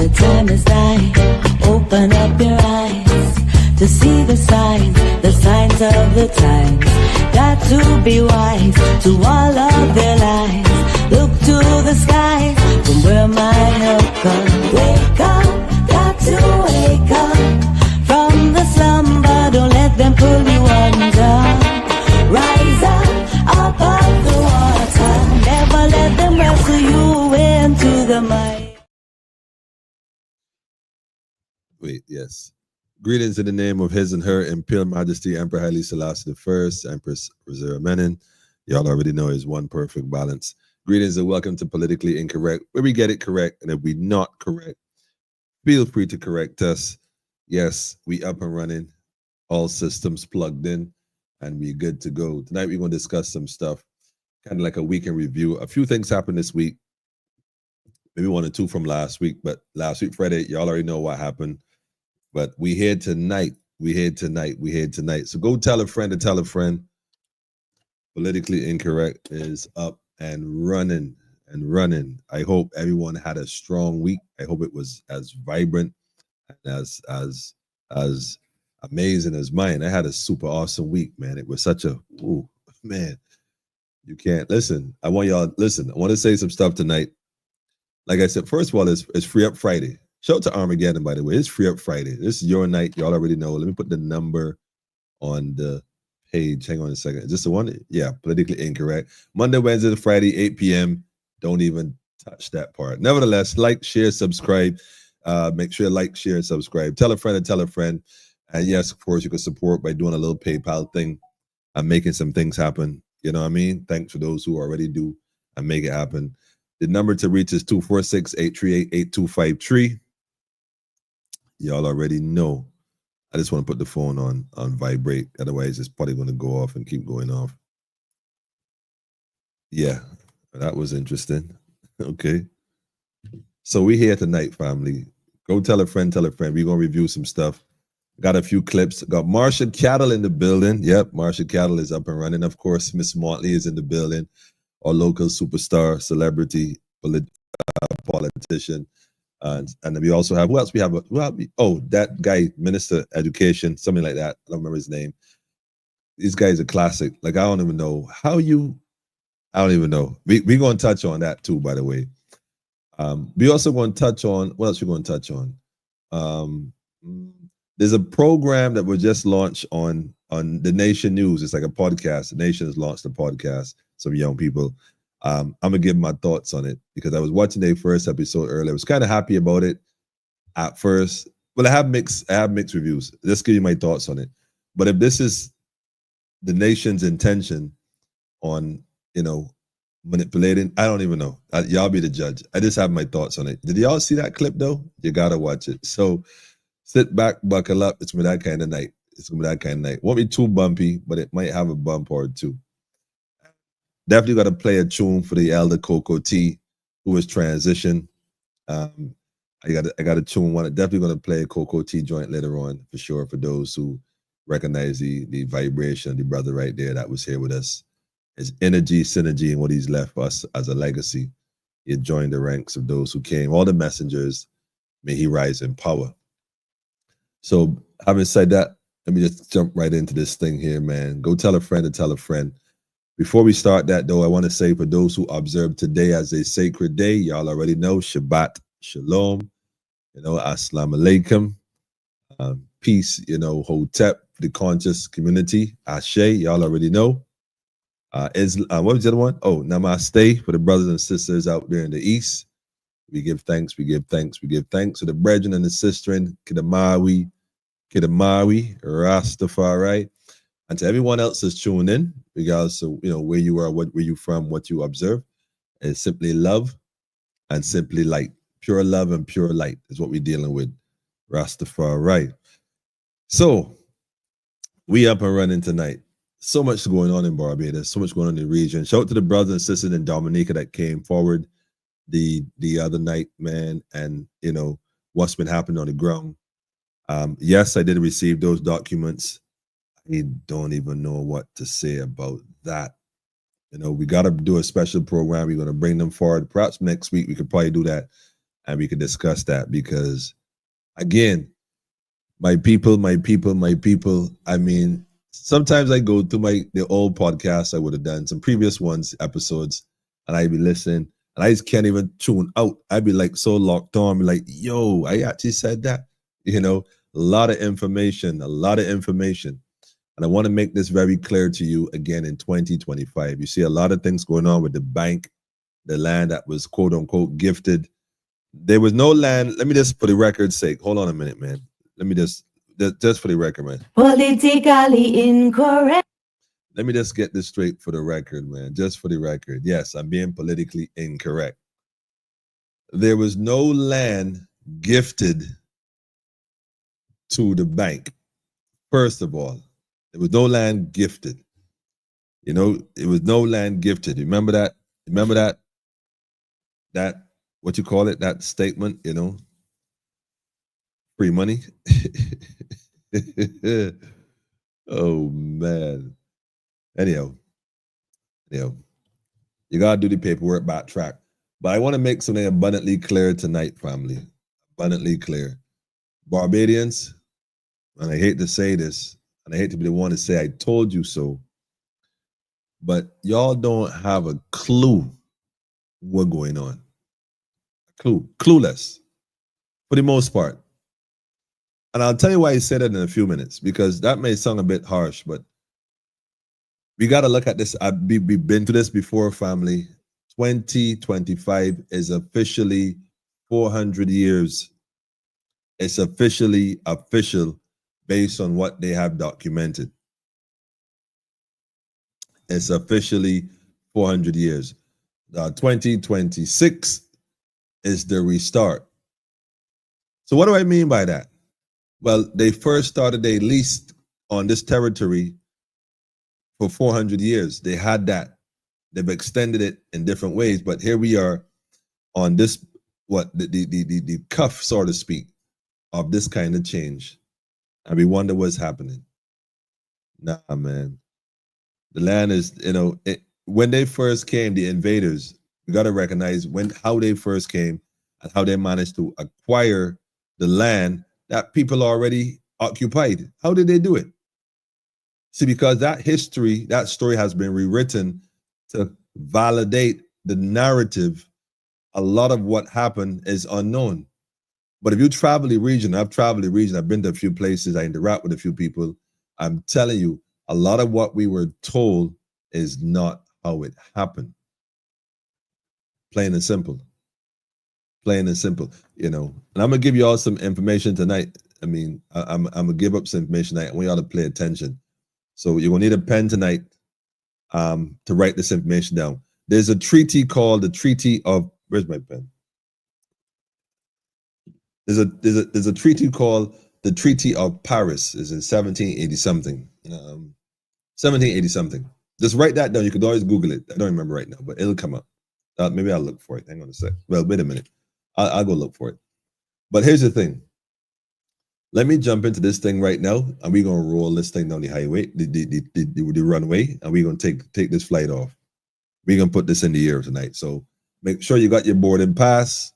The time is nigh. Open up your eyes to see the signs of the times. Got to be wise to all of their lives. Look to the skies from where my help comes. Wake up, got to wake up from the slumber. Don't let them pull you under. Rise up of the water. Never let them wrestle you into the mud. Wait, yes. Greetings in the name of His and Her Imperial Majesty Emperor Haile Selassie I, Empress Rosera Menin. Y'all already know is one perfect balance. Greetings and welcome to Politically Incorrect, where we get it correct, and if we not correct, feel free to correct us. Yes, we up and running, all systems plugged in, and we good to go. Tonight we're going to discuss some stuff, kind of like a weekend review. A few things happened this week, maybe one or two from last week, but last week, Friday, y'all already know what happened. But we here tonight. So go tell a friend to tell a friend. Politically Incorrect is up and running. I hope everyone had a strong week. I hope it was as vibrant and as amazing as mine. I had a super awesome week, man. It was such a, ooh, man. You can't listen. I want to say some stuff tonight. Like I said, first of all, it's Free Up Friday. Shout out to Armageddon, by the way. It's Free Up Friday. This is your night. Y'all already know. Let me put the number on the page. Hang on a second. Is this the one? Yeah, Politically Incorrect. Monday, Wednesday, Friday, 8 p.m. Don't even touch that part. Nevertheless, like, share, subscribe. Make sure you like, share, and subscribe. Tell a friend and tell a friend. And yes, of course, you can support by doing a little PayPal thing and making some things happen. You know what I mean? Thanks for those who already do and make it happen. The number to reach is 246-838-8253. Y'all already know. I just want to put the phone on vibrate. Otherwise, it's probably going to go off and keep going off. Yeah, that was interesting. Okay. So we here tonight, family. Go tell a friend, tell a friend. We're going to review some stuff. Got a few clips. Got Marcia Cattle in the building. Yep, Marcia Cattle is up and running. Of course, Miss Motley is in the building. Our local superstar, celebrity, politician. And we also have, who else we have? That guy, Minister Education, something like that. I don't remember his name. These guys are classic. Like, I don't even know. I don't even know. We're going to touch on that too, by the way. We also going to touch on, what else we going to touch on? There's a program that was just launched on the Nation News. It's like a podcast. The Nation has launched a podcast, some young people. I'm gonna give my thoughts on it because I was watching their first episode earlier. I was kind of happy about it at first. Well, I have mixed reviews. Let's give you my thoughts on it. But if this is the nation's intention on, manipulating, I don't even know. Y'all be the judge. I just have my thoughts on it. Did y'all see that clip though? You gotta watch it. So sit back, buckle up. It's gonna be that kind of night. Won't be too bumpy, but it might have a bump or two. Definitely got to play a tune for the elder Coco T, who is transitioned. I got a tune. Definitely going to play a Coco T joint later on for sure. For those who recognize the vibration of the brother right there that was here with us, his energy, synergy, and what he's left us as a legacy. He had joined the ranks of those who came. All the messengers, may he rise in power. So, having said that, let me just jump right into this thing here, man. Go tell a friend to tell a friend. Before we start that, though, I want to say for those who observe today as a sacred day, y'all already know, Shabbat Shalom, Assalamu Alaikum, peace, Hotep for the conscious community, Ashe, y'all already know. What was the other one? Oh, Namaste for the brothers and sisters out there in the East. We give thanks to the brethren and the sisterin, Kidamawi, Rastafari. And to everyone else that's tuning in, regardless of where you are, where you from, what you observe, is simply love and simply light. Pure love and pure light is what we're dealing with. Rastafari. So we up and running tonight. So much going on in Barbados, so much going on in the region. Shout out to the brothers and sisters in Dominica that came forward the other night, man, and what's been happening on the ground. Yes, I did receive those documents. I don't even know what to say about that. We got to do a special program. We're going to bring them forward. Perhaps next week we could probably do that. and we can discuss that because, again, my people, my people, my people. I mean, sometimes I go to the old podcasts I would have done, some previous ones, episodes, and I be listening, and I just can't even tune out. I'd be like so locked on, be like, yo, I actually said that. A lot of information, a lot of information. And I want to make this very clear to you again in 2025. You see a lot of things going on with the bank, the land that was quote unquote gifted. There was no land. Let me just, for the record's sake, hold on a minute, man. Let me just for the record, man. Politically incorrect. Let me just get this straight for the record, man. Just for the record. Yes, I'm being politically incorrect. There was no land gifted to the bank. First of all, there was no land gifted. It was no land gifted. Remember that? Remember that? That, what you call it? That statement, free money. Oh man. Anyhow, you gotta do the paperwork backtrack. But I want to make something abundantly clear tonight, family. Abundantly clear. Barbadians, and I hate to say this, and I hate to be the one to say I told you so, but y'all don't have a clue what's going on. Clueless, for the most part. And I'll tell you why I say that in a few minutes, because that may sound a bit harsh, but we got to look at this. We've been through this before, family. 2025 is officially 400 years. It's officially official based on what they have documented. It's officially 400 years. 2026 is the restart. So what do I mean by that? Well, they first started a lease on this territory for 400 years. They had that. They've extended it in different ways, but here we are on this, the cuff, so to speak, of this kind of change. And we wonder what's happening. Nah, man. The land is, when they first came, the invaders, we got to recognize how they first came and how they managed to acquire the land that people already occupied. How did they do it? See, because that history, that story has been rewritten to validate the narrative. A lot of what happened is unknown. But if you travel the region, I've traveled the region, I've been to a few places, I interact with a few people, I'm telling you, a lot of what we were told is not how it happened. Plain and simple. Plain and simple, And I'm going to give you all some information tonight. I mean, I'm going to give up some information tonight. I want you all to pay attention. So you're going to need a pen tonight to write this information down. There's a treaty called the Treaty of, where's my pen? There's a treaty called the Treaty of Paris. It's in 1780 something. 1780 something. Just write that down. You could always Google it. I don't remember right now, but it'll come up. Maybe I'll look for it. Hang on a sec. Well, wait a minute. I'll go look for it. But here's the thing. Let me jump into this thing right now, and we're gonna roll this thing down the highway, the runway, and we're gonna take this flight off. We're gonna put this in the air tonight. So make sure you got your boarding pass.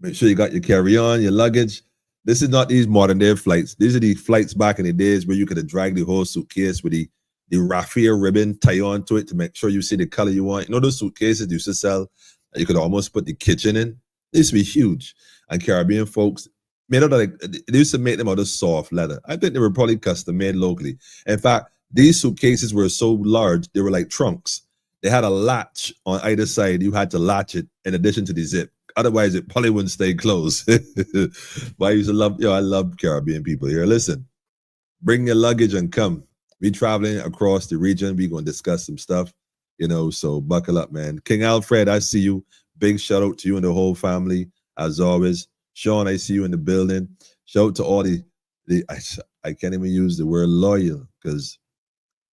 Make sure you got your carry-on, your luggage. This is not these modern day flights. These are the flights back in the days where you could have dragged the whole suitcase with the raffia ribbon tie onto it to make sure you see the color you want. Those suitcases used to sell that you could almost put the kitchen in. They used to be huge. And Caribbean folks made out of they used to make them out of soft leather. I think they were probably custom made locally. In fact, these suitcases were so large, they were like trunks. They had a latch on either side. You had to latch it in addition to the zip. Otherwise, it probably wouldn't stay closed. But I used to love, I love Caribbean people here. Listen, bring your luggage and come. We traveling across the region. We're going to discuss some stuff, so buckle up, man. King Alfred, I see you. Big shout out to you and the whole family, as always. Sean, I see you in the building. Shout out to all I can't even use the word loyal, because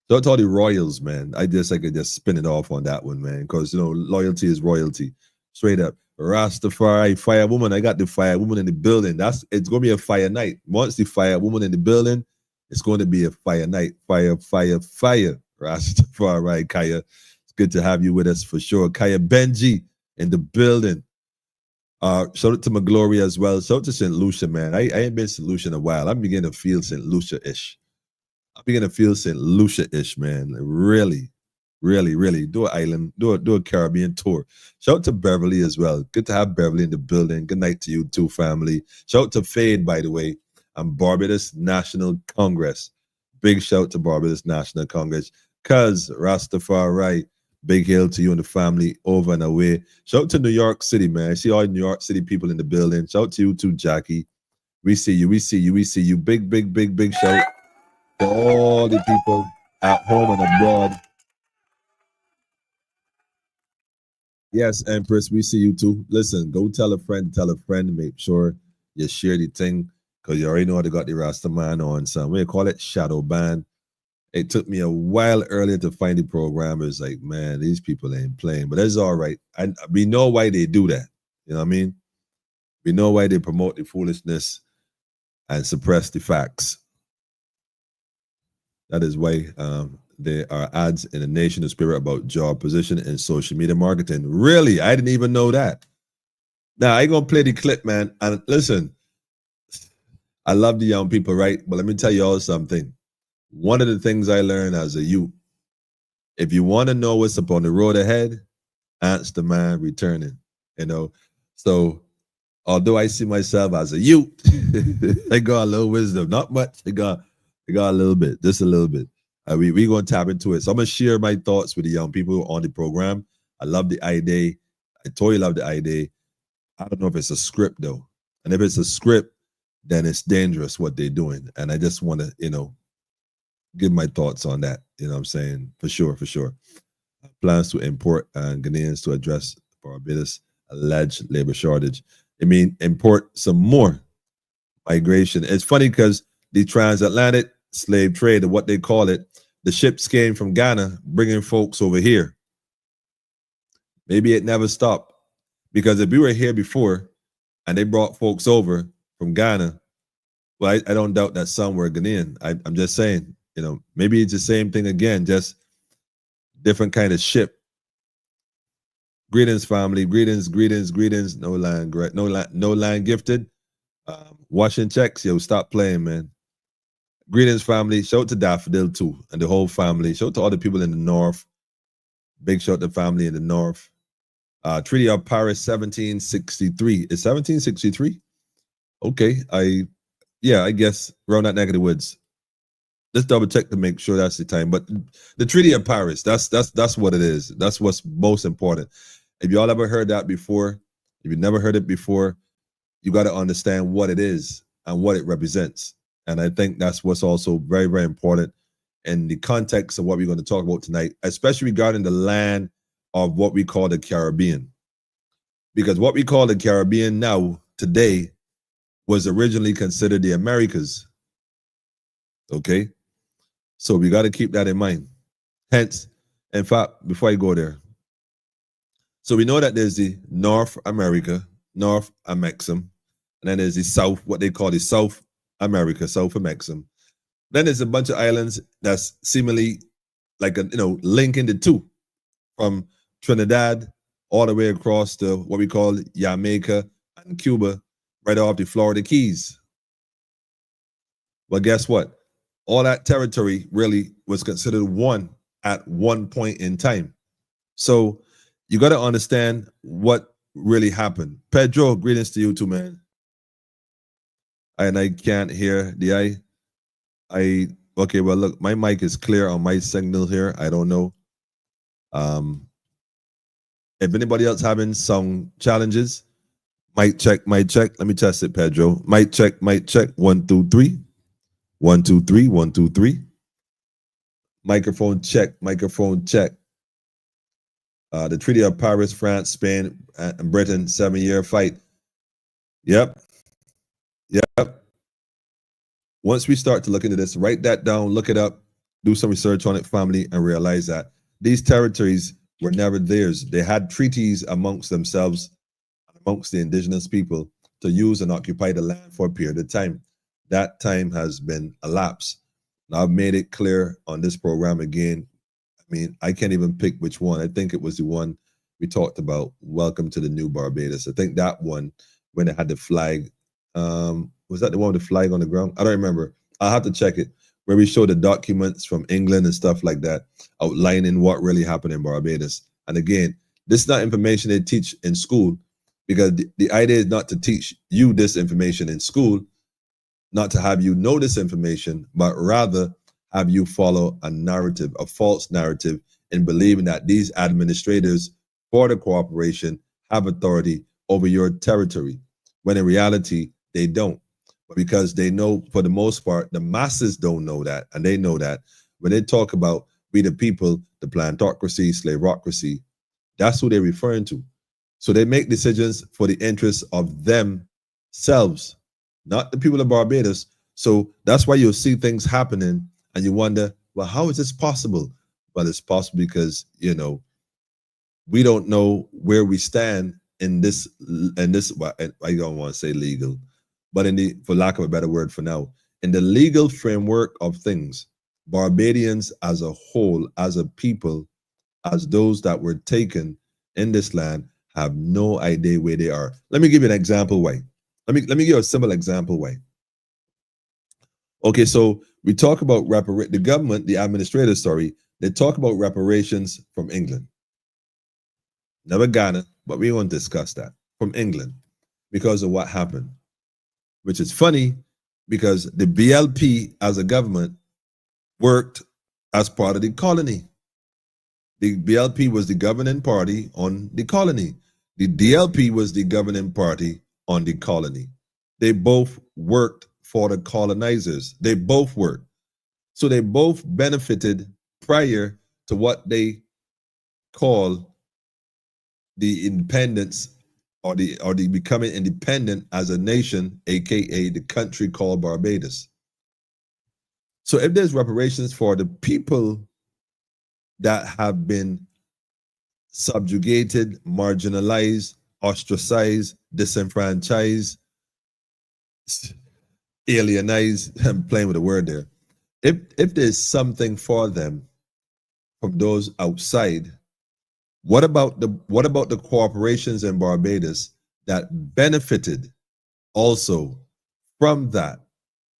shout out to all the royals, man. I could just spin it off on that one, man, because, loyalty is royalty. Straight up. Rastafari, fire woman. I got the fire woman in the building. It's going to be a fire night. Once the fire woman in the building, it's going to be a fire night. Fire, fire, fire. Rastafari, Kaya. It's good to have you with us for sure. Kaya Benji in the building. Shout out to McGlory as well. Shout out to St. Lucia, man. I ain't been St. Lucia in a while. I'm beginning to feel St. Lucia-ish. I'm beginning to feel St. Lucia-ish, man. Like, really, really, really. Do an island, do a Caribbean tour. Shout out to Beverly as well. Good to have Beverly in the building. Good night to you too, family. Shout out to Fade, by the way, and Barbados National Congress. Big shout to Barbados National Congress. Cuz Rastafari. Big hail to you and the family over and away. Shout out to New York City, man. I see all New York City people in the building. Shout out to you too, Jackie. We see you, we see you, we see you. Big, big, big, big shout to all the people at home and abroad. Yes, Empress, we see you too. Listen, go tell a friend, make sure you share the thing, because you already know they got the Rasta man on some. We call it shadow ban. It took me a while earlier to find the programmers. Like, man, these people ain't playing, but that's all right. We know why they do that. You know what I mean? We know why they promote the foolishness and suppress the facts. That is why there are ads in the nation of spirit about job position and social media marketing. Really? I didn't even know that. Now, I ain't gonna play the clip, man. And listen, I love the young people, right? But let me tell you all something. One of the things I learned as a youth, if you want to know what's up on the road ahead, ask the man returning, you know. So although I see myself as a youth, I got a little wisdom, not much. I got a little bit, just a little bit. We gonna tap into it. So I'm gonna share my thoughts with the young people on the program. I love the idea. I totally love the idea. I don't know if it's a script though, and if it's a script, then it's dangerous what they're doing. And I just want to, give my thoughts on that. You know what I'm saying? For sure, for sure. Plans to import Ghanaians to address Barbados alleged labor shortage. I mean, import some more migration. It's funny because the transatlantic slave trade, or what they call it, the ships came from Ghana, bringing folks over here. Maybe it never stopped. Because if we were here before and they brought folks over from Ghana, well, I don't doubt that some were Ghanaian. I'm just saying, maybe it's the same thing again, just different kind of ship. Greetings, family. Greetings, greetings, greetings. No line gifted. Washing checks. Yo, stop playing, man. Greetings, family. Shout out to Daffodil too, and the whole family. Shout out to all the people in the north. Big shout out to the family in the north. Treaty of Paris, 1763. Is 1763? Okay, I guess around that neck of the woods. Let's double check to make sure that's the time. But the Treaty of Paris, that's what it is. That's what's most important. If y'all ever heard that before, if you never heard it before, you got to understand what it is and what it represents. And I think that's what's also very, very important in the context of what we're going to talk about tonight, especially regarding the land of what we call the Caribbean. Because what we call the Caribbean now, today, was originally considered the Americas. Okay? So we got to keep that in mind. Hence, in fact, before I go there, so we know that there's the North America, North Amexem, and then there's the South, what they call the South America, South Amexem. Then there's a bunch of islands that's seemingly like linking the two, from Trinidad all the way across to what we call Jamaica and Cuba, right off the Florida Keys. Well, guess what? All that territory really was considered one at one point in time. So you got to understand what really happened. Pedro, greetings to you too, man. And I can't hear the okay, well, look, my mic is clear on my signal here. I don't know. If anybody else having some challenges, mic check. Let me test it, Pedro. Mic check. 1, 2, 3. 1, 2, 3. 1, 2, 3. Microphone check. The Treaty of Paris, France, Spain, and Britain, 7-year fight. Yep. Once we start to look into this, write that down, look it up, do some research on it, family, and realize that these territories were never theirs. They had treaties amongst themselves, amongst the indigenous people, to use and occupy the land for a period of time. That time has been elapsed. Now, I've made it clear on this program again. I mean, I can't even pick which one. I think it was the one we talked about Welcome to the New Barbados. I think that one, when it had the flag, was that the one with the flag on the ground? I don't remember. I'll have to check it. Where we show the documents from England and stuff like that, outlining what really happened in Barbados. And again, this is not information they teach in school, because the idea is not to teach you this information in school, not to have you know this information, but rather have you follow a narrative, a false narrative, in believing that these administrators for the corporation have authority over your territory, when in reality, they don't. But because they know, for the most part, the masses don't know that, and they know that when they talk about we the people, the plantocracy, slaveocracy, that's who they're referring to. So they make decisions for the interests of themselves, not the people of Barbados. So that's why you'll see things happening and you wonder, well, how is this possible? Well, it's possible because, we don't know where we stand in this, well, I don't want to say legal, but for lack of a better word for now, in the legal framework of things, Barbadians as a whole, as a people, as those that were taken in this land, have no idea where they are. Let me give you an example why. Let me give you a simple example why. Okay, so we talk about the government, the administrators, they talk about reparations from England. Never Ghana, but we won't discuss that. From England, because of what happened. Which is funny, because the BLP as a government worked as part of the colony. The BLP was the governing party on the colony. The DLP was the governing party on the colony. They both worked for the colonizers. They both worked. So they both benefited prior to what they call the independence, or the becoming independent as a nation, aka the country called Barbados. So if there's reparations for the people that have been subjugated, marginalized, ostracized, disenfranchised, alienized, I'm playing with a word there. If there's something for them from those outside, what about the corporations in Barbados that benefited also from that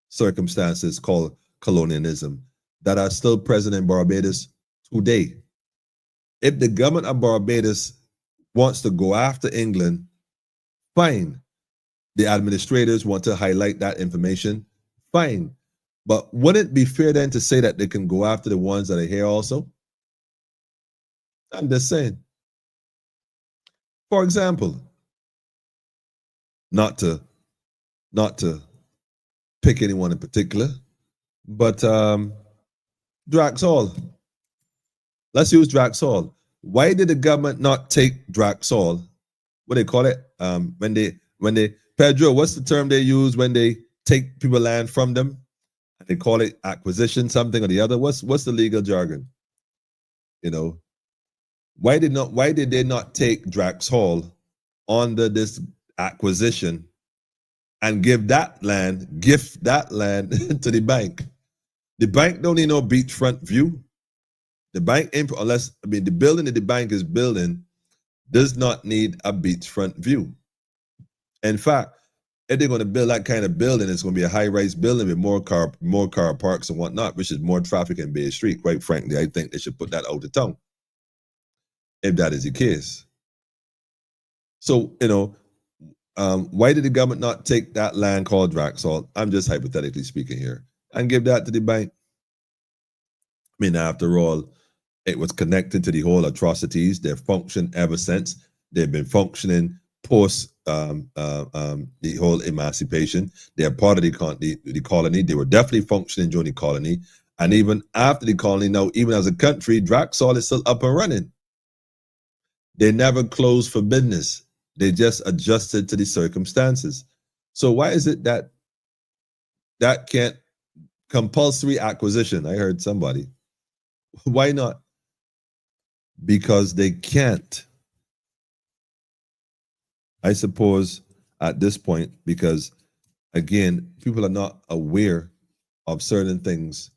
circumstances called colonialism, that are still present in Barbados today? If the government of Barbados wants to go after England, fine. The administrators want to highlight that information, fine. But wouldn't it be fair then to say that they can go after the ones that are here also? I'm just saying. For example, not to pick anyone in particular, but Drax Hall. Let's use Drax Hall. Why did the government not take Drax Hall? What do they call it? When they Pedro, what's the term they use when they take people land from them? They call it acquisition, something or the other. What's the legal jargon? Why did they not take Drax Hall under this acquisition and gift that land to the bank? The bank don't need no beachfront view. The bank, the building that the bank is building does not need a beachfront view. In fact, if they're going to build that kind of building, it's going to be a high-rise building with more car parks and whatnot, which is more traffic in Bay Street. Quite frankly, I think they should put that out of town, if that is the case. So, why did the government not take that land called Drax Hall? I'm just hypothetically speaking here, and give that to the bank. I mean, after all, it was connected to the whole atrocities. They've functioned ever since. They've been functioning post the whole emancipation. They're part of the colony. They were definitely functioning during the colony. And even after the colony, now, even as a country, Drax Hall is still up and running. They never closed for business. They just adjusted to the circumstances. So why is it that can't compulsory acquisition? I heard somebody. Why not? Because they can't. I suppose at this point, because again, people are not aware of certain things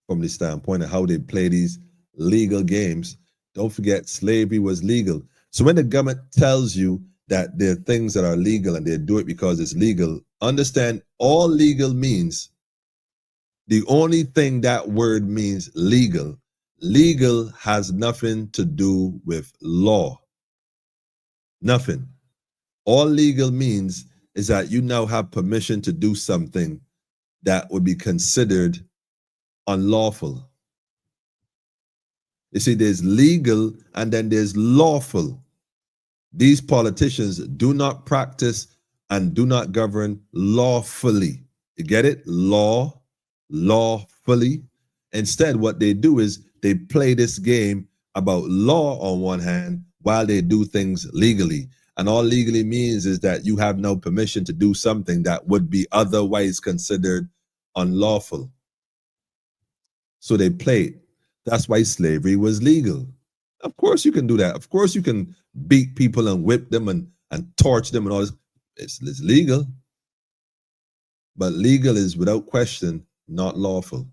from the standpoint of how they play these legal games. Don't forget, slavery was legal. So when the government tells you that there are things that are legal and they do it because it's legal, understand all legal means, the only thing that word means legal. Legal has nothing to do with law. Nothing. All legal means is that you now have permission to do something that would be considered unlawful. You see, there's legal and then there's lawful. These politicians do not practice and do not govern lawfully. You get it? Lawfully. Instead, what they do is they play this game about law on one hand while they do things legally. And all legally means is that you have no permission to do something that would be otherwise considered unlawful. So they played. That's why slavery was legal. Of course you can do that. Of course you can beat people and whip them and torch them and all this. It's legal. But legal is without question not lawful.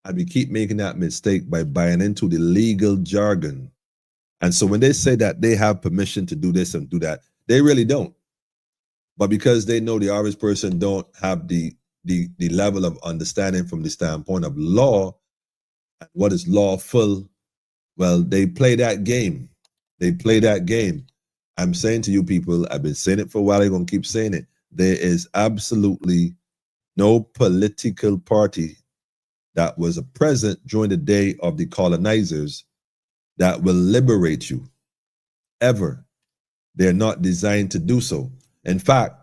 And we keep making that mistake by buying into the legal jargon. And so when they say that they have permission to do this and do that, they really don't. But because they know the average person don't have the level of understanding from the standpoint of law and what is lawful, well, they play that game. They play that game. I'm saying to you people, I've been saying it for a while, I'm going to keep saying it. There is absolutely no political party that was present during the day of the colonizers that will liberate you, ever. They're not designed to do so. In fact,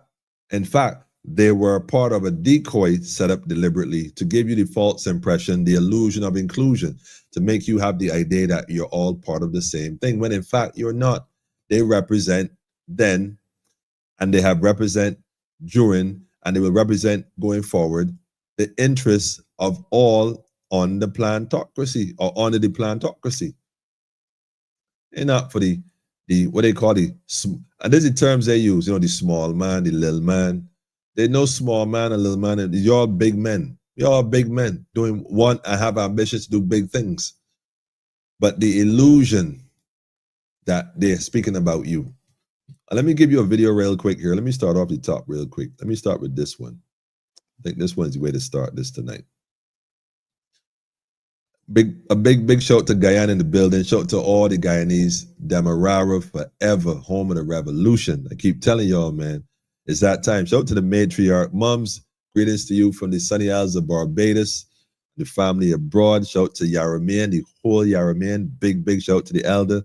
they were part of a decoy set up deliberately to give you the false impression, the illusion of inclusion, to make you have the idea that you're all part of the same thing, when in fact you're not. They represent then, and they have represent during, and they will represent going forward the interests of all on the plantocracy or under the plantocracy. And not for the what they call the, and these are the terms they use, the small man, the little man. There's no small man and little man. You're all big men. You're all big men doing one and have ambitions to do big things. But the illusion that they're speaking about you. Let me give you a video real quick here. Let me start off the top real quick. Let me start with this one. I think this one's the way to start this tonight. A big shout to Guyana in the building. Shout to all the Guyanese. Demerara forever, home of the revolution. I keep telling y'all, man, it's that time. Shout to the matriarch. Mums, greetings to you from the sunny isles of Barbados, the family abroad. Shout to Yarraman, the whole Yarraman. Big shout to the elder.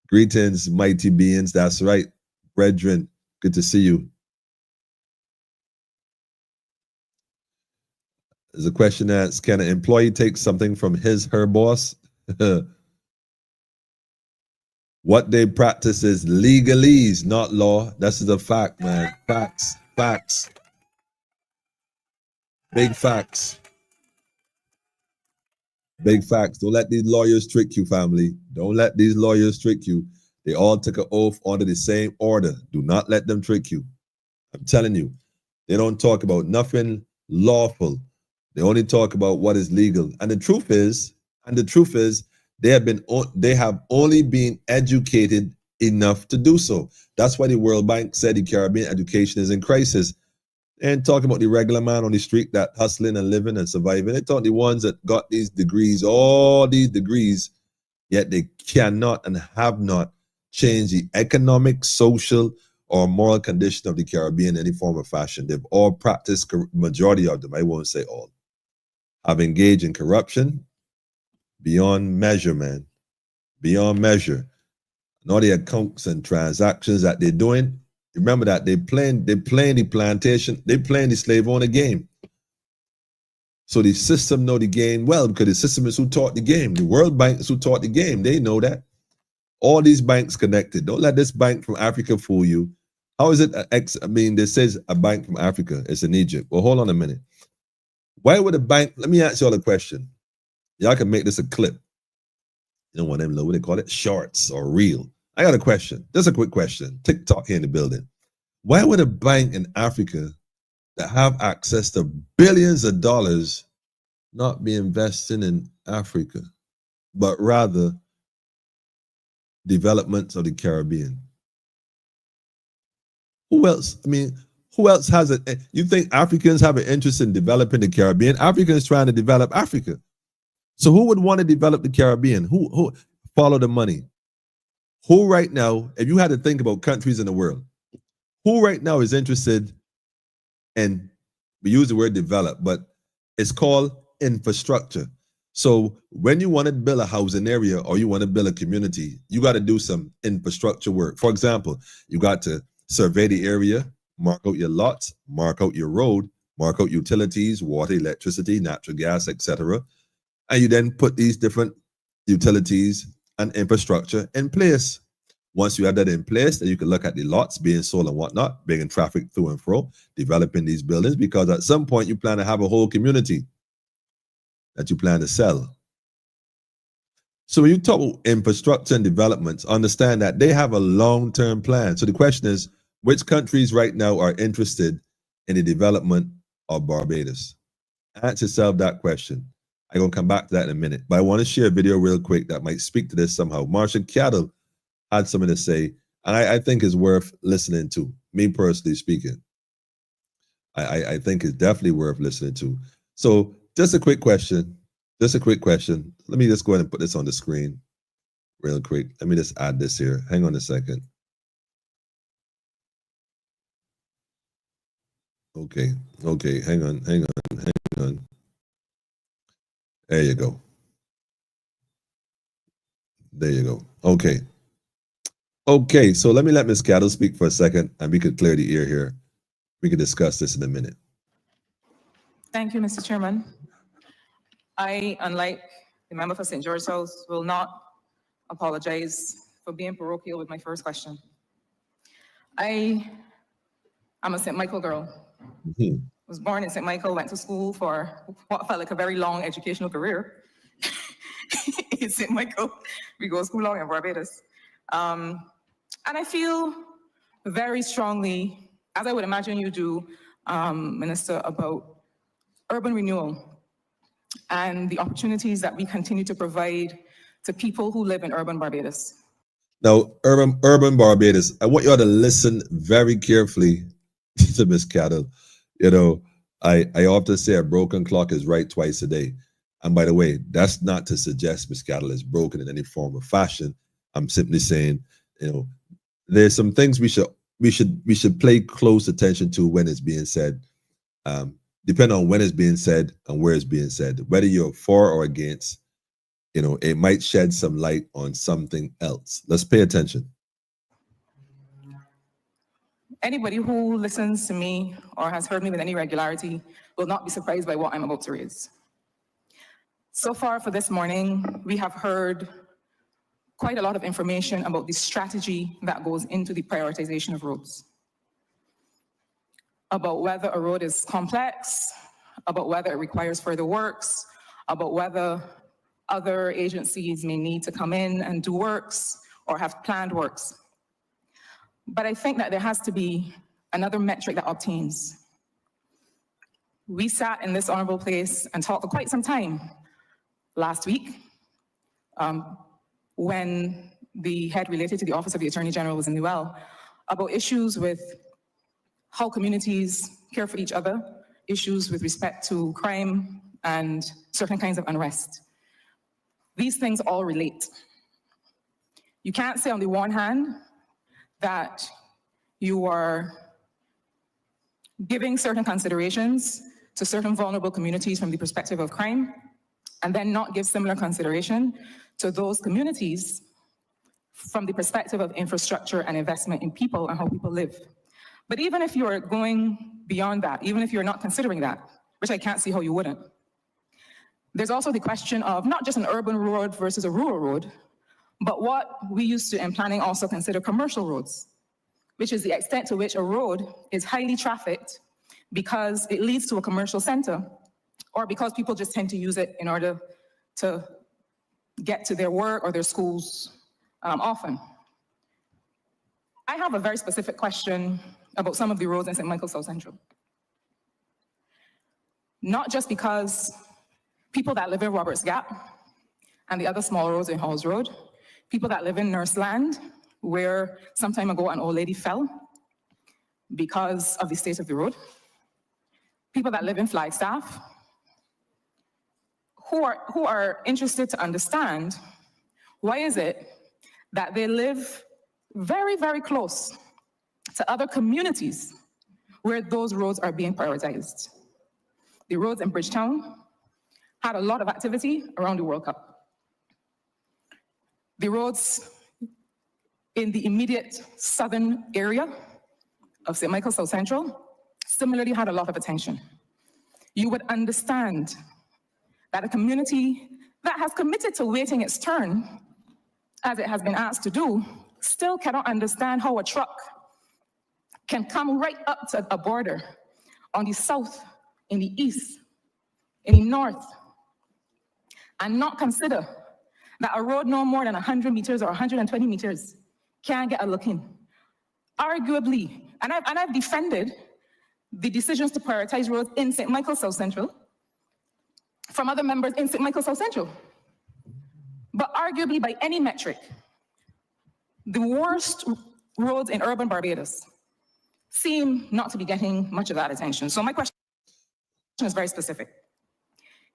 Greetings, mighty beings. That's right. Brethren, good to see you. There's a question that's, can an employee take something from her boss? What they practice is legalese, not law. That's the fact, man. Facts. Big facts. Big facts. Don't let these lawyers trick you, family. Don't let these lawyers trick you. They all took an oath under the same order. Do not let them trick you. I'm telling you, they don't talk about nothing lawful. They only talk about what is legal. And the truth is, they have only been educated enough to do so. That's why the World Bank said the Caribbean education is in crisis. They ain't talking about the regular man on the street that hustling and living and surviving. They talk the ones that got these degrees, all these degrees, yet they cannot and have not changed the economic, social, or moral condition of the Caribbean in any form or fashion. They've all practiced, majority of them, I won't say all, have engaged in corruption beyond measure, man. Beyond measure. And all the accounts and transactions that they're doing, remember that they're playing the plantation, they're playing the slave owner game. So the system know the game well, because the system is who taught the game. The World Bank is who taught the game. They know that. All these banks connected. Don't let this bank from Africa fool you. How is it this says a bank from Africa. It's in Egypt. Well, hold on a minute. Why would a bank, let me ask y'all a question. Y'all can make this a clip. You know what they call it? Shorts or reel. I got a question. Just a quick question. TikTok here in the building. Why would a bank in Africa that have access to billions of dollars not be investing in Africa, but rather development of the Caribbean? Who else? I mean, who else has it? You think Africans have an interest in developing the Caribbean? Africans trying to develop Africa. So who would want to develop the Caribbean? Who follow the money? Who right now, if you had to think about countries in the world, who right now is interested in, we use the word develop, but it's called infrastructure. So when you want to build a housing area or you want to build a community, you got to do some infrastructure work. For example, you got to survey the area, mark out your lots, mark out your road, mark out utilities, water, electricity, natural gas, etc. And you then put these different utilities and infrastructure in place. Once you have that in place, then you can look at the lots being sold and whatnot, bringing traffic through and fro, developing these buildings, because at some point you plan to have a whole community that you plan to sell. So when you talk about infrastructure and developments, understand that they have a long-term plan. So the question is, which countries right now are interested in the development of Barbados? Answer yourself that question. I'm going to come back to that in a minute, but I want to share a video real quick that might speak to this somehow. Marsha Cattle had something to say, and I think is worth listening to. Me personally speaking, I think it's definitely worth listening to. So just a quick question. Let me just go ahead and put this on the screen real quick. Let me just add this here. Hang on a second. Okay, hang on. There you go. Okay, so let Ms. Cattle speak for a second, and we could clear the air here. We could discuss this in a minute. Thank you, Mr. Chairman. I, unlike the member for St. George South, will not apologize for being parochial with my first question. I'm a St. Michael girl. Mm-hmm. Was born in St. Michael, went to school for what felt like a very long educational career. In St. Michael, we go to school long in Barbados. And I feel very strongly, as I would imagine you do, Minister, about urban renewal and the opportunities that we continue to provide to people who live in urban Barbados. Now, urban Barbados, I want you all to listen very carefully to Ms. Cattle. You know, I often say a broken clock is right twice a day. And by the way, that's not to suggest Ms. Cattle is broken in any form or fashion. I'm simply saying, you know, there's some things we should pay close attention to when it's being said, depending on when it's being said and where it's being said. Whether you're for or against, you know, it might shed some light on something else. Let's pay attention. Anybody who listens to me or has heard me with any regularity will not be surprised by what I'm about to raise. So far for this morning, we have heard quite a lot of information about the strategy that goes into the prioritization of roads. About whether a road is complex, about whether it requires further works, about whether other agencies may need to come in and do works or have planned works. But I think that there has to be another metric that obtains. We sat in this honorable place and talked for quite some time last week when the head related to the Office of the Attorney General was in Newell about issues with how communities care for each other, issues with respect to crime and certain kinds of unrest. These things all relate. You can't say on the one hand that you are giving certain considerations to certain vulnerable communities from the perspective of crime, and then not give similar consideration to those communities from the perspective of infrastructure and investment in people and how people live. But even if you're going beyond that, even if you're not considering that, which I can't see how you wouldn't, there's also the question of not just an urban road versus a rural road, but what we used to in planning also consider commercial roads, which is the extent to which a road is highly trafficked because it leads to a commercial center, or because people just tend to use it in order to get to their work or their schools often. I have a very specific question about some of the roads in St. Michael South Central. Not just because people that live in Roberts Gap and the other small roads in Halls Road People that live in Nurseland, where some time ago an old lady fell because of the state of the road. People that live in Flagstaff, who are interested to understand why is it that they live very, very close to other communities where those roads are being prioritized. The roads in Bridgetown had a lot of activity around the World Cup. The roads in the immediate southern area of St. Michael South Central similarly had a lot of attention. You would understand that a community that has committed to waiting its turn, as it has been asked to do, still cannot understand how a truck can come right up to a border on the south, in the east, in the north, and not consider that a road no more than 100 meters or 120 meters can get a look in. Arguably, and I've defended the decisions to prioritize roads in St. Michael South Central from other members in St. Michael South Central. But arguably, by any metric, the worst roads in urban Barbados seem not to be getting much of that attention. So my question is very specific.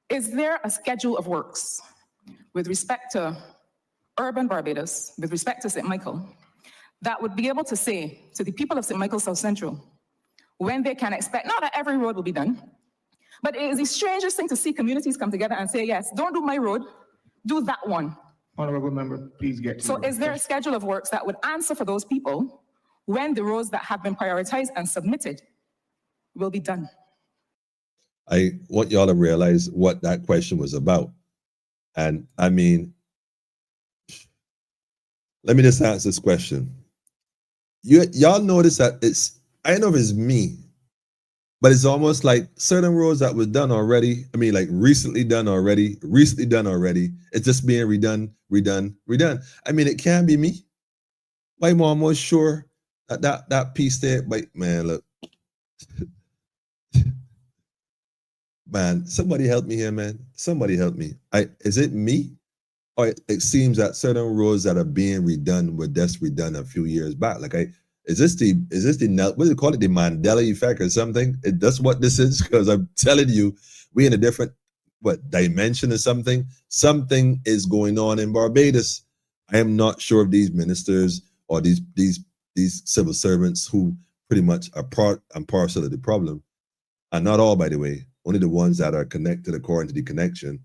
Is there a schedule of works with respect to urban Barbados, with respect to St. Michael, that would be able to say to the people of St. Michael South Central when they can expect, not that every road will be done, but it is the strangest thing to see communities come together and say, yes, don't do my road, do that one. Honorable member, please get to So is there a schedule of works that would answer for those people when the roads that have been prioritized and submitted will be done? I want y'all to realize what that question was about. And I mean, let me just answer this question. Y'all notice that I don't know if it's me, but it's almost like certain roads that was done already. I mean, like recently done already. It's just being redone. I mean, it can be me. I'm almost sure that piece there, but man, look. Man, somebody help me here, man. Somebody help me. Is it me? Or it seems that certain roads that are being redone were just redone a few years back. Like is this the what do you call it? The Mandela effect or something? That's what this is, because I'm telling you, we're in a different dimension or something. Something is going on in Barbados. I am not sure if these ministers or these civil servants who pretty much are part and parcel of the problem, and not all, by the way, only the ones that are connected according to the connection.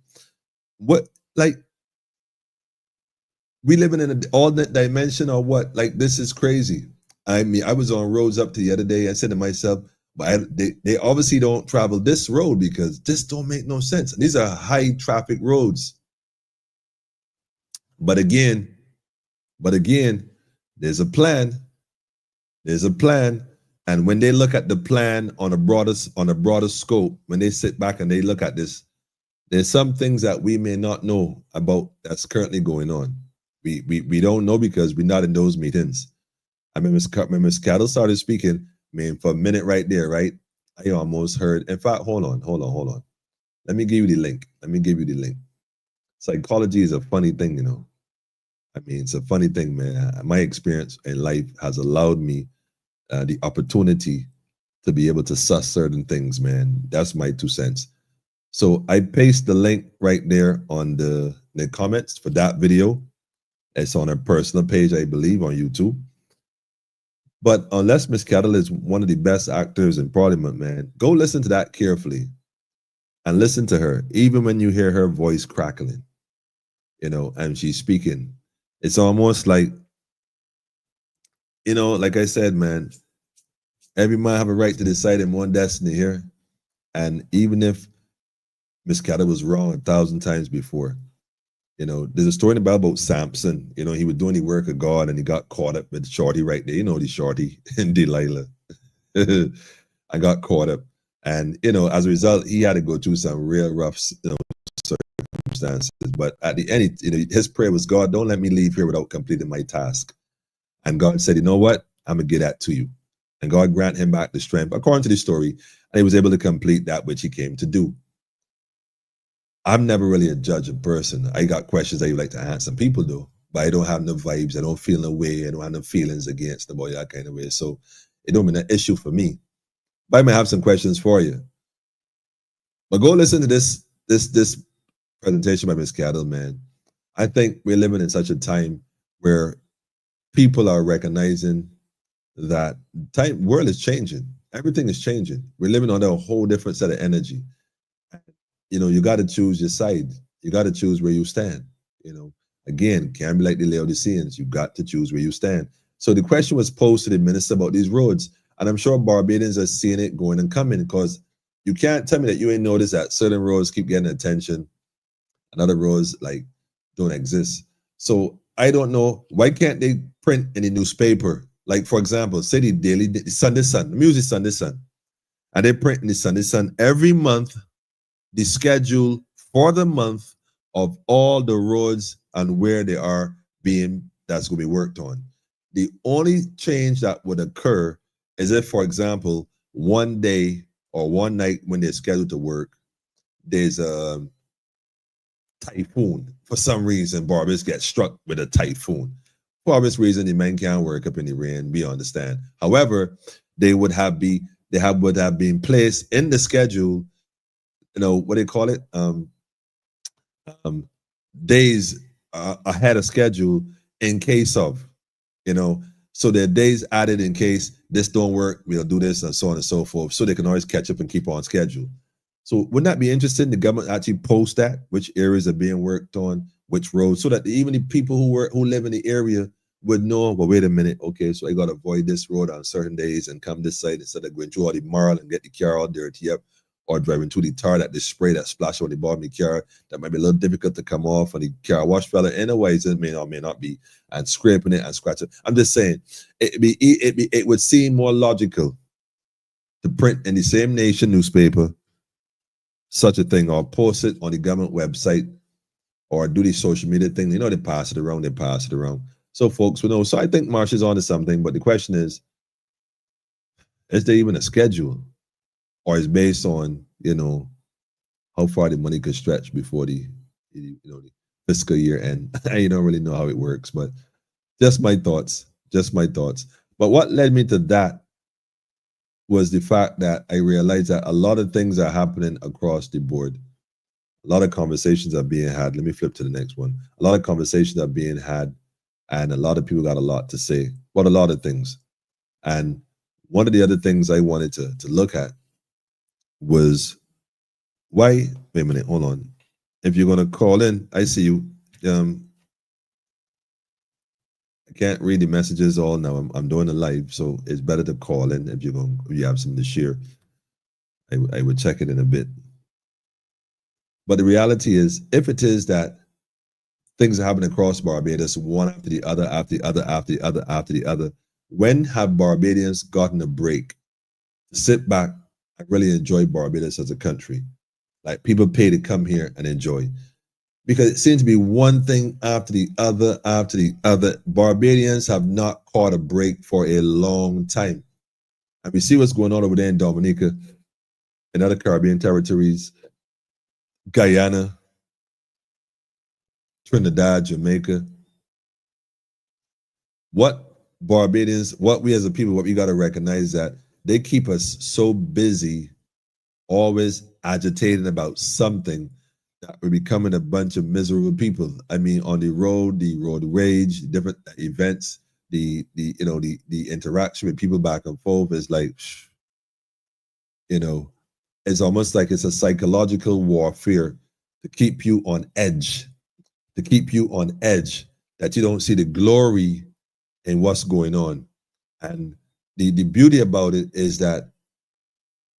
What, like, we living in an alternate dimension or what? Like, this is crazy. I mean, I was on roads up to the other day. I said to myself, but they obviously don't travel this road because this don't make no sense. And these are high traffic roads. But again, there's a plan. And when they look at the plan on a broader scope, when they sit back and they look at this, there's some things that we may not know about that's currently going on. We don't know because we're not in those meetings. I remember Ms. Cattle started speaking, man, for a minute right there, right? I almost heard, in fact, hold on. Let me give you the link. Psychology is a funny thing, you know. I mean, it's a funny thing, man. My experience in life has allowed me the opportunity to be able to suss certain things, man. That's my 2 cents. So I paste the link right there on the comments for that video. It's on her personal page, I believe, on YouTube. But unless Miss Cattle is one of the best actors in Parliament, man, go listen to that carefully and listen to her, even when you hear her voice crackling, you know, and she's speaking. It's almost like, you know, like I said, man, every man have a right to decide in one destiny here. And even if Miss Cattle was wrong 1,000 times before, you know, there's a story in the Bible about Samson. You know, he was doing the work of God and he got caught up with Shorty right there. You know, the Shorty and Delilah. I got caught up. And, you know, as a result, he had to go through some real rough, you know, circumstances. But at the end, you know, his prayer was, God, don't let me leave here without completing my task. And God said, you know what? I'm going to give that to you. And God granted him back the strength, according to the story, and he was able to complete that which he came to do. I'm never really a judge of person. I got questions that you like to ask. Some people do. but I don't have no vibes. I don't feel no way. I don't have no feelings against nobody that kind of way. So it don't mean an issue for me. But I might have some questions for you. But go listen to this presentation by Ms. Cattle, man. I think we're living in such a time where people are recognizing that world is changing. Everything is changing. We're living on a whole different set of energy. You know, you got to choose your side. You got to choose where you stand. You know, again, can't be like the Laodiceans. You got to choose where you stand. So the question was posed to the minister about these roads, and I'm sure Barbadians are seeing it going and coming, because you can't tell me that you ain't noticed that certain roads keep getting attention and other roads like don't exist. So I don't know, why can't they print in the newspaper? Like, for example, say the Sunday Sun, the music Sunday Sun, and they print in the Sunday Sun every month the schedule for the month of all the roads and where they are that's going to be worked on. The only change that would occur is if, for example, one day or one night when they're scheduled to work, there's a typhoon. For some reason, Barbados gets struck with a typhoon. For obvious reason, the men can't work up in the rain, we understand. However, they would have been placed in the schedule, you know, what do they call it? Days ahead of schedule in case of, you know, so there are days added in case this don't work, we'll do this and so on and so forth, so they can always catch up and keep on schedule. So wouldn't that be interesting? The government actually post that, which areas are being worked on, which roads, so that even the people who live in the area would know, well, wait a minute, okay, so I got to avoid this road on certain days and come this side instead of going through all the marl and get the car all dirty up, or driving through the tar that the spray that splash on the bottom of the car that might be a little difficult to come off, and the car wash fella anyways, it may or may not be, and scraping it and scratching. I'm just saying, it would seem more logical to print in the same nation newspaper such a thing, or post it on the government website, or do the social media thing. You know, they pass it around. So folks will know. So I think Marsh is onto something, but the question is there even a schedule, or is based on, you know, how far the money could stretch before the fiscal year end? You don't really know how it works, but just my thoughts. But what led me to that was the fact that I realized that a lot of things are happening across the board. A lot of conversations are being had. Let me flip to the next one. A lot of conversations are being had, and a lot of people got a lot to say about a lot of things. And one of the other things I wanted to look at was wait a minute, hold on. If you're going to call in, I see you. I can't read the messages all now. I'm doing a live, so it's better to call in if you have something to share. I would check it in a bit. But the reality is, if it is that things are happening across Barbados, one after the other, after the other, when have Barbadians gotten a break to sit back and really enjoy Barbados as a country? Like, people pay to come here and enjoy. Because it seems to be one thing after the other. Barbadians have not caught a break for a long time. And we see what's going on over there in Dominica, and other Caribbean territories, Guyana, Trinidad, Jamaica. What we as a people, what we got to recognize, that they keep us so busy, always agitating about something, that we're becoming a bunch of miserable people. I mean, on the road rage, different events, the interaction with people back and forth is like, you know, it's almost like it's a psychological warfare to keep you on edge, that you don't see the glory in what's going on. And the beauty about it is that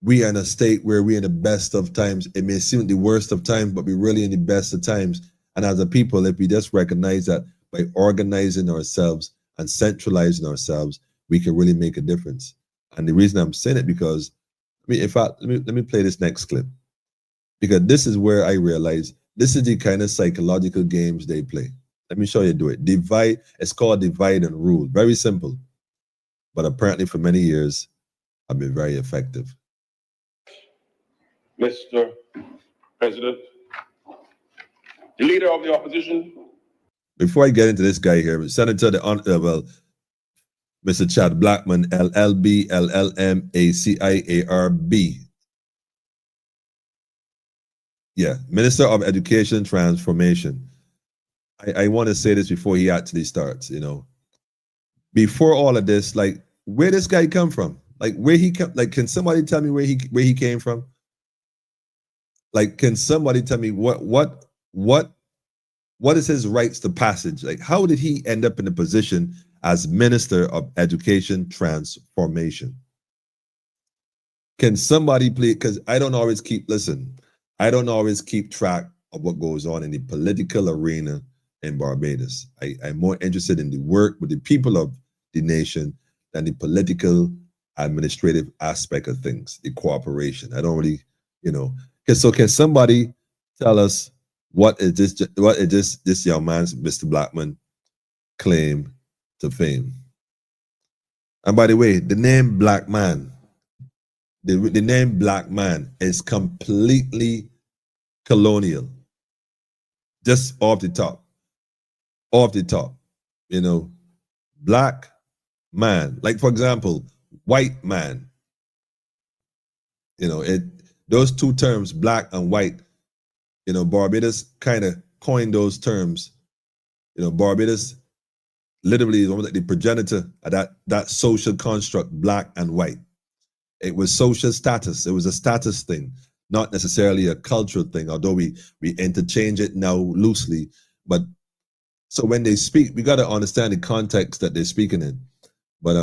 we are in a state where we're in the best of times. It may seem the worst of times, but we're really in the best of times. And as a people, if we just recognize that by organizing ourselves and centralizing ourselves, we can really make a difference. And the reason I'm saying it, because, I mean, in fact, let me play this next clip, because this is where I realize this is the kind of psychological games they play. Let me show you do it. It's called divide and rule. Very simple. But apparently for many years, I've been very effective. Mr. President, the leader of the opposition. before I get into this guy here, Senator Mr. Chad Blackman, LLB, LLM, ACIARB. Yeah, Minister of Education Transformation. I want to say this before he actually starts, you know. Before all of this, like, where this guy come from? Like, where he come? Like, can somebody tell me where he came from? Like, can somebody tell me what is his rites to passage? Like, how did he end up in the position as Minister of Education Transformation? Can somebody please? Because I don't always keep track of what goes on in the political arena in Barbados. I'm more interested in the work with the people of the nation than the political administrative aspect of things, the cooperation. I don't really, you know. So can somebody tell us what is this young man's, Mr. Blackman, claim to fame? And by the way, the name Black Man, the name Black Man is completely colonial. Just off the top, you know, Black Man. Like, for example, white man. You know, those two terms, black and white, you know, Barbados kind of coined those terms. You know, Barbados literally is almost like the progenitor of that social construct, black and white. It was social status. It was a status thing, not necessarily a cultural thing, although we interchange it now loosely. But so when they speak, we got to understand the context that they're speaking in. But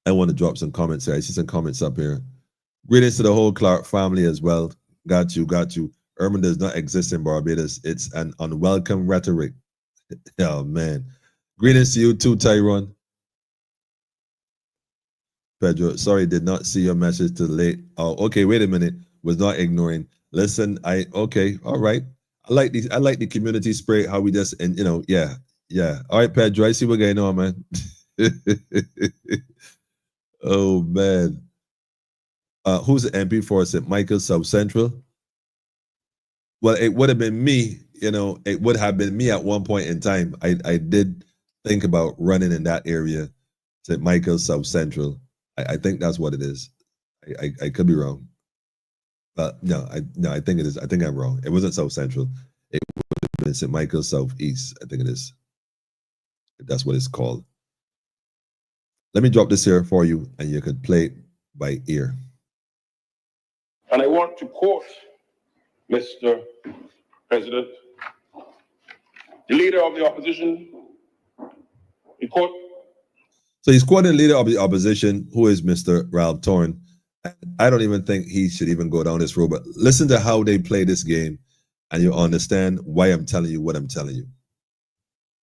I want to drop some comments here. I see some comments up here. Greetings to the whole Clark family as well. Got you. Urban does not exist in Barbados. It's an unwelcome rhetoric. Oh, man. Greetings to you too, Tyrone. Pedro, sorry, did not see your message too late. Oh, okay, wait a minute. Was not ignoring. Listen, okay, all right. I like the community spirit, how we just, and you know, yeah. All right, Pedro, I see what's going on, man. Oh, man. Who's the MP for St. Michael South Central? Well, it would have been me, you know, it would have been me at one point in time. I did think about running in that area, St. Michael South Central. I think that's what it is. I could be wrong. But no, I think it is. I think I'm wrong. It wasn't South Central. It would have been St. Michael Southeast. I think it is. That's what it's called. Let me drop this here for you, and you can play it by ear. And I want to quote, Mr. President, the leader of the opposition. He quote. So he's quoting the leader of the opposition, who is Mr. Ralph Torn. I don't even think he should even go down this road, but listen to how they play this game, and you'll understand why I'm telling you what I'm telling you.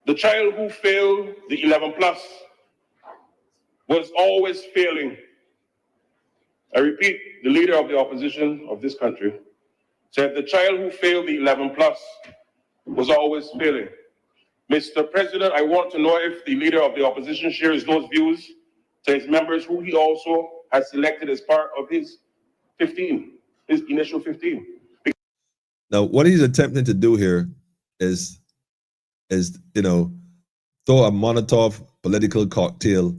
The child who failed the 11 plus was always failing. I repeat, the leader of the opposition of this country said the child who failed the 11 plus was always failing. Mr. President, I want to know if the leader of the opposition shares those views to his members, who he also has selected as part of his initial 15. Now, what he's attempting to do here is you know, throw a Molotov political cocktail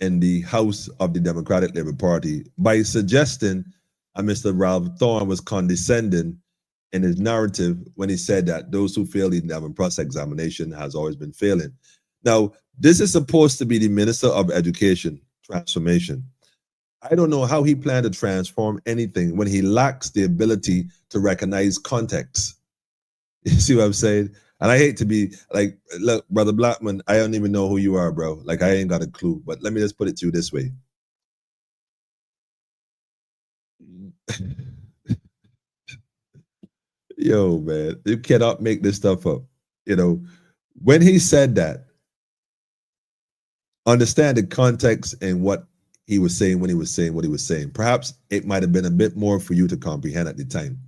in the House of the Democratic Labour Party by suggesting that Mr. Ralph Thorne was condescending in his narrative when he said that those who fail the 11 plus examination has always been failing. Now, this is supposed to be the Minister of Education Transformation. I don't know how he planned to transform anything when he lacks the ability to recognize context. You see what I'm saying? And I hate to be like, look, Brother Blackman, I don't even know who you are, bro. Like, I ain't got a clue. But let me just put it to you this way. Yo, man, you cannot make this stuff up. You know, when he said that, understand the context and what he was saying when he was saying what he was saying. Perhaps it might have been a bit more for you to comprehend at the time.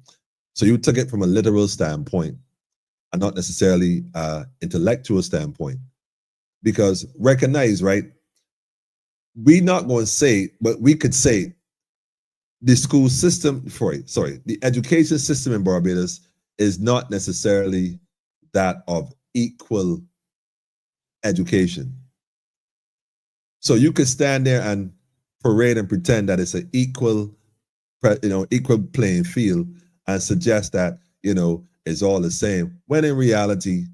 So you took it from a literal standpoint and not necessarily intellectual standpoint. Because recognize, right, we're not going to say, but we could say the school system, the education system in Barbados is not necessarily that of equal education. So you could stand there and parade and pretend that it's an equal playing field and suggest that, it's all the same. When in reality,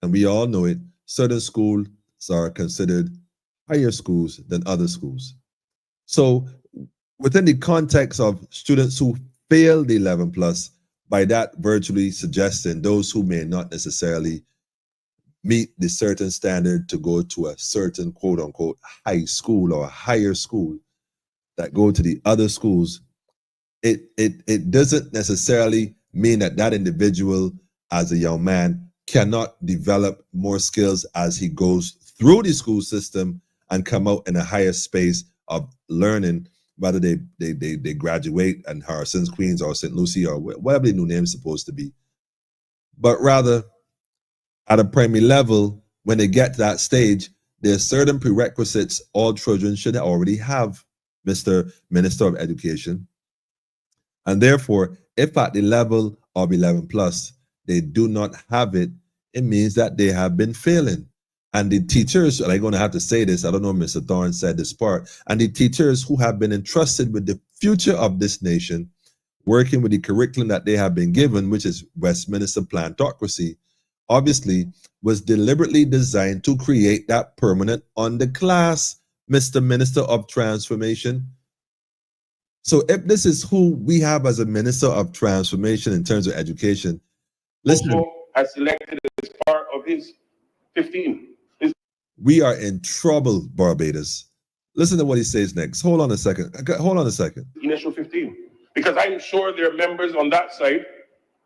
and we all know it, certain schools are considered higher schools than other schools. So within the context of students who fail the 11 plus, by that virtually suggesting those who may not necessarily meet the certain standard to go to a certain quote unquote high school or a higher school that go to the other schools, it doesn't necessarily mean that individual as a young man cannot develop more skills as he goes through the school system and come out in a higher space of learning, whether they graduate in Harrison's, Queens, or St. Lucie, or whatever the new name is supposed to be. But rather, at a primary level, when they get to that stage, there's certain prerequisites all children should already have, Mr. Minister of Education. And therefore, if at the level of 11 plus, they do not have it, it means that they have been failing. And the teachers, and I'm going to have to say this, I don't know if Mr. Thorne said this part, and the teachers who have been entrusted with the future of this nation, working with the curriculum that they have been given, which is Westminster plantocracy, obviously was deliberately designed to create that permanent underclass, Mr. Minister of Transformation. So if this is who we have as a Minister of Transformation in terms of education, listen. Also has selected as part of his 15. We are in trouble, Barbados. Listen to what he says next. Hold on a second. Initial 15. Because I'm sure there are members on that side,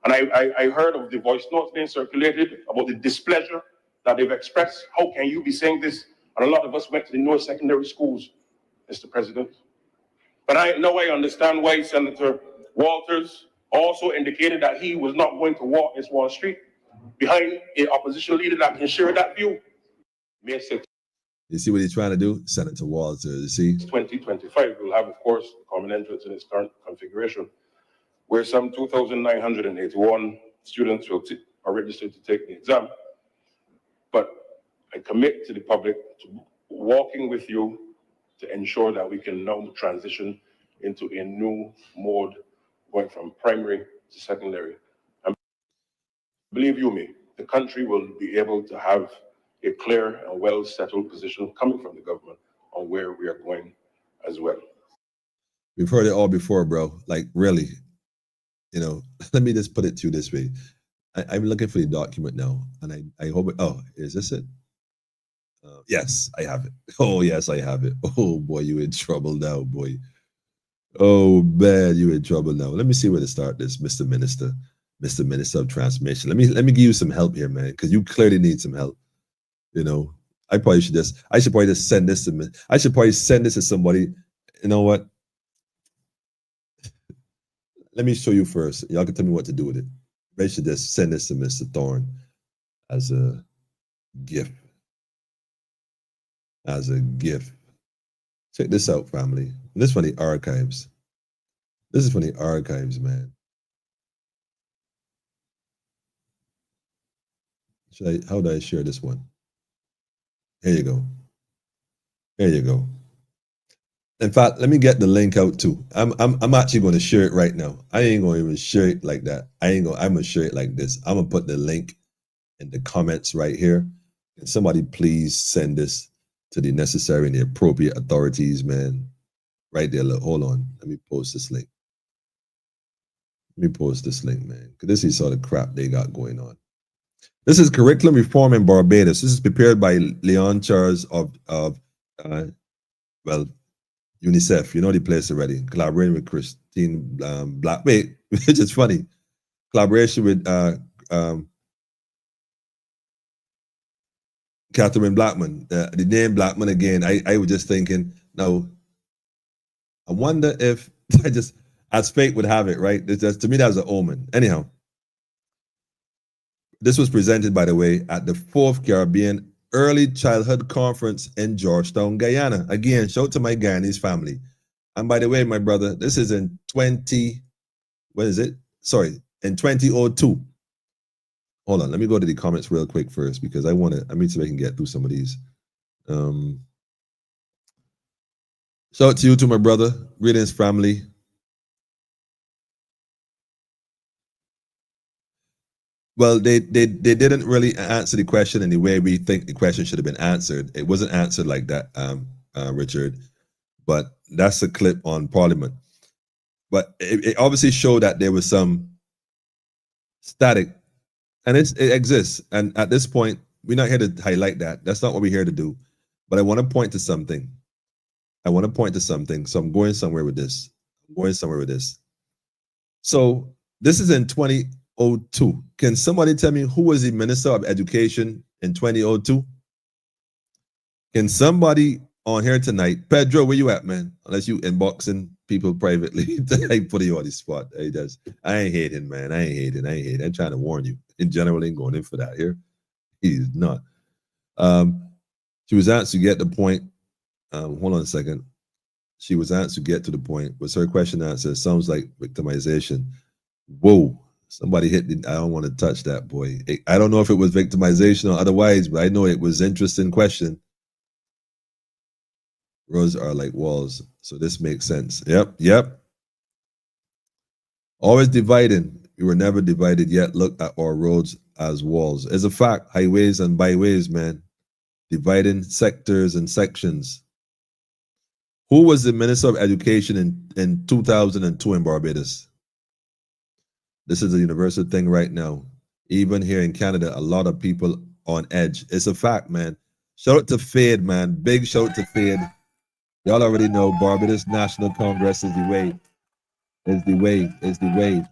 and I heard of the voice notes being circulated about the displeasure that they've expressed. How can you be saying this? And a lot of us went to the North secondary schools, Mr. President. But I understand why Senator Walters also indicated that he was not going to walk this Wall Street behind an opposition leader that can share that view. May 6th. You see what he's trying to do? Senator Walters, you see? 2025 will have, of course, common entrance in its current configuration, where some 2,981 students are registered to take the exam. But I commit to the public to walking with you to ensure that we can now transition into a new mode going from primary to secondary. And believe you me, the country will be able to have a clear and well-settled position coming from the government on where we are going as well. We've heard it all before, bro. Like, really, let me just put it to you this way. I'm looking for the document now, and I hope it, is this it? Yes, I have it. Oh, yes, I have it. Oh, boy, you in trouble now, boy. Oh, man, you in trouble now. Let me see where to start this, Mr. Minister of Transformation. Let me give you some help here, man, because you clearly need some help. I should probably just send this to me. I should probably send this to somebody. You know what? Let me show you first. Y'all can tell me what to do with it. I should just send this to Mr. Thorne as a gift. Check this out, family. This is from the archives. Man. How do I share this one? Here you go. In fact, let me get the link out too. I'm actually going to share it right now. I ain't going to even share it like that. I'm going to share it like this. I'm going to put the link in the comments right here. Can somebody please send this to the necessary and the appropriate authorities, man? Right there. Look, hold on. Let me post this link. Man, because this is sort of crap they got going on. This is curriculum reform in Barbados. This is prepared by Leon Charles of UNICEF. You know the place already. Collaborating with Christine Black. Wait, which is funny. Collaboration with Catherine Blackman. The name Blackman again. I was just thinking. Now, I wonder if as fate would have it, right? To me, that was an omen. Anyhow. This was presented, by the way, at the 4th Caribbean Early Childhood Conference in Georgetown, Guyana. Again, shout out to my Guyanese family. And by the way, my brother, this is in 2002. hold on. Let me go to the comments real quick first because I need to see if I can get through some of these. Shout out to you, to my brother. Greetings, family. Well, they didn't really answer the question in the way we think the question should have been answered. It wasn't answered like that, Richard. But that's a clip on Parliament. But it obviously showed that there was some static, and it exists. And at this point, we're not here to highlight that. That's not what we're here to do. But I want to point to something. So I'm going somewhere with this. So this is in 2002. Can somebody tell me who was the Minister of Education in 2002? Can somebody on here tonight, Pedro, where you at, man? Unless you inboxing people privately, I put you on the spot. I ain't hating, man. I ain't hating. I'm trying to warn you. In general, ain't going in for that here. He's not. She was asked to get the point. Hold on a second. She was asked to get to the point. Was her question answered? Sounds like victimization. Whoa. Somebody hit the, I don't want to touch that, boy. I don't know if it was victimization or otherwise, but I know it was interesting question. Roads are like walls, so this makes sense. Yep. Always dividing. We were never divided yet. Look at our roads as walls. It's a fact. Highways and byways, man. Dividing sectors and sections. Who was the Minister of Education in 2002 in Barbados? This is a universal thing right now. Even here in Canada, a lot of people on edge. It's a fact, man. Shout out to Fade, man. Big shout out to Fade. Y'all already know Barbados National Congress is the way. Is the way.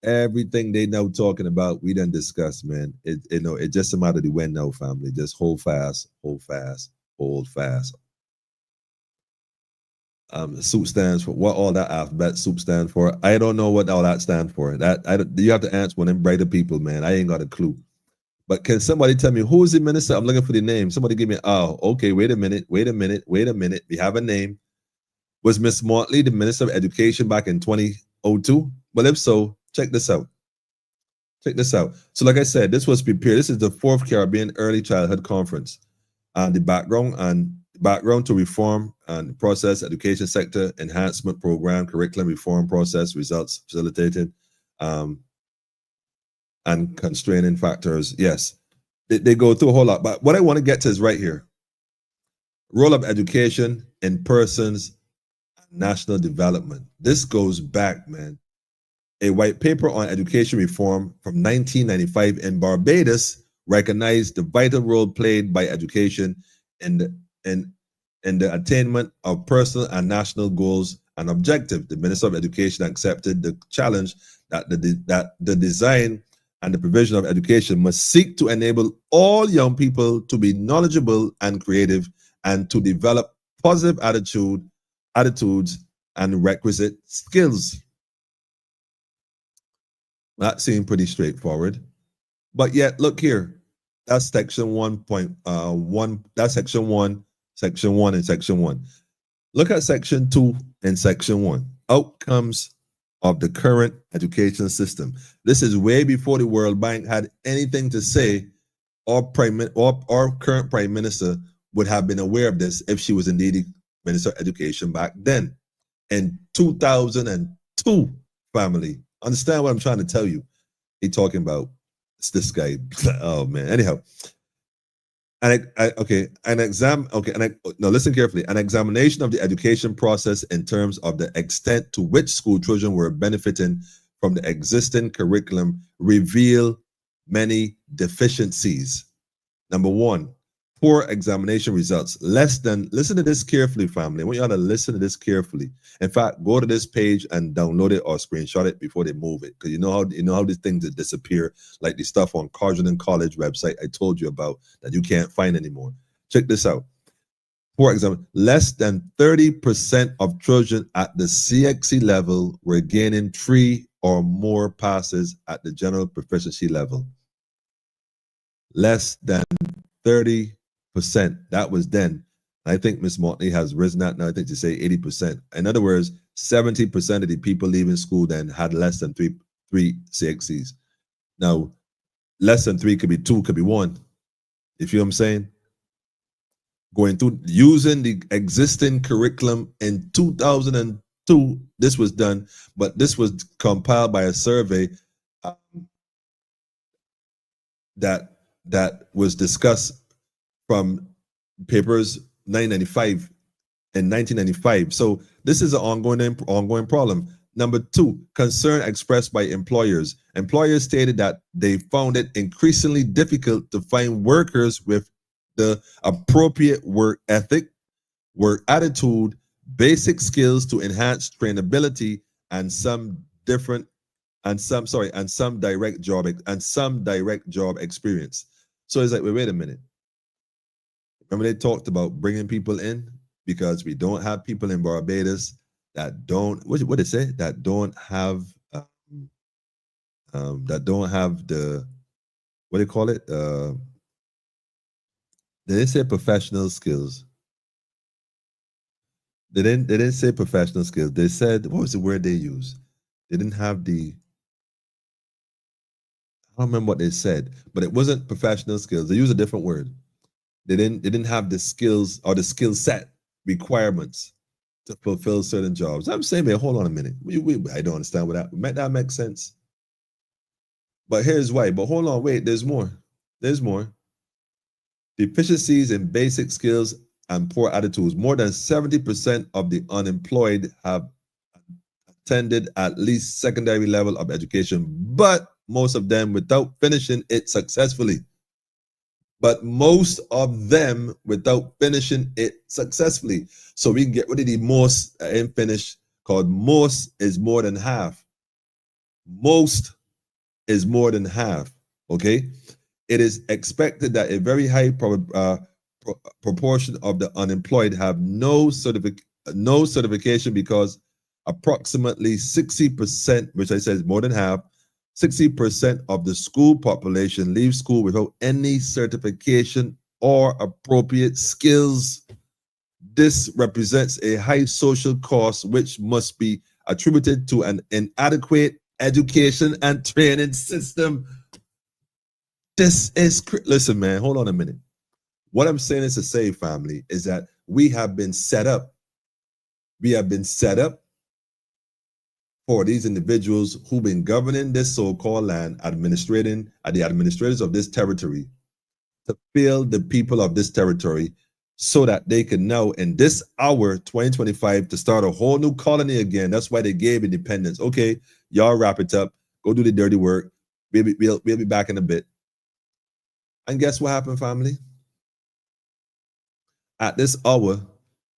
Everything they now talking about, we done discussed, man. It's just a matter of the when now, family. Just hold fast. Soup stands for what all that alphabet soup stands for. I don't know what all that stands for. You have to answer one of them brighter people, man. I ain't got a clue. But can somebody tell me who is the minister? I'm looking for the name. Somebody give me, okay, wait a minute. We have a name. Was Miss Motley the Minister of Education back in 2002? Well, if so, check this out. So like I said, this was prepared. This is the 4th Caribbean Early Childhood Conference. And the background to reform and process education sector enhancement program, curriculum reform process, results facilitated, and constraining factors. Yes, they go through a whole lot. But what I want to get to is right here. Role of education in persons national development. This goes back, man. A white paper on education reform from 1995 in Barbados recognized the vital role played by education in the attainment of personal and national goals and objectives. The Minister of Education accepted the challenge that the design and the provision of education must seek to enable all young people to be knowledgeable and creative and to develop positive attitudes and requisite skills. That seemed pretty straightforward. But yet, look here. That's section 1.1. That's section 1, section 1, and section 1. Look at section 2 and section 1. Outcomes of the current education system. This is way before the World Bank had anything to say, or current Prime Minister would have been aware of this if she was indeed the Minister of Education back then. In 2002, family. Understand what I'm trying to tell you. He talking about this guy. Oh man. Anyhow, listen carefully. An examination of the education process in terms of the extent to which school children were benefiting from the existing curriculum reveal many deficiencies. Number one, poor examination results. Listen to this carefully, family. I want y'all to listen to this carefully. In fact, go to this page and download it or screenshot it before they move it. Because you know how these things that disappear, like the stuff on Carleton College website I told you about that you can't find anymore. Check this out. For example, less than 30% of children at the CXC level were gaining 3 or more passes at the general proficiency level. Less than 30%. That was then. I think Ms. Motley has risen that now. I think to say 80%. In other words, 70% of the people leaving school then had less than three CXCs. Now, less than 3, could be 2, could be 1. You feel what I'm saying? Going through using the existing curriculum in 2002, this was done, but this was compiled by a survey that was discussed from papers 995 and 1995. So this is an ongoing problem. Number 2, concern expressed by employers. Employers stated that they found it increasingly difficult to find workers with the appropriate work ethic, work attitude, basic skills to enhance trainability, and some direct job experience. So it's like, wait a minute. Remember they talked about bringing people in because we don't have people in Barbados that don't, what they say, that don't have the, what do you call it? They didn't say professional skills. They didn't say professional skills. They said, what was the word they used? They didn't have the, I don't remember what they said, but it wasn't professional skills. They used a different word. They didn't have the skills or the skill set requirements to fulfill certain jobs. I'm saying, man, hold on a minute. I don't understand what that makes sense. But here's why. But hold on, wait, there's more. There's more. Deficiencies in basic skills and poor attitudes. More than 70% of the unemployed have attended at least secondary level of education, but most of them without finishing it successfully. But most of them without finishing it successfully. So we can get rid of the most and finish, called most is more than half. Most is more than half, okay? It is expected that a very high proportion of the unemployed have no certification because approximately 60%, which I said is more than half, 60% of the school population leaves school without any certification or appropriate skills. This represents a high social cost which must be attributed to an inadequate education and training system. This is, listen, man, hold on a minute. What I'm saying is to say, family, is that we have been set up. We have been set up for these individuals who've been governing this so-called land, the administrators of this territory, to fail the people of this territory so that they can now, in this hour, 2025, to start a whole new colony again. That's why they gave independence. Okay, y'all wrap it up. Go do the dirty work. We'll be back in a bit. And guess what happened, family? At this hour,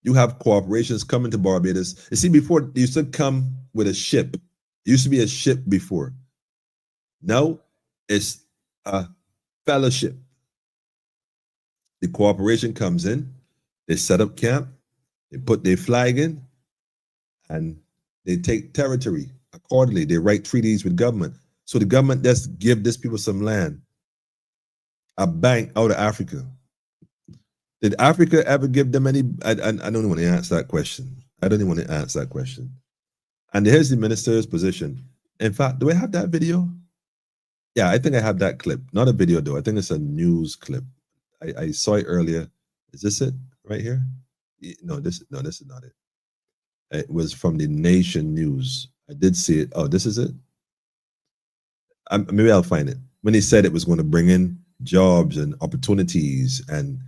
you have corporations coming to Barbados. You see, before, they used to come with a ship. It used to be a ship before. Now, it's a fellowship. The corporation comes in, they set up camp, they put their flag in, and they take territory accordingly. They write treaties with government. So the government just give these people some land. A bank out of Africa. Did Africa ever give them any? I don't even want to answer that question. And here's the minister's position. In fact, do I have that video? Yeah, I think I have that clip. Not a video though. I think it's a news clip. I saw it earlier. Is this it right here? No, this is not it. It was from the Nation News. I did see it. Oh, this is it. Maybe I'll find it. When he said it was going to bring in jobs and opportunities and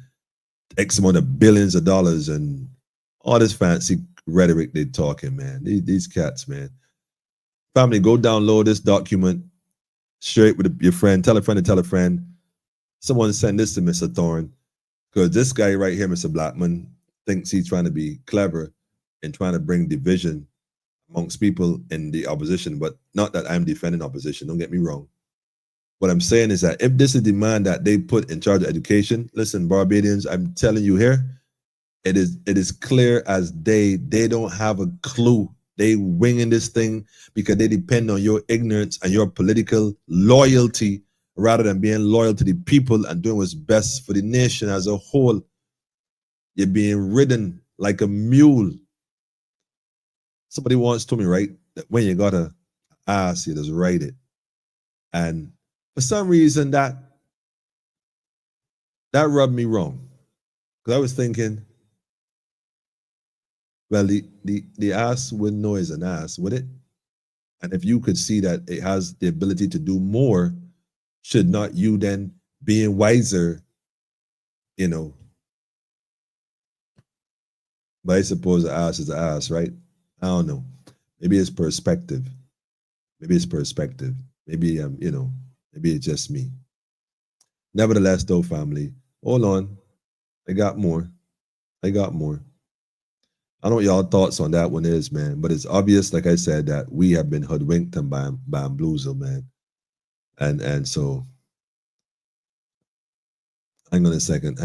X amount of billions of dollars and all this fancy rhetoric they're talking, man. These cats, man. Family, go download this document, share it with your friend, tell a friend to tell a friend. Someone send this to Mr. Thorne, because this guy right here, Mr. Blackman, thinks he's trying to be clever and trying to bring division amongst people in the opposition, but not that I'm defending opposition, don't get me wrong. What I'm saying is that if this is the man that they put in charge of education, listen, Barbadians, I'm telling you here, it is clear as day. They don't have a clue. They winging this thing because they depend on your ignorance and your political loyalty rather than being loyal to the people and doing what's best for the nation as a whole. You're being ridden like a mule. Somebody once told me, right, that when you got to ask, you just write it. And for some reason that rubbed me wrong. Because I was thinking, well, the ass wouldn't know is an ass, would it? And if you could see that it has the ability to do more, should not you then, being wiser, you know? But I suppose the ass is the ass, right? I don't know. Maybe it's perspective. Maybe it's perspective. Maybe maybe it's just me. Nevertheless, though, family, hold on. I got more. I got more. I don't know what y'all thoughts on that one is, man. But it's obvious, like I said, that we have been hoodwinked and bamboozled, man. And so, hang on a second.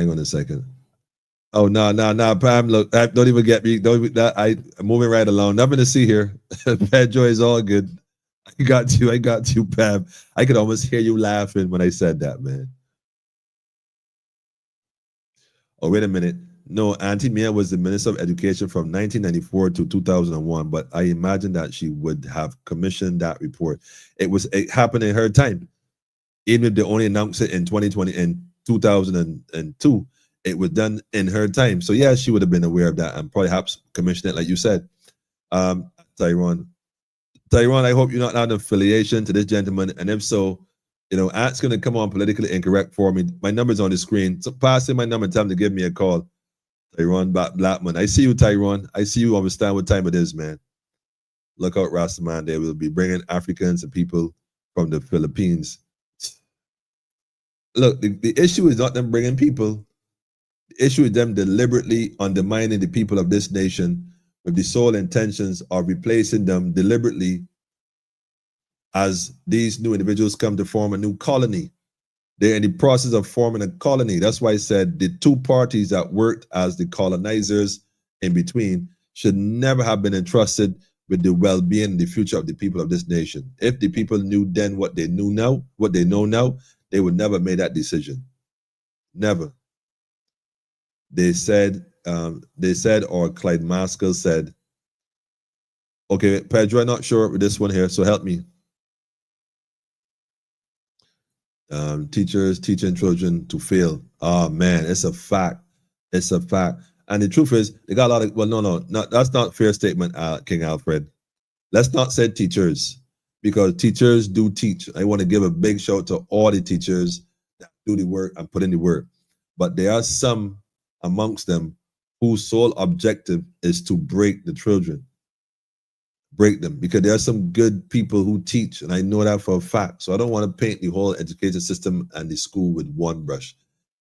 Oh no, Pam, look, don't even get me. Don't even, I'm moving right along. Nothing to see here. Pedro is all good. I got you, Pam. I could almost hear you laughing when I said that, man. Oh, wait a minute. No, Auntie Mia was the Minister of Education from 1994 to 2001, but I imagine that she would have commissioned that report. It happened in her time. Even if they only announced it in 2020 and 2002, it was done in her time. So yeah, she would have been aware of that and perhaps commissioned it, like you said. Tyrone, I hope you're not an affiliation to this gentleman, and if so, Ant's gonna come on politically incorrect for me. My number's on the screen, so pass in my number and tell him to give me a call. Tyrone Blackman, I see you, Tyrone. I see you. Understand what time it is, man. Look out, Rastaman. They will be bringing Africans and people from the Philippines. Look, the issue is not them bringing people. The issue is them deliberately undermining the people of this nation with the sole intentions of replacing them deliberately as these new individuals come to form a new colony. They're in the process of forming a colony. That's why I said the two parties that worked as the colonizers in between should never have been entrusted with the well-being and the future of the people of this nation. If the people knew then what they know now, they would never make that decision. Never. They said, or Clyde Maskell said, okay, Pedro, I'm not sure with this one here, so help me. Teachers teaching children to fail. Oh man, it's a fact. It's a fact. And the truth is, they got a lot of, well, no, that's not a fair statement, King Alfred. Let's not say teachers, because teachers do teach. I want to give a big shout out to all the teachers that do the work and put in the work. But there are some amongst them whose sole objective is to break the children. Break them, because there are some good people who teach, and I know that for a fact. So I don't want to paint the whole education system and the school with one brush.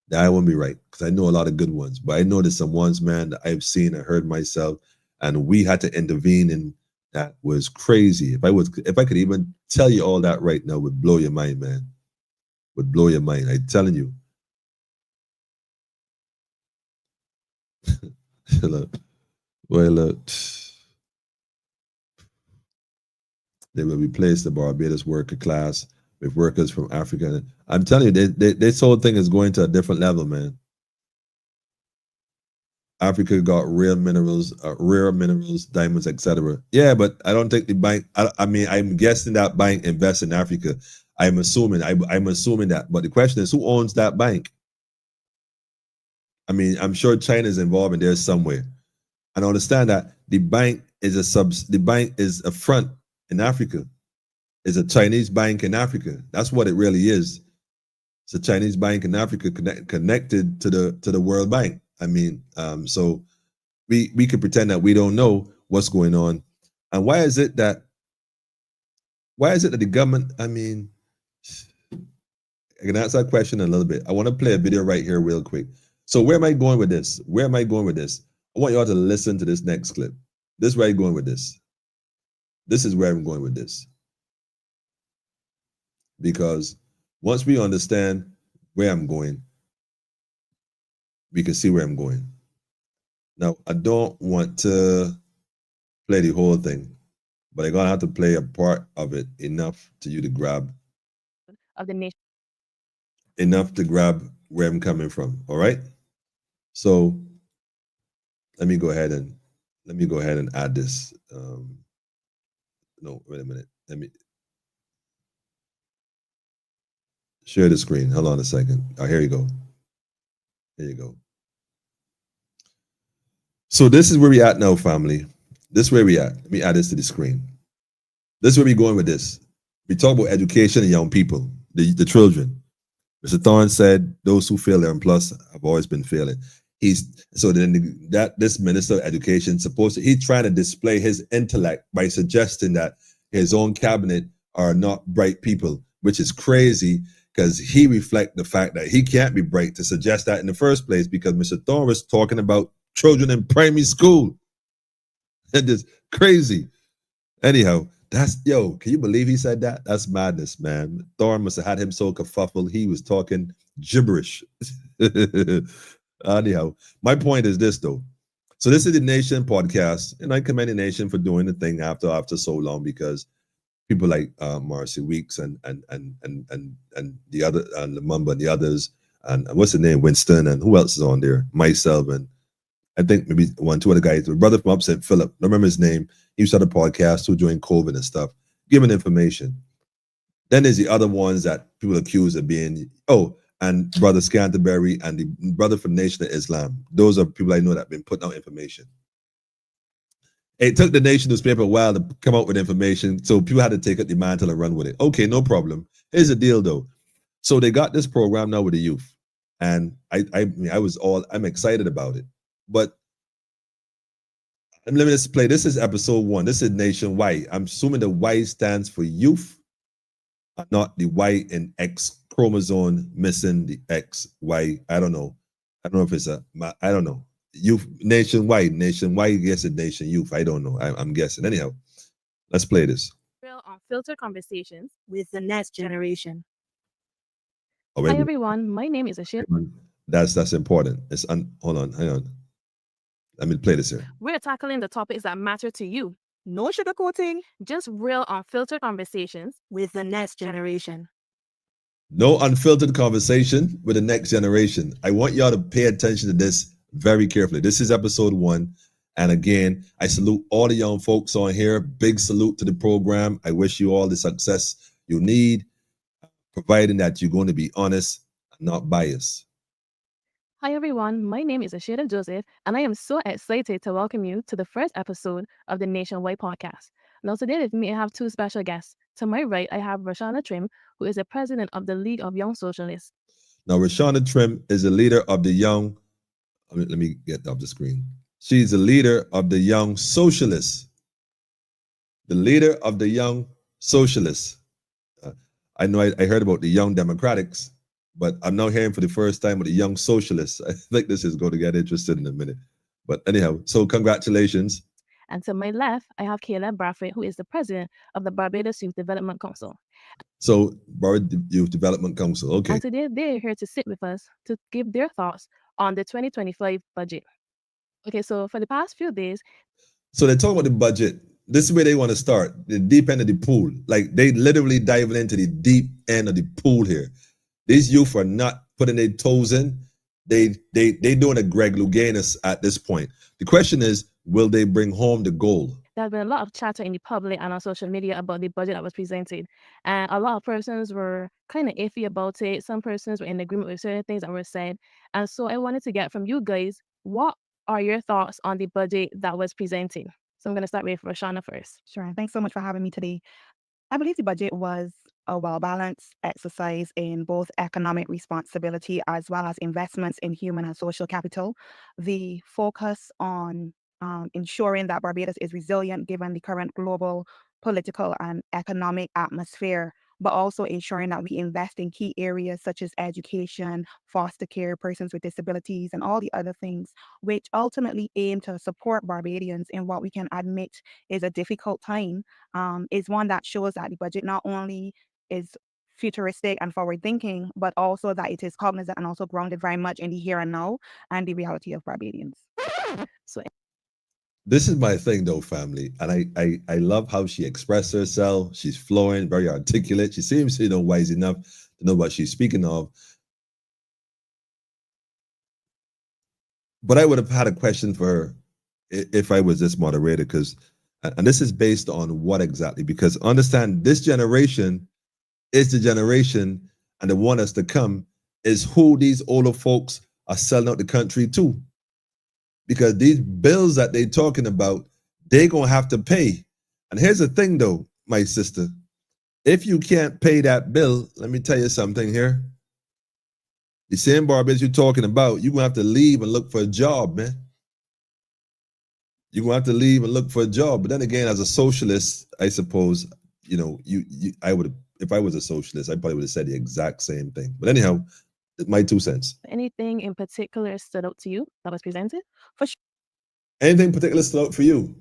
That won't be right, because I know a lot of good ones, but I know there's some ones, man, that I've seen and heard myself, and we had to intervene, and that was crazy. If I could even tell you all that right now, would blow your mind, man. Would blow your mind. I'm telling you. Look, well, look. They will replace the Barbados worker class with workers from Africa. I'm telling you, this whole thing is going to a different level, man. Africa got rare minerals, diamonds, etc. Yeah, but I don't think the bank. I mean, I'm guessing that bank invests in Africa. I'm assuming that. But the question is, who owns that bank? I mean, I'm sure China is involved in there somewhere. And I understand that the bank is a front in Africa. It's a Chinese bank in Africa. That's what it really is. It's a Chinese bank in Africa connected to the World Bank. I mean, so we could pretend that we don't know what's going on. And why is it that the government, I mean, I can answer that question in a little bit. I want to play a video right here real quick. So where am I going with this? I want y'all to listen to this next clip. This is where I'm going with this. This is where I'm going with this. Because once we understand where I'm going, we can see where I'm going. Now, I don't want to play the whole thing, but I'm going to have to play a part of it enough to you to grab of the nation. Enough to grab where I'm coming from. All right. So let me go ahead and add this. No, wait a minute. Share the screen. Hold on a second. Oh, here you go. Here you go. So this is where we at now, family. This is where we at. Let me add this to the screen. This is where we going with this. We talk about education and young people, the children. Mr. Thorne said those who fail 11 plus have always been failing. This minister of education he's trying to display his intellect by suggesting that his own cabinet are not bright people, which is crazy because he reflects the fact that he can't be bright to suggest that in the first place, because Mr. Thorne was talking about children in primary school. That is crazy. Anyhow, can you believe he said that? That's madness, man. Thorne must have had him so kerfuffled, he was talking gibberish. Anyhow, my point is this though. So this is the Nation podcast, and I commend the Nation for doing the thing after so long, because people like Marcy Weeks and the other and Lumumba and the others, and what's the name, Winston, and who else is on there? Myself, and I think maybe two other guys. The brother from Upset, Philip, I remember his name. He used to have a podcast too during COVID and stuff, giving information. Then there's the other ones that people accuse of being, and Brother Scanterbury and the brother from Nation of Islam. Those are people I know that have been putting out information. It took the Nation newspaper a while to come out with information, so people had to take up the mantle and run with it. Okay, no problem. Here's the deal though. So they got this program now with the youth, and I'm excited about it. But let me just play. This is episode 1. This is nationwide. I'm assuming the Y stands for youth, not the Y in X chromosome missing the X, Y. I don't know. I don't know if it's I don't know. Youth, nationwide, yes, it nation youth. I don't know. I'm guessing. Anyhow, let's play this. Real unfiltered conversations With the next generation. Oh, Hi everyone, my name is Ashir. That's important. Hold on, hang on. Let me play this here. We're tackling the topics that matter to you. No sugarcoating. Just real unfiltered conversations With the next generation. No unfiltered conversation with the next generation. I want y'all to pay attention to this very carefully. This is episode 1. And again, I salute all the young folks on here. Big salute to the program. I wish you all the success you need, providing that you're going to be honest and not biased. Hi everyone, my name is Ashira Joseph, and I am so excited to welcome you to the first episode of the Nationwide podcast. Now today with me I have 2 special guests. To my right, I have Rashana Trim, who is the president of the League of Young Socialists. Now, Rashana Trim is the leader of the young, let me get up the screen. She's the leader of the Young Socialists. The leader of the Young Socialists. I know I heard about the Young Democrats, but I'm now hearing for the first time with the Young Socialists. I think this is going to get interested in a minute. But anyhow, so congratulations. And to my left, I have Kayla Bradford, who is the president of the Barbados Youth Development Council. So, Barbados Youth Development Council, okay. And today they're here to sit with us to give their thoughts on the 2025 budget. Okay, so for the past few days. So they talk about the budget. This is where they want to start, the deep end of the pool. Like they literally diving into the deep end of the pool here. These youth are not putting their toes in. They doing a Greg Louganis at this point. The question is, will they bring home the goal? There's been a lot of chatter in the public and on social media about the budget that was presented. And a lot of persons were kind of iffy about it. Some persons were in agreement with certain things that were said. And so I wanted to get from you guys, what are your thoughts on the budget that was presented? So I'm going to start with Roshana first. Sure. Thanks so much for having me today. I believe the budget was a well-balanced exercise in both economic responsibility as well as investments in human and social capital. The focus on ensuring that Barbados is resilient given the current global political and economic atmosphere, but also ensuring that we invest in key areas such as education, foster care, persons with disabilities, and all the other things, which ultimately aim to support Barbadians in what we can admit is a difficult time, is one that shows that the budget not only is futuristic and forward-thinking, but also that it is cognizant and also grounded very much in the here and now and the reality of Barbadians. So this is my thing though, family. And I love how she expressed herself. She's flowing, very articulate. She seems, wise enough to know what she's speaking of. But I would have had a question for her if I was this moderator, and this is based on what exactly? Because understand, this generation is the generation and they want us to come is who these older folks are selling out the country to. Because these bills that they're talking about, they're going to have to pay. And here's the thing, though, my sister. If you can't pay that bill, let me tell you something here. The same Barbados you're talking about, you're going to have to leave and look for a job, man. You're going to have to leave and look for a job. But then again, as a socialist, I suppose, I would, if I was a socialist, I probably would have said the exact same thing. But anyhow, my 2 cents. Anything in particular stood out to you that was presented? For sure. Anything particular stood out for you?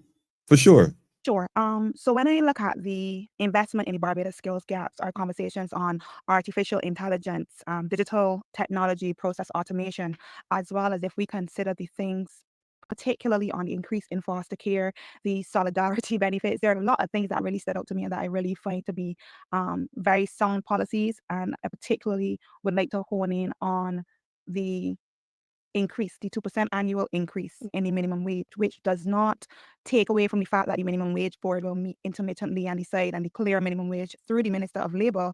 For sure. Sure. So when I look at the investment in the Barbados skills gaps, our conversations on artificial intelligence, digital technology, process automation, as well as if we consider the things, particularly on the increase in foster care, the solidarity benefits, there are a lot of things that really stood out to me and that I really find to be very sound policies. And I particularly would like to hone in on the increase, the 2% annual increase in the minimum wage, which does not take away from the fact that the minimum wage board will meet intermittently and decide and declare minimum wage through the Minister of Labour,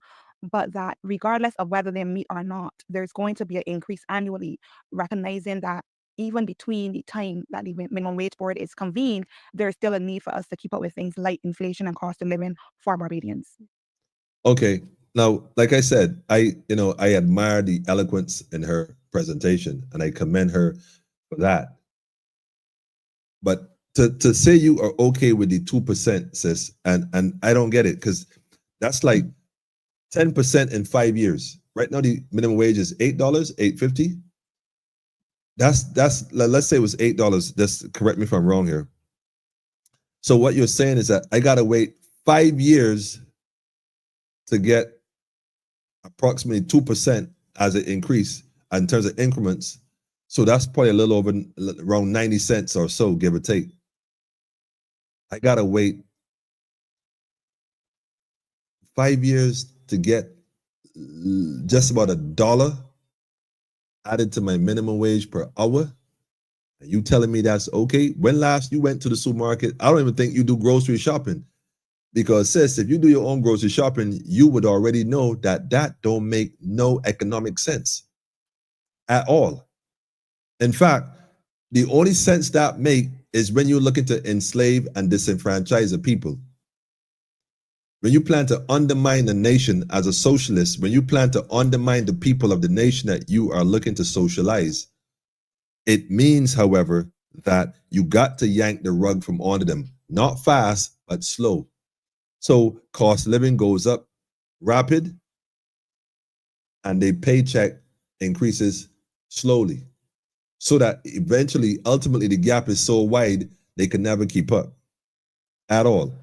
but that regardless of whether they meet or not, there's going to be an increase annually, recognizing that even between the time that the minimum wage board is convened, there's still a need for us to keep up with things like inflation and cost of living for Barbadians. Okay. Now, like I said, I admire the eloquence in her presentation and I commend her for that. But to say you are okay with the 2%, sis, and I don't get it, because that's like 10% in 5 years. Right now, the minimum wage is $8, $8.50. That's let's say it was $8. Just correct me if I'm wrong here. So what you're saying is that I gotta wait 5 years to get approximately 2% as an increase in terms of increments. So that's probably a little over around 90 cents or so, give or take. I gotta wait 5 years to get just about $1 added to my minimum wage per hour. And you telling me that's okay? When last you went to the supermarket? I don't even think you do grocery shopping. Because sis, if you do your own grocery shopping, you would already know that that don't make no economic sense at all. In fact, the only sense that make is when you're looking to enslave and disenfranchise the people. When you plan to undermine the nation as a socialist, when you plan to undermine the people of the nation that you are looking to socialize, it means, however, that you got to yank the rug from under them, not fast, but slow. So cost of living goes up rapid and their paycheck increases slowly, so that eventually, ultimately, the gap is so wide they can never keep up at all.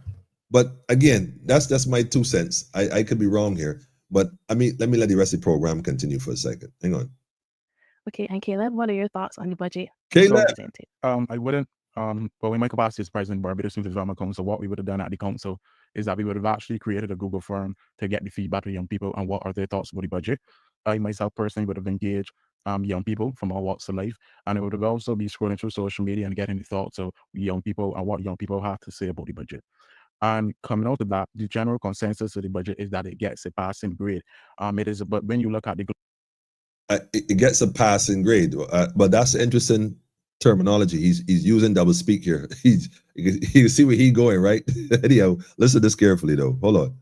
But again, that's my 2 cents. I could be wrong here, but I mean, let me let the rest of the program continue for a second. Hang on. Okay, and Caleb, what are your thoughts on the budget Caleb. presented? I wouldn't, well, in my capacity as president of Barbados Youth Development Council, what we would have done at the council is that we would have actually created a Google form to get the feedback of young people and what are their thoughts about the budget. I myself personally would have engaged young people from all walks of life, and it would have also be scrolling through social media and getting the thoughts of young people and what young people have to say about the budget. And coming out of that, the general consensus of the budget is that it gets a passing grade. It is, but when you look at the it gets a passing grade, but that's interesting terminology. He's using double speak here. You see where he's going, right? Anyhow, listen to this carefully though. Hold on.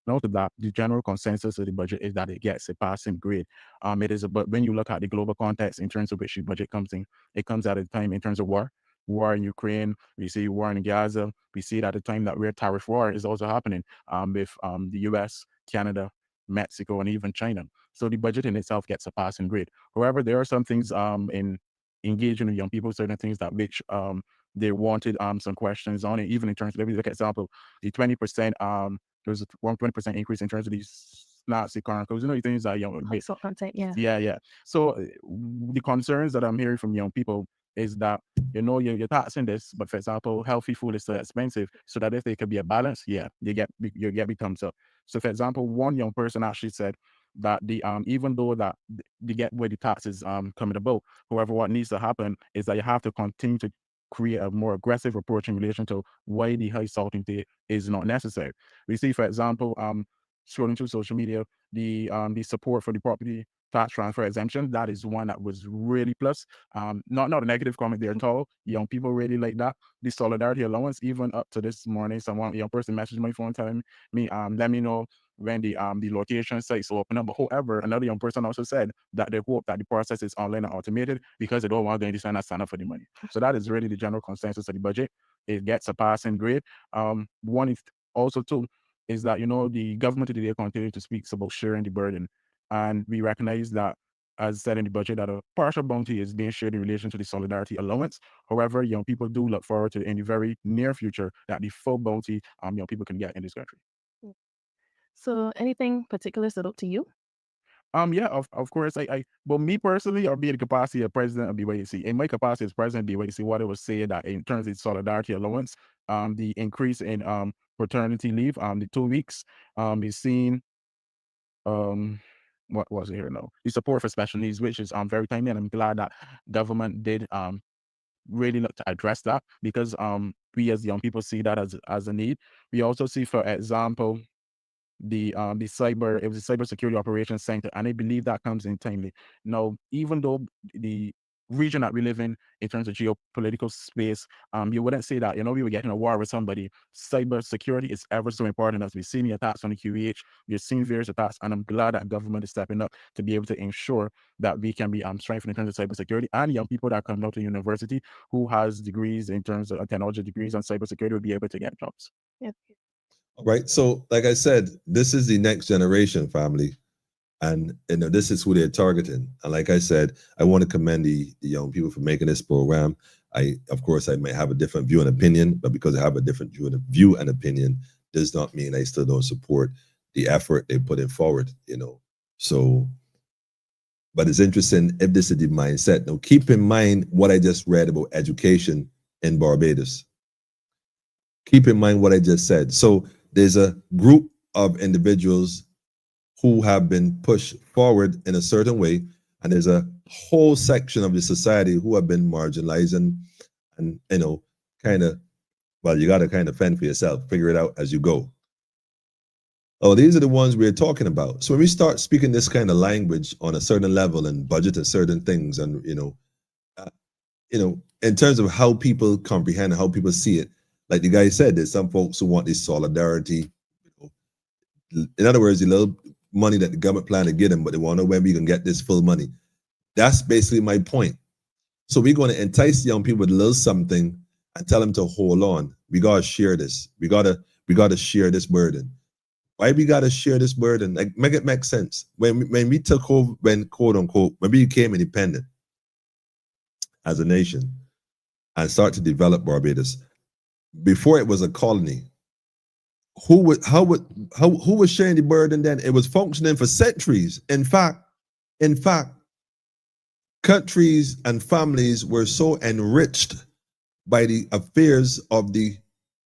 note that the general consensus of the budget is that it gets a passing grade. It is, but when you look at the global context in terms of which the budget comes in, it comes at a time in terms of war in Ukraine. We see war in Gaza. We see it at a time that where tariff war is also happening with the US, Canada, Mexico, and even China. So the budget in itself gets a passing grade. However, there are some things in engaging with young people, certain things that which they wanted some questions on it, even in terms of, let me look at example, the 20% there's a 20% increase in terms of these Nazi chronicles, things that Household content, yeah. yeah. So the concerns that I'm hearing from young people is that you're taxing this, but for example, healthy food is so expensive, so that if there could be a balance, you get becomes up. So for example, one young person actually said that the even though that they get where the taxes coming about, however, what needs to happen is that you have to continue to create a more aggressive approach in relation to why the high salt intake is not necessary. We see, for example, scrolling through social media, the support for the property tax transfer exemption, that is one that was really plus. Not a negative comment there at all. Young people really like that. The solidarity allowance, even up to this morning, someone young person messaged my phone telling me, let me know when the location sites will open up. But however, another young person also said that they hope that the process is online and automated because they don't want them to sign up for the money. So that is really the general consensus of the budget. It gets a passing grade. One is also too is that the government today continue to speak about sharing the burden, and we recognize that, as said in the budget, that a partial bounty is being shared in relation to the solidarity allowance. However, young people do look forward to in the very near future that the full bounty young people can get in this country. So anything particular stood out to you? Yeah, of course. But me personally, or be in the capacity of president of BYC, in my capacity as president of BYC, what I was saying that in terms of solidarity allowance, the increase in paternity leave, the 2 weeks, is seen. What was it here? No, the support for special needs, which is very timely, and I'm glad that government did really look to address that, because we as young people see that as a need. We also see, for example, the cyber it was a cybersecurity operations center, and I believe that comes in timely. Now, even though the region that we live in terms of geopolitical space, you wouldn't say that we were getting a war with somebody. Cybersecurity is ever so important, as we've seen the attacks on the QEH, we've seen various attacks, and I'm glad that government is stepping up to be able to ensure that we can be strengthened in terms of cybersecurity, and young people that come out to university who has degrees in terms of technology degrees on cybersecurity will be able to get jobs. Yep. All right. So, like I said, this is the next generation, family, and this is who they're targeting. And like I said, I want to commend the young people for making this program. Of course, I might have a different view and opinion, but because I have a different view and opinion, does not mean I still don't support the effort they put in forward. So, but it's interesting if this is the mindset. Now, keep in mind what I just read about education in Barbados. Keep in mind what I just said. So there's a group of individuals who have been pushed forward in a certain way, and there's a whole section of the society who have been marginalized, and kind of, well, you got to kind of fend for yourself, figure it out as you go. Oh, these are the ones we're talking about. So when we start speaking this kind of language on a certain level and budget and certain things, and in terms of how people comprehend and how people see it, like the guy said, there's some folks who want this solidarity. In other words, the little money that the government plan to get them, but they want to know when we can get this full money. That's basically my point. So we're going to entice young people with a little something and tell them to hold on. We got to share this. We got to share this burden. Why we got to share this burden? Like, make it make sense. When we took over, quote unquote, when we became independent as a nation and start to develop Barbados, before it was a colony, who was sharing the burden then? It was functioning for centuries. In fact, countries and families were so enriched by the affairs of the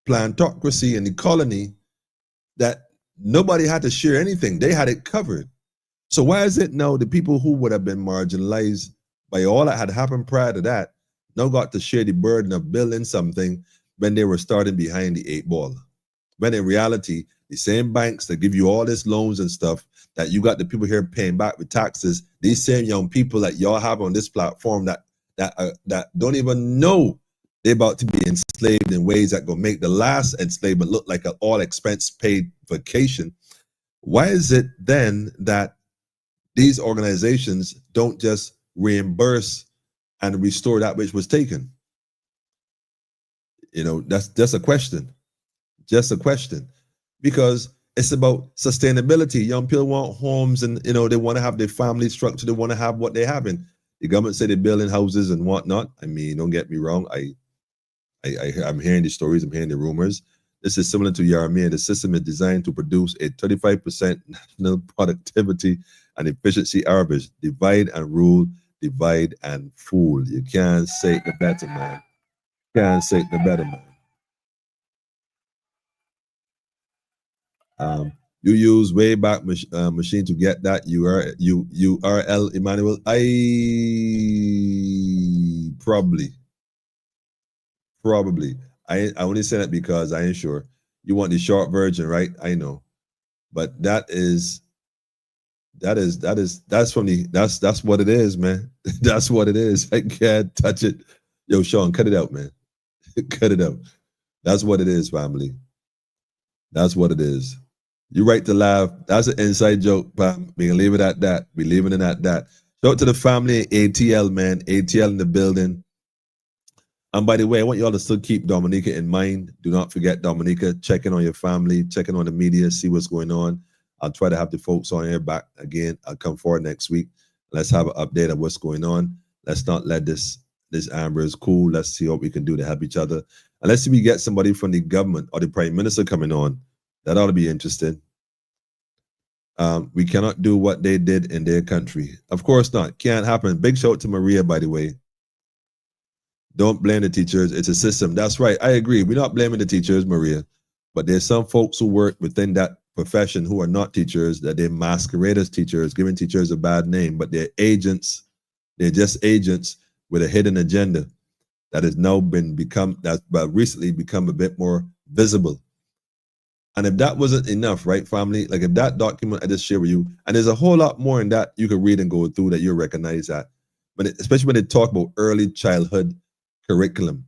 plantocracy and the colony that nobody had to share anything. They had it covered. So why is it now the people who would have been marginalized by all that had happened prior to that now got to share the burden of building something when they were starting behind the 8 ball? When in reality, the same banks that give you all these loans and stuff that you got the people here paying back with taxes, these same young people that y'all have on this platform that don't even know they're about to be enslaved in ways that gonna make the last enslavement look like an all expense paid vacation. Why is it then that these organizations don't just reimburse and restore that which was taken? That's just a question. Just a question, because it's about sustainability. Young people want homes, and they want to have their family structure. They want to have what they have, and the government say they're building houses and whatnot. I mean, don't get me wrong. I'm hearing the stories. I'm hearing the rumors. This is similar to Yarmia. The system is designed to produce a 35% national productivity and efficiency average. Divide and rule, divide and fool. You can't say it the better, man. Can't say it the better, man. You use Wayback Machine to get that URL, Emmanuel. I probably. I only say that because I ain't sure. You want the short version, right? I know. But that's from the that's what it is, man. That's what it is. I can't touch it. Yo, Sean, cut it out, man. Cut it out. That's what it is, family. That's what it is. You right to laugh. That's an inside joke, Pam. We can leave it at that. We leaving it at that. Shout out to the family ATL, man. ATL in the building. And by the way, I want you all to still keep Dominica in mind. Do not forget Dominica. Check in on your family, check in on the media, see what's going on. I'll try to have the folks on here back again. I'll come forward next week. Let's have an update of what's going on. Let's not let this Amber is cool. Let's see what we can do to help each other. And let's see if we get somebody from the government or the prime minister coming on. That ought to be interesting. We cannot do what they did in their country. Of course not. Can't happen. Big shout out to Maria, by the way. Don't blame the teachers. It's a system. That's right. I agree. We're not blaming the teachers, Maria. But there's some folks who work within that profession who are not teachers, that they masquerade as teachers, giving teachers a bad name, but they're agents. They're just agents with a hidden agenda that has now recently become a bit more visible. And if that wasn't enough, right, family? Like if that document I just shared with you, and there's a whole lot more in that you can read and go through that you'll recognize that. But especially when they talk about early childhood curriculum.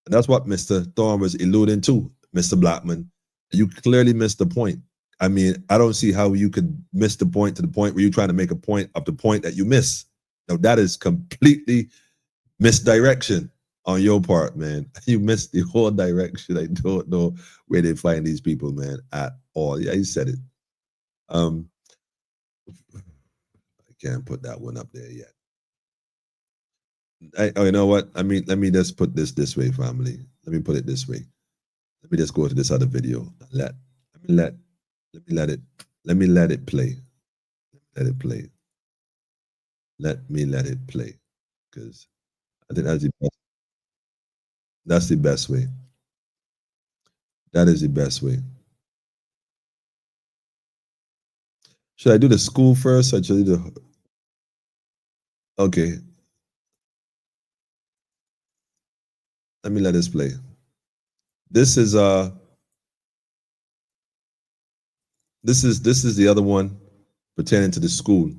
And that's what Mr. Thorne was alluding to, Mr. Blackman. You clearly missed the point. I mean, I don't see how you could miss the point to the point where you're trying to make a point of the point that you miss. Now, that is completely misdirection on your part, man. You missed the whole direction. I don't know where they find these people, man, at all. Yeah, he said it. I can't put that one up there yet. You know what? I mean, let me just put this way, family. Let me put it this way. Let me just go to this other video. Let me let it play. Let it play. Let me let it play. Because I think that's the best. That's the best way. That is the best way. Should I do the school first or should I do the... Okay. Let me let this play. This is the other one pertaining to the school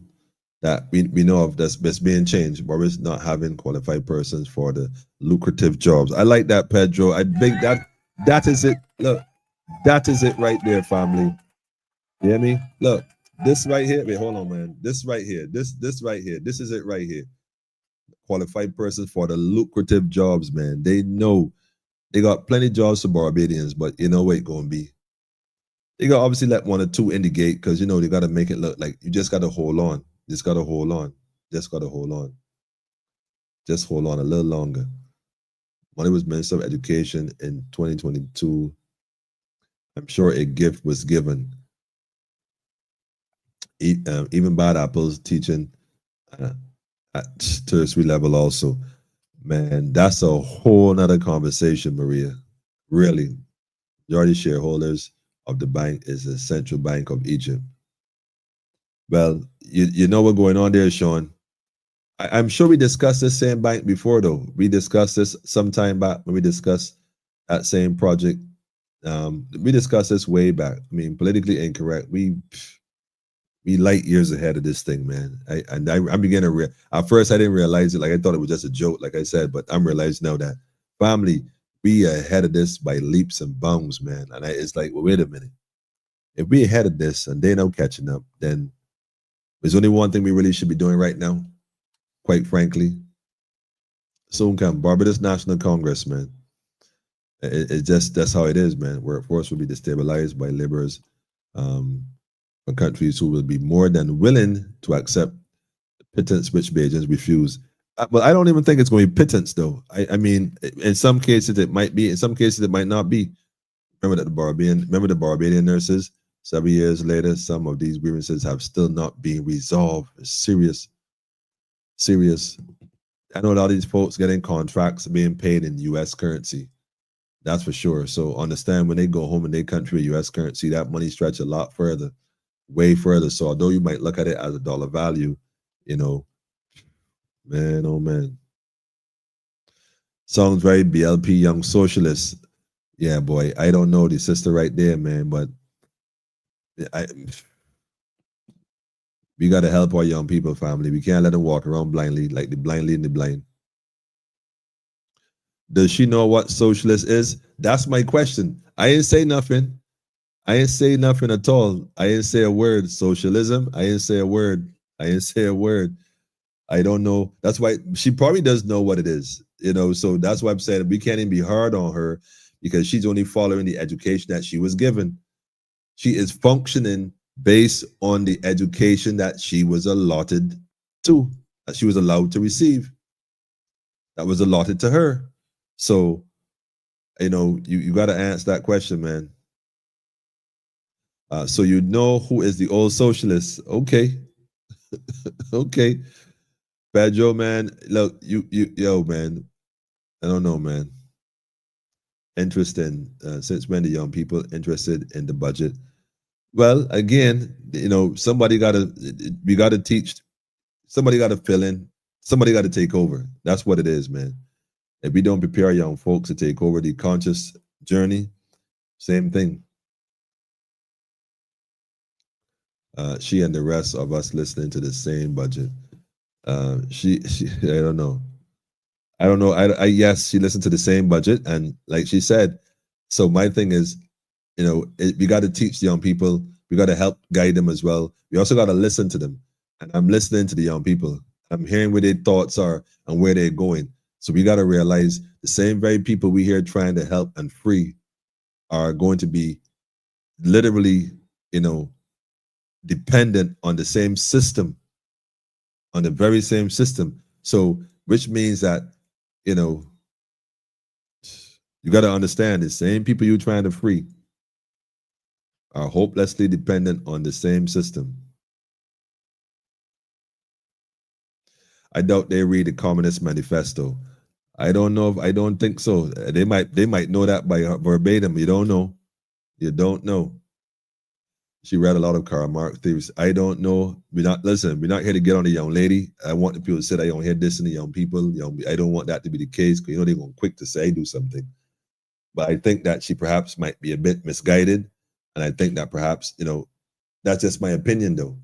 that we know of that's being changed, but we're not having qualified persons for the lucrative jobs. I like that, Pedro. I think that is it. Look, that is it right there, family. You hear me? Look, this right here. Wait, hold on, man. This right here. This right here. This is it right here. Qualified persons for the lucrative jobs, man. They know they got plenty of jobs for Barbadians, but you know what it's gonna be. They got obviously let one or two in the gate because you know they gotta make it look like you just gotta hold on. Just gotta hold on. Just gotta hold on. Just hold on a little longer. When it was Minister of Education in 2022, I'm sure a gift was given. Even bad apples teaching at tertiary level also. Man, that's a whole nother conversation, Maria. Really. Majority shareholders of the bank is the Central Bank of Egypt. Well, you know what's going on there, Sean. I'm sure we discussed this same bank before, though. We discussed this some time back when we discussed that same project. We discussed this way back. I mean, politically incorrect. We light years ahead of this thing, man. I'm beginning to at first I didn't realize it. Like I thought it was just a joke, like I said, but I'm realizing now that family, we are ahead of this by leaps and bounds, man. And it's like, well, wait a minute. If we ahead of this and they're now catching up, then there's only one thing we really should be doing right now, quite frankly. Soon come Barbados National Congress, man. It just, that's how it is, man. Workforce will be destabilized by laborers from countries who will be more than willing to accept pittance which Bajans refuse. But I don't even think it's going to be pittance, though. I mean, in some cases it might be, in some cases it might not be. Remember the Barbadian nurses? 7 years later, some of these grievances have still not been resolved. It's serious. I know a lot of these folks getting contracts being paid in U.S. currency. That's for sure. So understand when they go home in their country, U.S. currency, that money stretch a lot further, way further. So although you might look at it as a dollar value, you know, man, oh man. Sounds very BLP Young Socialist. Yeah, boy. I don't know the sister right there, man, but We got to help our young people, family. We can't let them walk around blindly, like the blind leading the blind. Does she know what socialist is? That's my question. I ain't say nothing. I ain't say nothing at all. I ain't say a word. Socialism. I ain't say a word. I ain't say a word. I don't know. That's why she probably does know what it is. So that's why I'm saying we can't even be hard on her because she's only following the education that she was given. She is functioning based on the education that she was allotted to, that she was allowed to receive. That was allotted to her. So, you got to answer that question, man. So you know who is the old socialist. Okay. Okay. Bad Joe, man. Look, yo, man. I don't know, man. Interesting. Since when the young people interested in the budget? Well, again, somebody we got to teach, somebody got to fill in, somebody got to take over. That's what it is, man. If we don't prepare young folks to take over the conscious journey, same thing. She and the rest of us listening to the same budget. She I don't know. Yes, she listened to the same budget, and like she said, so my thing is, we got to teach the young people. We got to help guide them as well. We also got to listen to them, and I'm listening to the young people. I'm hearing where their thoughts are and where they're going. So we got to realize the same very people we here trying to help and free are going to be literally, dependent on the same system, on the very same system. So, which means that, you got to understand the same people you're trying to free are hopelessly dependent on the same system. I doubt they read the Communist Manifesto. I don't think so. They might know that by verbatim. You don't know. You don't know. She read a lot of Karl Marx theories. I don't know. We're not here to get on the young lady. I want the people to say I don't hear this in the young people. I don't want that to be the case because they're going quick to say I do something. But I think that she perhaps might be a bit misguided. And I think that perhaps, that's just my opinion though.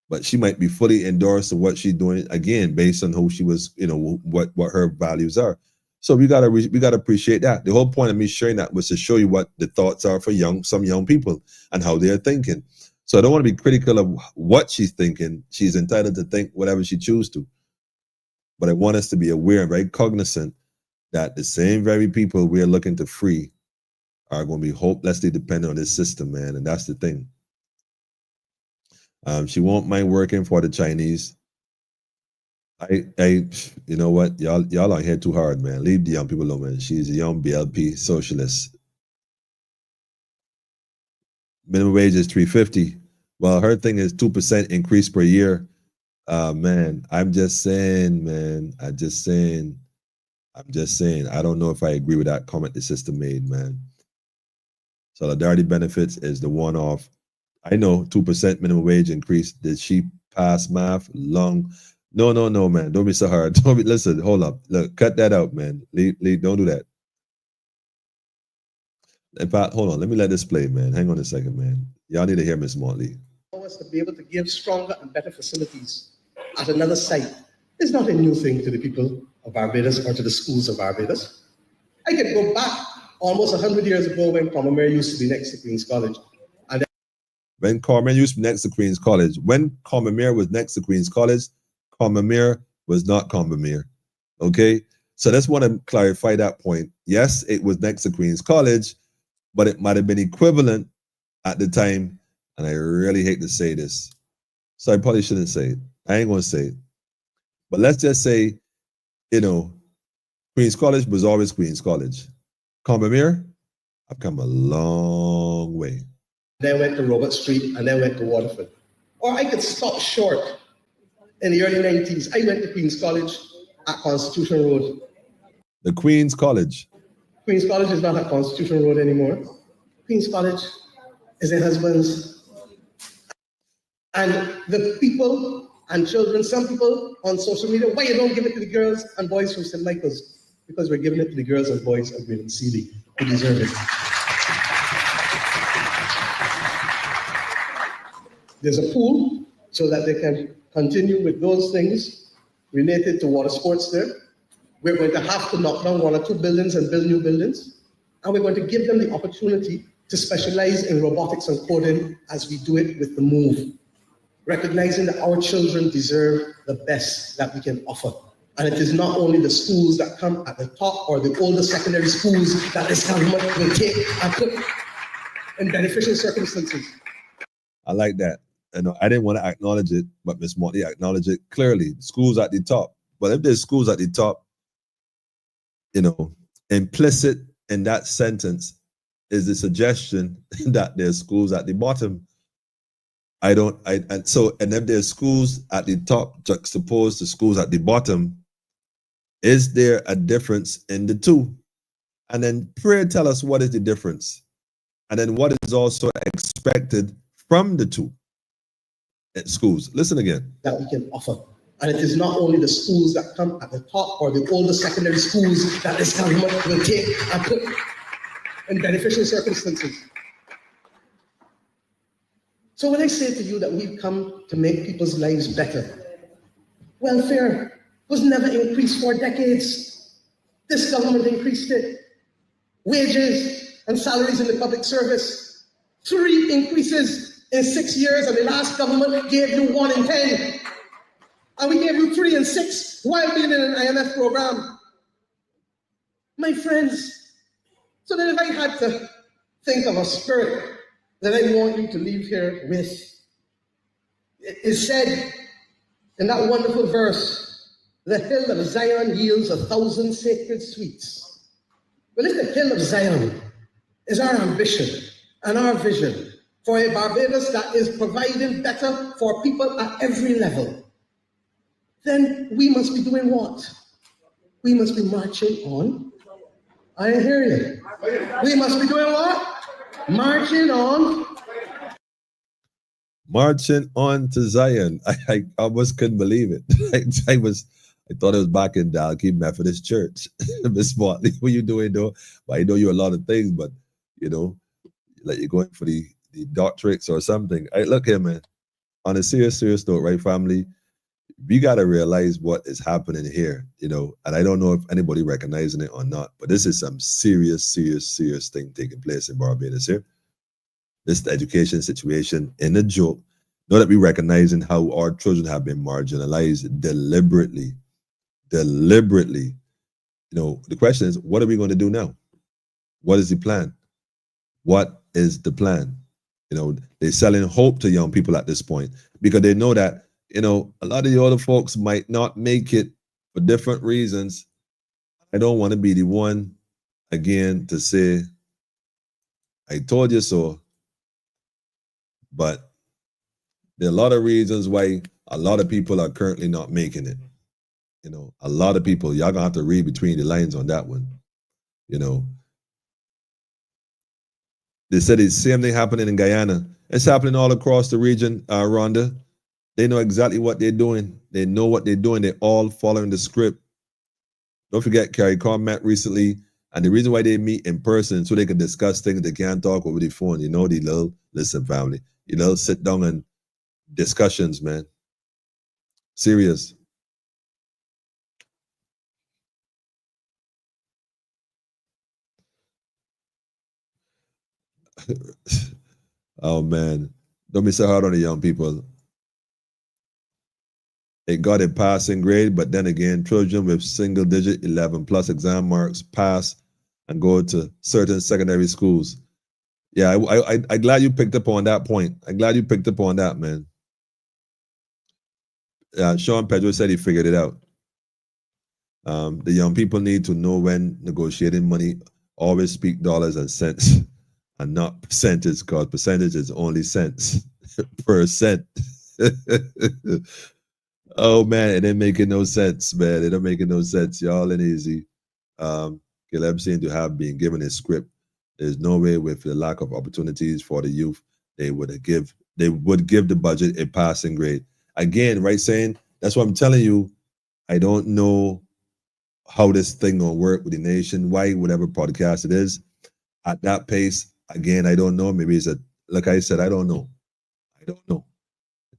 But she might be fully endorsed of what she's doing, again, based on who she was, what her values are. So we gotta appreciate that. The whole point of me sharing that was to show you what the thoughts are for some young people and how they're thinking. So I don't want to be critical of what she's thinking. She's entitled to think whatever she chooses to. But I want us to be aware and very cognizant that the same very people we're looking to free are going to be hopelessly dependent on this system, man. And that's the thing. She won't mind working for the Chinese. You know what? Y'all are here too hard, man. Leave the young people alone, man. She's a young BLP socialist. Minimum wage is $3.50. Well, her thing is 2% increase per year. Man, I'm just saying, man. I'm just saying. I don't know if I agree with that comment the sister made, man. Solidarity benefits is the one-off. I know 2% minimum wage increase. Did she pass math? Long? No, man. Don't be so hard. Listen, hold up. Look, cut that out, man. Don't do that. In fact, hold on. Let me let this play, man. Hang on a second, man. Y'all need to hear Miss Motley. To be able to give stronger and better facilities at another site is not a new thing to the people of Barbados or to the schools of Barbados. I could go back almost 100 years ago when Commonwealth used to be next to Queen's College. When Commonwealth used to be next to Queen's College. When Commonwealth was next to Queen's College, Commonwealth was not Commonwealth. Okay? So I just want to clarify that point. Yes, it was next to Queen's College, but it might have been equivalent at the time. And I really hate to say this. So I probably shouldn't say it. I ain't going to say it. But let's just say, Queen's College was always Queen's College. Commonwealth, I've come a long way. Then went to Robert Street, and then went to Waterford. Or I could stop short. In the early 90s, I went to Queen's College at Constitution Road. The Queen's College. Queen's College is not at Constitution Road anymore. Queen's College is her husband's. And the people and children, some people on social media, why you don't give it to the girls and boys from St. Michael's? Because we're giving it to the girls and boys of Green and Sealy who deserve it. there's a pool so that they can continue with those things related to water sports there. We're going to have to knock down 1 or 2 buildings and build new buildings. And we're going to give them the opportunity to specialize in robotics and coding as we do it with the MOVE, recognizing that our children deserve the best that we can offer. And it is not only the schools that come at the top or the older secondary schools that this government will take and put in beneficial circumstances. I like that. I didn't want to acknowledge it, but Ms. Motley acknowledged it clearly. Schools at the top. But if there's schools at the top, implicit in that sentence is the suggestion that there's schools at the bottom. And if there's schools at the top juxtaposed to schools at the bottom, is there a difference in the two? And then pray tell us what is the difference. And then what is also expected from the two at schools. Listen again. That we can offer. And it is not only the schools that come at the top or the older secondary schools that this government will take and put in beneficial circumstances. So when I say to you that we've come to make people's lives better, welfare was never increased for decades. This government increased it. Wages and salaries in the public service, 3 increases in 6 years, and the last government gave you 1 in 10. And we gave you 3 and 6 while being in an IMF program. My friends, so that if I had to think of a spirit that I want you to leave here with, it is said in that wonderful verse, the hill of Zion yields 1,000 sacred sweets. Well, if the hill of Zion is our ambition and our vision for a Barbados that is providing better for people at every level, then we must be doing what? We must be marching on. I hear you. We must be doing what? Marching on. Marching on to Zion. I almost couldn't believe it. I thought it was back in Dalkey Methodist Church. Miss Motley, what you doing though? Well, I know you a lot of things, but like you're going for the doctorates or something. Look here, man. On a serious note, right, family? We got to realize what is happening here, and I don't know if anybody recognizing it or not, but this is some serious thing taking place in Barbados here. This is the education situation in a joke. Know that we recognizing how our children have been marginalized deliberately. The question is, what are we going to do now? What is the plan? What is the plan? They're selling hope to young people at this point because they know that a lot of the other folks might not make it for different reasons. I don't want to be the one, again, to say, I told you so. But there are a lot of reasons why a lot of people are currently not making it. A lot of people, y'all gonna have to read between the lines on that one. They said the same thing happening in Guyana. It's happening all across the region, Rhonda. They know exactly what they're doing. They know what they're doing. They're all following the script. Don't forget, Carrie Carr met recently, and the reason why they meet in person so they can discuss things they can't talk over the phone. The little, listen, family, sit down and discussions, man. Serious. Oh, man. Don't be so hard on the young people. It got a passing grade, but then again, children with single-digit 11+ exam marks pass and go to certain secondary schools. Yeah, I'm glad you picked up on that point. I'm glad you picked up on that, man. Sean Pedro said he figured it out. The young people need to know when negotiating money, always speak dollars and cents and not percentage, because percentage is only cents per cent. Oh man, it ain't making no sense, man. It ain't making no sense. Y'all ain't easy. Caleb seemed to have been given a script. There's no way, with the lack of opportunities for the youth, they would give the budget a passing grade. Again, right, saying that's what I'm telling you. I don't know how this thing gonna work with the nationwide, whatever podcast it is. At that pace, again, I don't know. Maybe like I said, I don't know.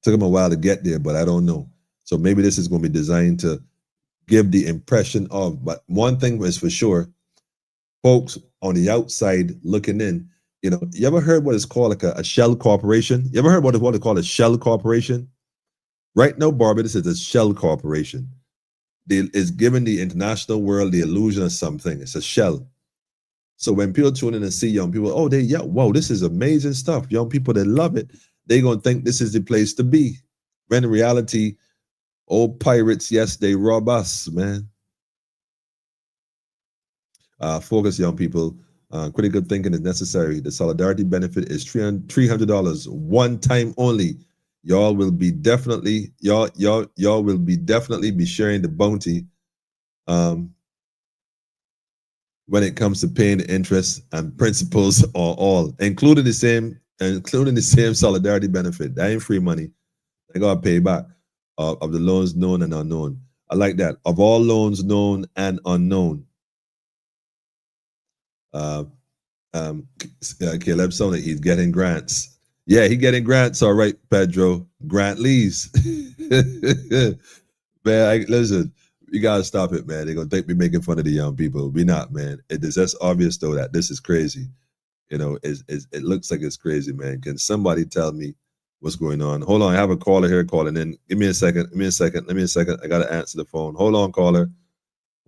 took them a while to get there, but I don't know. So maybe this is going to be designed to give the impression of, but one thing is for sure, folks on the outside looking in, you know, you ever heard what is called like a shell corporation? You ever heard what is called a shell corporation? Right now, Barbados is a shell corporation. It's giving the international world the illusion of something. It's a shell. So when people tune in and see young people, oh, whoa, this is amazing stuff. Young people, they love it. They're going to think this is the place to be. When in reality, old pirates, yes, they rob us, man. Focus, young people. Critical thinking is necessary. The solidarity benefit is $300 one time only. Y'all will be definitely be sharing the bounty when it comes to paying the interest and principals on all, including the same solidarity benefit. That ain't free money. They gotta pay back of the loans known and unknown. I like that. Of all loans known and unknown. Caleb sounded like he's getting grants. Yeah, he getting grants. All right, Pedro. Grant leaves. Man, listen, you gotta stop it, man. They're gonna think we making fun of the young people. We not, man. It is just obvious though that this is crazy. You know, it looks like it's crazy, man. Can somebody tell me what's going on? Hold on, I have a caller here calling in. Give me a second. Let me a second. I gotta answer the phone. Hold on, caller.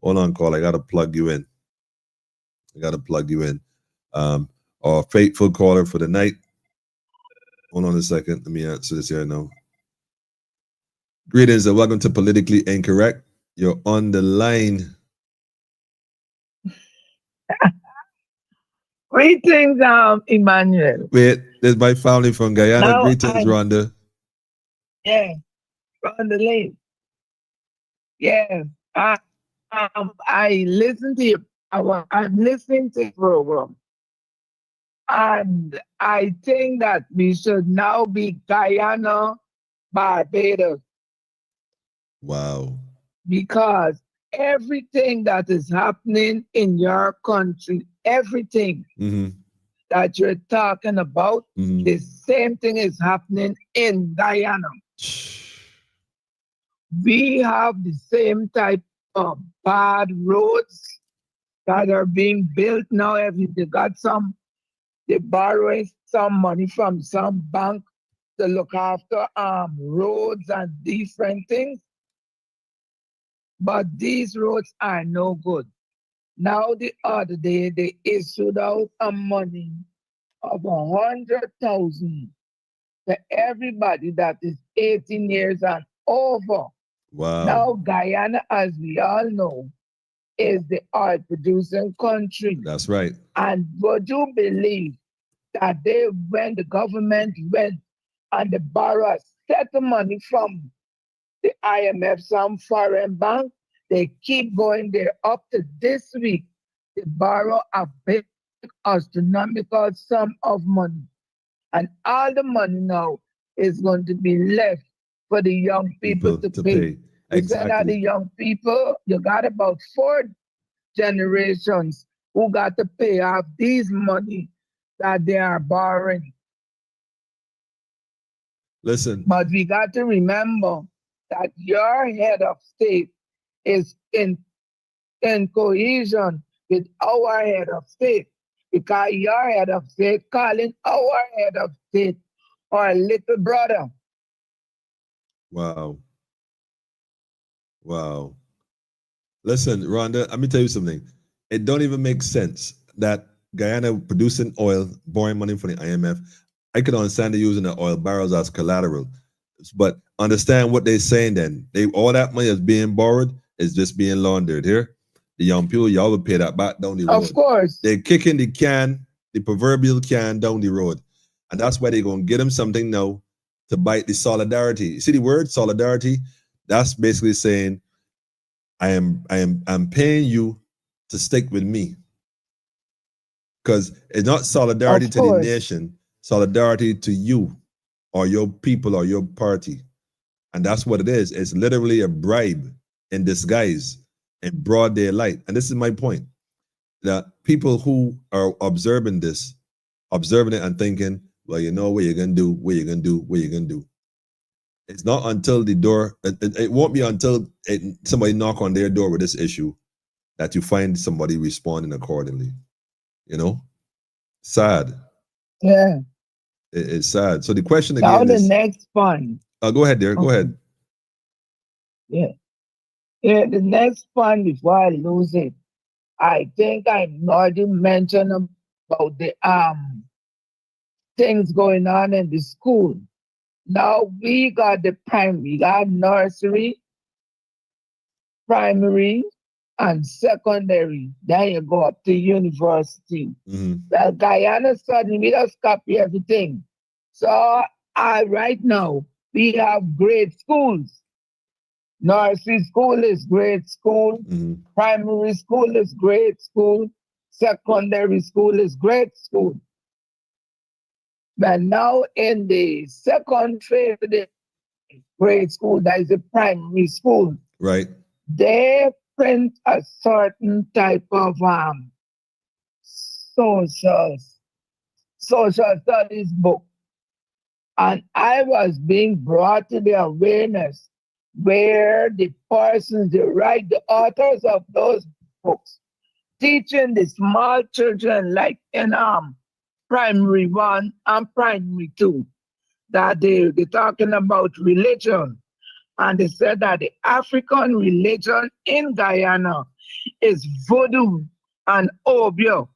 I gotta plug you in. Our faithful caller for the night. Hold on a second. Let me answer this here now. Greetings and welcome to Politically Incorrect. You're on the line. Greetings, Emmanuel. Wait, there's my family from Guyana. Now Greetings, Rhonda. Yeah, Rhonda Lane. Yes, I listen to you. I'm listening to the program. And I think that we should now be Guyana, Barbados. Wow. Because everything that is happening in your country, everything that you're talking about, the same thing is happening in Guyana. We have the same type of bad roads that are being built now. They're borrowing some money from some bank to look after roads and different things. But these roads are no good. Now the other day they issued out a money of 100,000 to everybody that is 18 years and over. Wow. Now Guyana, as we all know, is the oil producing country. That's right. And would you believe that when the government went and the borrower set the money from the IMF, some foreign bank, they keep going there up to this week. They borrow a big astronomical sum of money. And all the money now is going to be left for the young people to pay. Exactly. That the young people, you got about 4 generations who got to pay off these money that they are borrowing. Listen. But we got to remember that your head of state is in cohesion with our head of state, because your head of state calling our head of state our little brother. Wow. Listen, Rhonda, let me tell you something. It don't even make sense that Guyana producing oil, borrowing money from the IMF. I could understand they using the oil barrels as collateral, but understand what they're saying then. All that money that's being borrowed is just being laundered here. The young people, y'all will pay that back down the road. Of course. They're kicking the proverbial can down the road. And that's why they're going to get them something now to bite the solidarity. You see the word solidarity? That's basically saying, I'm paying you to stick with me. Because it's not solidarity to the nation, solidarity to you or your people or your party. And that's what it is. It's literally a bribe in disguise, in broad daylight. And this is my point. That people who are observing it and thinking, well, you know what you're going to do, It's not until the door, it won't be until somebody knock on their door with this issue that you find somebody responding accordingly. You know? Sad. Yeah. It's sad. So the question Now again the is, next point. go ahead, Derek. Go Okay. ahead. Yeah. Yeah, the next point before I lose it. I think I already mentioned about the things going on in the school. Now we got we got nursery, primary, and secondary. Then you go up to university. Well, Guyana suddenly we just copy everything. So right now we have grade schools. Nursery school is grade school. Primary school is grade school. Secondary school is grade school. But now in the second phase of the grade school, that is the primary school. Right. They print a certain type of social studies book. And I was being brought to the awareness where the persons, the authors of those books, teaching the small children like in primary 1 and primary 2, that they're talking about religion. And they said that the African religion in Guyana is voodoo and obio.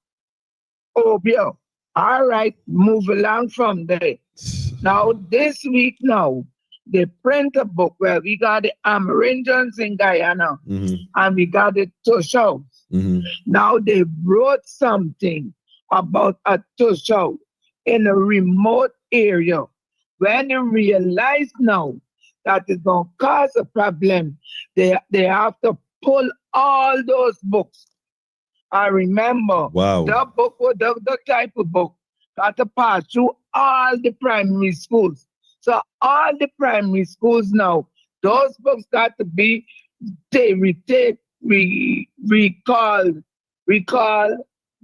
Obio. All right, move along from there. Now, this week now, they print a book where we got the Amerindians in Guyana and we got the Tushos. Now, they wrote something about a Tusho in a remote area. When they realize now that it's going to cause a problem, they have to pull all those books. I remember the book was the type of book got to pass through all the primary schools. So all the primary schools now, those books got to be recalled,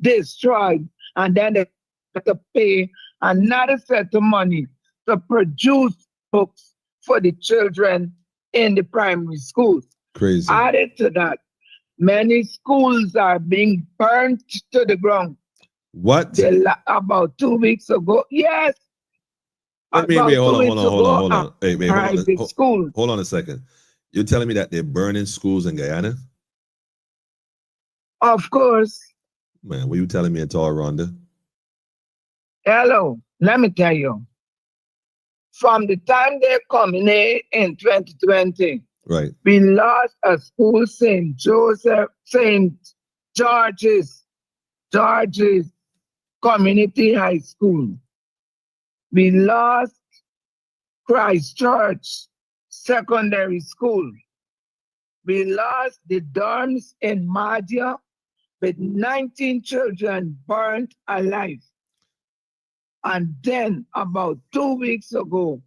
destroyed, and then they have to pay another set of money to produce books for the children in the primary schools. Crazy. Added to that, many schools are being burnt to the ground. What? About 2 weeks ago, yes. Wait, hold on. Hold on a second. You're telling me that they're burning schools in Guyana? Of course. Man, what are you telling me at all, Rhonda? Hello, let me tell you. From the time they're coming in 2020, right, we lost a school, St. George's Community High School. We lost Christchurch Secondary School. We lost the dorms in Madhya with 19 children burnt alive. And then about 2 weeks ago,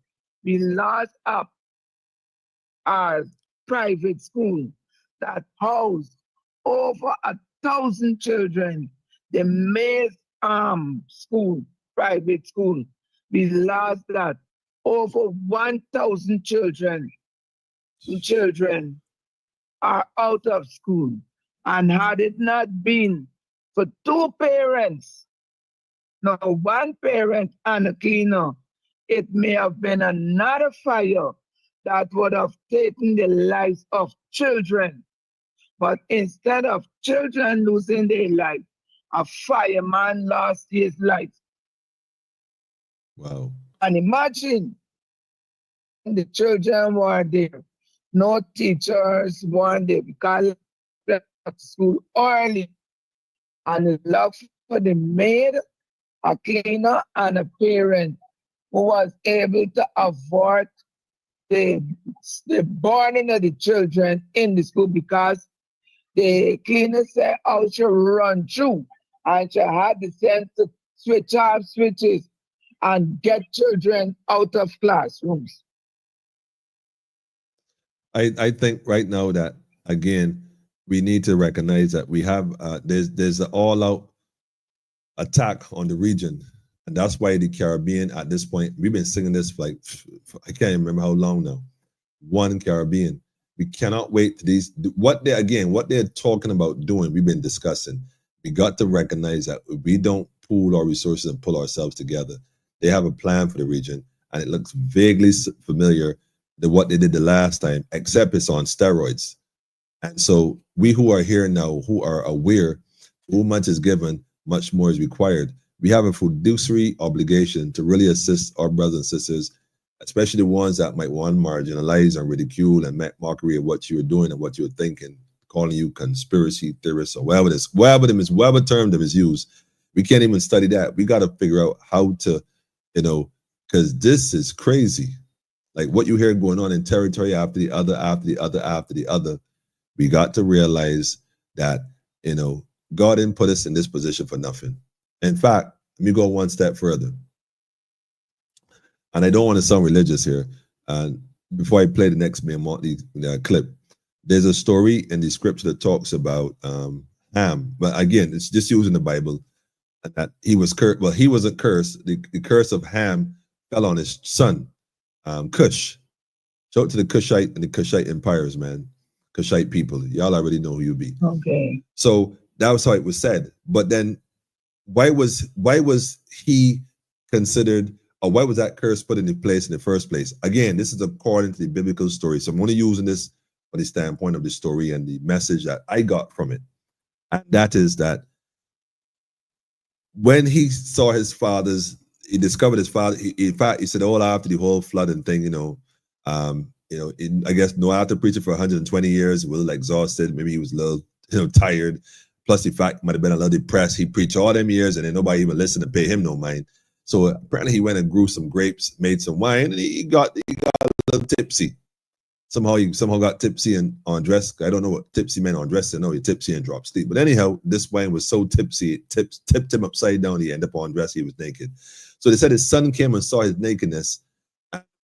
we lost our private school that housed over 1,000 children. The Maze School, private school, we lost that. Over 1,000 children are out of school. And had it not been for 2 parents, no, 1 parent and a cleaner, it may have been another fire that would have taken the lives of children. But instead of children losing their life, a fireman lost his life. Wow. And imagine the children were there. No teachers weren't there because they left school early. And it luck for the maid, a cleaner, and a parent who was able to avoid the burning of the children in the school because the cleaner said I should run through and she had the sense to switch off switches and get children out of classrooms. I think right now that, again, we need to recognize that we have there's an all-out attack on the region. And that's why the Caribbean at this point, we've been singing this for like, I can't even remember how long now. One Caribbean. We cannot wait to these, what they're talking about doing, we've been discussing. We got to recognize that if we don't pool our resources and pull ourselves together, they have a plan for the region, and it looks vaguely familiar to what they did the last time, except it's on steroids. And so we who are here now, who are aware, who much is given, much more is required. We have a fiduciary obligation to really assist our brothers and sisters, especially the ones that might want to marginalize and ridicule and make mockery of what you're doing and what you're thinking, calling you conspiracy theorists or whatever term that is used. We can't even study that. We got to figure out how to, because this is crazy. Like what you hear going on in territory after the other. We got to realize that, God didn't put us in this position for nothing. In fact, let me go one step further. And I don't want to sound religious here. And before I play the next clip, there's a story in the scripture that talks about Ham. But again, it's just using the Bible. That he was cursed. Well, he wasn't cursed. The curse of Ham fell on his son, Cush. Shout out to the Cushite and the Cushite empires, man. Cushite people. Y'all already know who you be. Okay. So that was how it was said. But then why was he considered, or why was that curse put into place in the first place? Again, this is according to the biblical story. So I'm only using this from the standpoint of the story and the message that I got from it. And that is that when he saw his father's, he discovered his father. In fact, he said all after the whole flooding thing, I guess Noah, after preaching for 120 years, he was a little exhausted. Maybe he was a little, tired. Plus the fact he might have been a little depressed. He preached all them years and then nobody even listened to pay him no mind. So apparently he went and grew some grapes, made some wine, and he got a little tipsy. Somehow he got tipsy and undressed. I don't know what tipsy meant, undressed. I know he tipsy and dropped asleep. But anyhow, this wine was so tipsy, it tipped him upside down. He ended up undressed. He was naked. So they said his son came and saw his nakedness.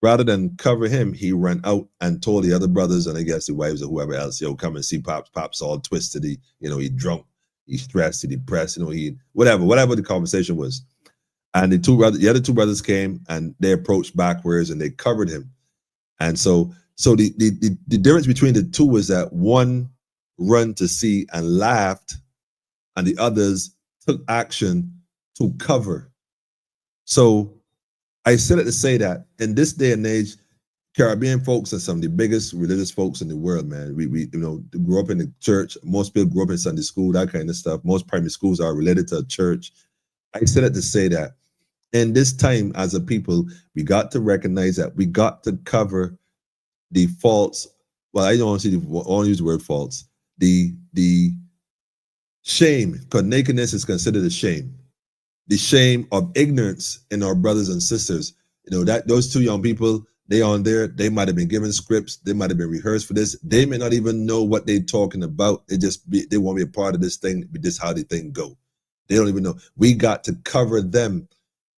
Rather than cover him, he ran out and told the other brothers, and I guess the wives or whoever else, come and see Pops. Pops all twisted. He drunk, he stressed, he depressed, he whatever the conversation was. And the other two brothers came and they approached backwards and they covered him. And so the difference between the two was that one ran to see and laughed, and the others took action to cover. So I said it to say that in this day and age, Caribbean folks are some of the biggest religious folks in the world, man. We grew up in the church. Most people grew up in Sunday school, that kind of stuff. Most primary schools are related to a church. I said it to say that in this time as a people, we got to recognize that we got to cover the faults. Well, I don't want to use the word faults. The shame, because nakedness is considered a shame. The shame of ignorance in our brothers and sisters. That those two young people, they on there, they might have been given scripts, they might have been rehearsed for this. They may not even know what they're talking about. They want to be a part of this thing, but this is how the thing go. They don't even know. We got to cover them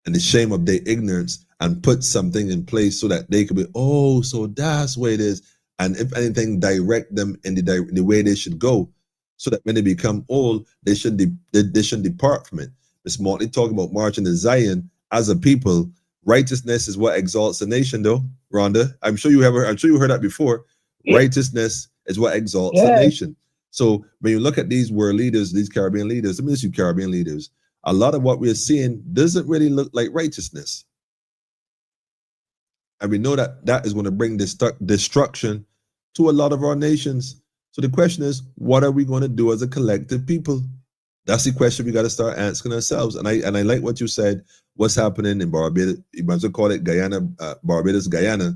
and the shame of their ignorance and put something in place so that they could be, so that's where it is. And if anything, direct them in the way they should go, so that when they become old, they shouldn't depart from it. Ms. Mortley talking about marching to Zion as a people. Righteousness is what exalts the nation, though, Rhonda. I'm sure you heard that before. Yeah. Righteousness is what exalts the nation. So when you look at these world leaders, these Caribbean leaders, let me just use Caribbean leaders, a lot of what we're seeing doesn't really look like righteousness. And we know that is going to bring destruction to a lot of our nations. So the question is, what are we going to do as a collective people? That's the question we got to start asking ourselves. And I like what you said, what's happening in Barbados. You might as well call it Guyana, Barbados, Guyana.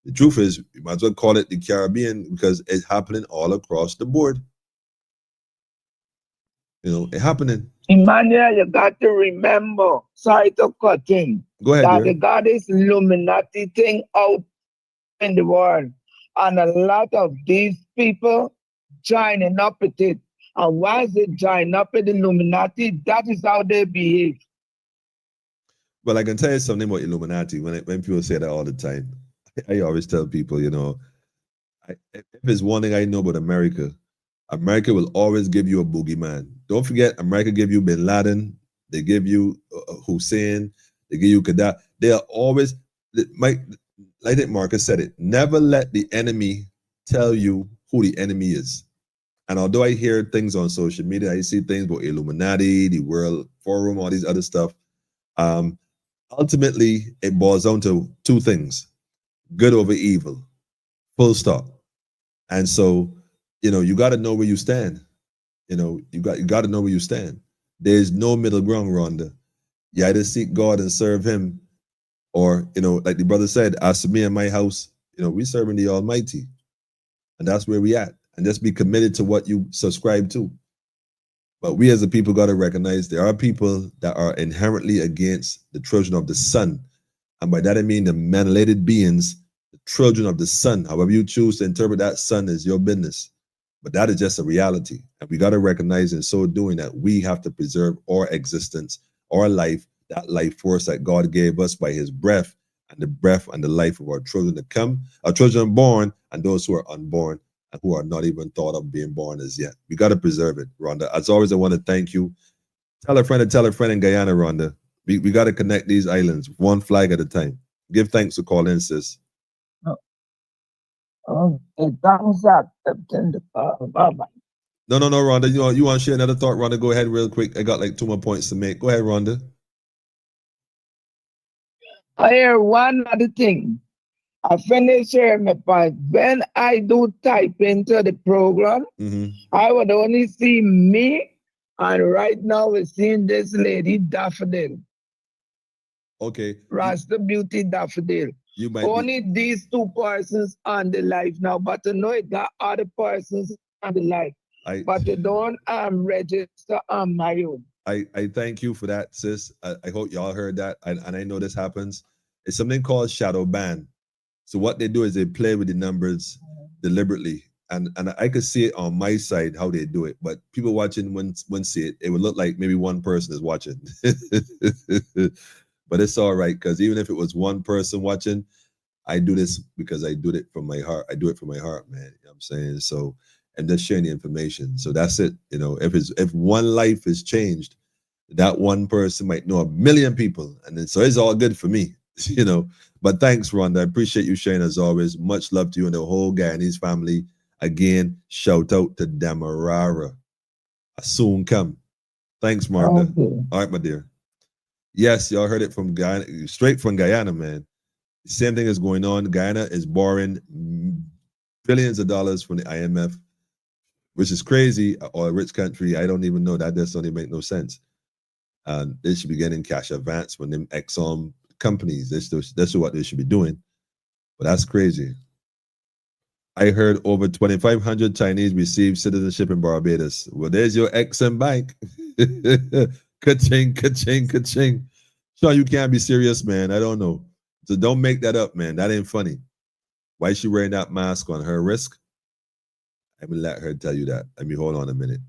The truth is, you might as well call it the Caribbean, because it's happening all across the board. It's happening. Emmanuel, you got to remember, sorry to cut in, go ahead, that they got this Illuminati thing out in the world. And a lot of these people joining up with it. And once they join up with the Illuminati, that is how they behave. Well, I can tell you something about Illuminati. When people say that all the time, I always tell people, if there's one thing I know about America, America will always give you a boogeyman. Don't forget, America give you Bin Laden, they give you Hussein, They give you Kada. They are always, Mike, I think Marcus said it, never let the enemy tell you who the enemy is. And although I hear things on social media, I see things about Illuminati, the World Forum, all these other stuff. Ultimately, it boils down to two things: good over evil, full stop. And so, you got to know where you stand. You got to know where you stand. There's no middle ground, Rhonda. You either seek God and serve Him, or like the brother said, as for me and my house, we serving the Almighty, and that's where we at. And just be committed to what you subscribe to. But we as a people got to recognize there are people that are inherently against the children of the sun. And by that I mean the manipulated beings, the children of the sun. However you choose to interpret that sun is your business. But that is just a reality. And we got to recognize in so doing that we have to preserve our existence, our life, that life force that God gave us by His breath, and the breath and the life of our children to come, our children born, and those who are unborn, and who are not even thought of being born as yet. We got to preserve it, Rhonda. As always, I want to thank you. Tell a friend in Guyana, Rhonda. We got to connect these islands, one flag at a time. Give thanks to call in, sis. No, Rhonda. You want to share another thought, Rhonda? Go ahead real quick. I got like 2 more points to make. Go ahead, Rhonda. I hear one other thing. I finish here my point. When I do type into the program, I would only see me, and right now we're seeing this lady Daffodil. Okay. Rasta Beauty Daffodil. You might only these two persons on the live now, but to know it got other persons on the live. But you don't register on my own. I thank you for that, sis. I hope y'all heard that. And I know this happens. It's something called shadow ban. So what they do is they play with the numbers deliberately. And I could see it on my side how they do it, but people watching wouldn't see it. It would look like maybe one person is watching. But it's all right, because even if it was one person watching, I do this because I do it from my heart. I do it from my heart, man. You know what I'm saying? So I'm just sharing the information. So that's it. If one life is changed, that one person might know 1 million people. And then so it's all good for me. But thanks, Rhonda. I appreciate you sharing as always. Much love to you and the whole Guyanese family. Again, shout out to Demerara. I soon come. Thanks, Martha. Okay. All right, my dear. Yes, y'all heard it from Guyana, straight from Guyana, man. The same thing is going on. Guyana is borrowing billions of dollars from the IMF, which is crazy. Or a rich country, I don't even know. That just don't even make no sense. They should be getting cash advance from them Exxon companies. That's what they should be doing. But that's crazy. I heard over 2,500 Chinese received citizenship in Barbados. Well, there's your Exxon Bank. Ka-ching, ka-ching, ka-ching. Sean, you can't be serious, man. I don't know. So don't make that up, man. That ain't funny. Why is she wearing that mask on her wrist? I will let her tell you that. Hold on a minute.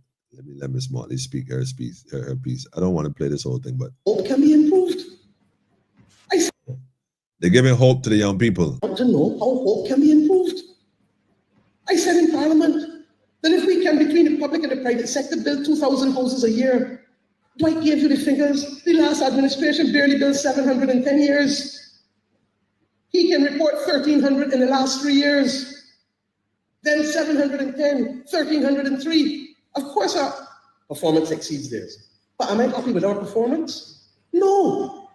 Let me smartly speak her piece. I don't want to play this whole thing, but hope can be improved. They're giving hope to the young people. I want to know how hope can be improved. I said in Parliament that if we can, between the public and the private sector, build 2,000 houses a year. Dwight gave you the figures. The last administration barely built 700 in 10 years. He can report 1,300 in the last 3 years. Then 710, 1,303. Of course, our performance exceeds theirs. But am I happy with our performance? No.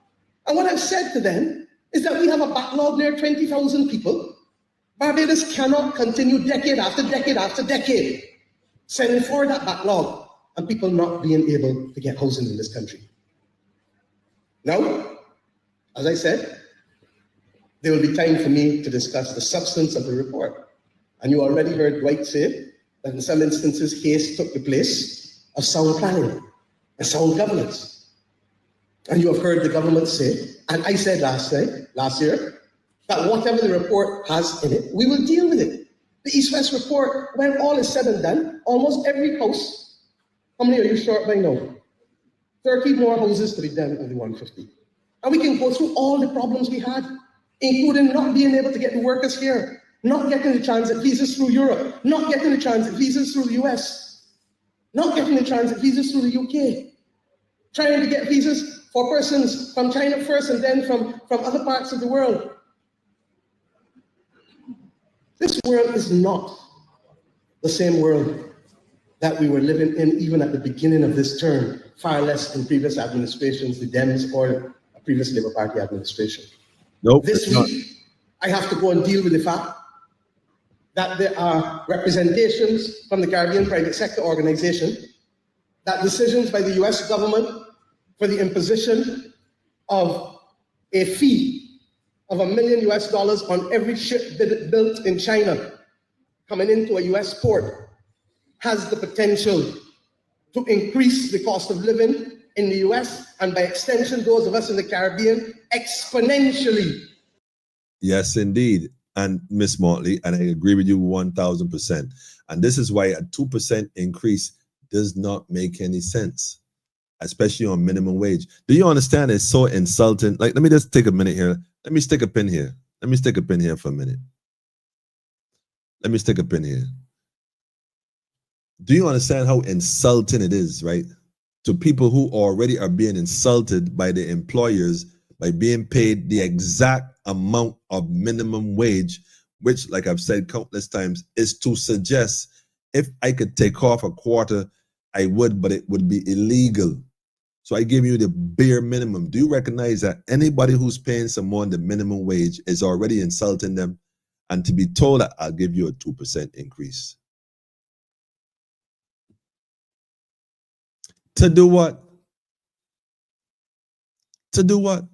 And what I've said to them is that we have a backlog near 20,000 people. Barbados cannot continue decade after decade after decade sending forward that backlog and people not being able to get housing in this country. Now, as I said, there will be time for me to discuss the substance of the report. And you already heard Dwight say that in some instances, haste took the place of sound planning and sound governance. And you have heard the government say, and I said last year, that whatever the report has in it, we will deal with it. The East-West report, when all is said and done, almost every house, how many are you short by now? 30 more houses to be done of the 150. And we can go through all the problems we had, including not being able to get the workers here, not getting the transit visas through Europe, not getting the transit visas through the US, not getting the transit visas through the UK, trying to get visas for persons from China first and then from other parts of the world. This world is not the same world that we were living in even at the beginning of this term, far less in previous administrations, the Dems or a previous Labour Party administration. Nope. This week, I have to go and deal with the fact that there are representations from the Caribbean Private Sector Organization that decisions by the US government for the imposition of a fee of $1 million on every ship built in China coming into a US port has the potential to increase the cost of living in the US and by extension, those of us in the Caribbean exponentially. Yes, indeed. And Miss Motley, and I agree with you 1000%. And this is why a 2% increase does not make any sense, especially on minimum wage. Do you understand? It's so insulting. Like, let me just take a minute here. Let me stick a pin here. Let me stick a pin here for a minute. Let me stick a pin here. Do you understand how insulting it is, right? To people who already are being insulted by the employers by being paid the exact amount of minimum wage, which, like I've said countless times, is to suggest if I could take off a quarter, I would, but it would be illegal. So I give you the bare minimum. Do you recognize that anybody who's paying someone the minimum wage is already insulting them? And to be told that I'll give you a 2% increase. To do what? To do what?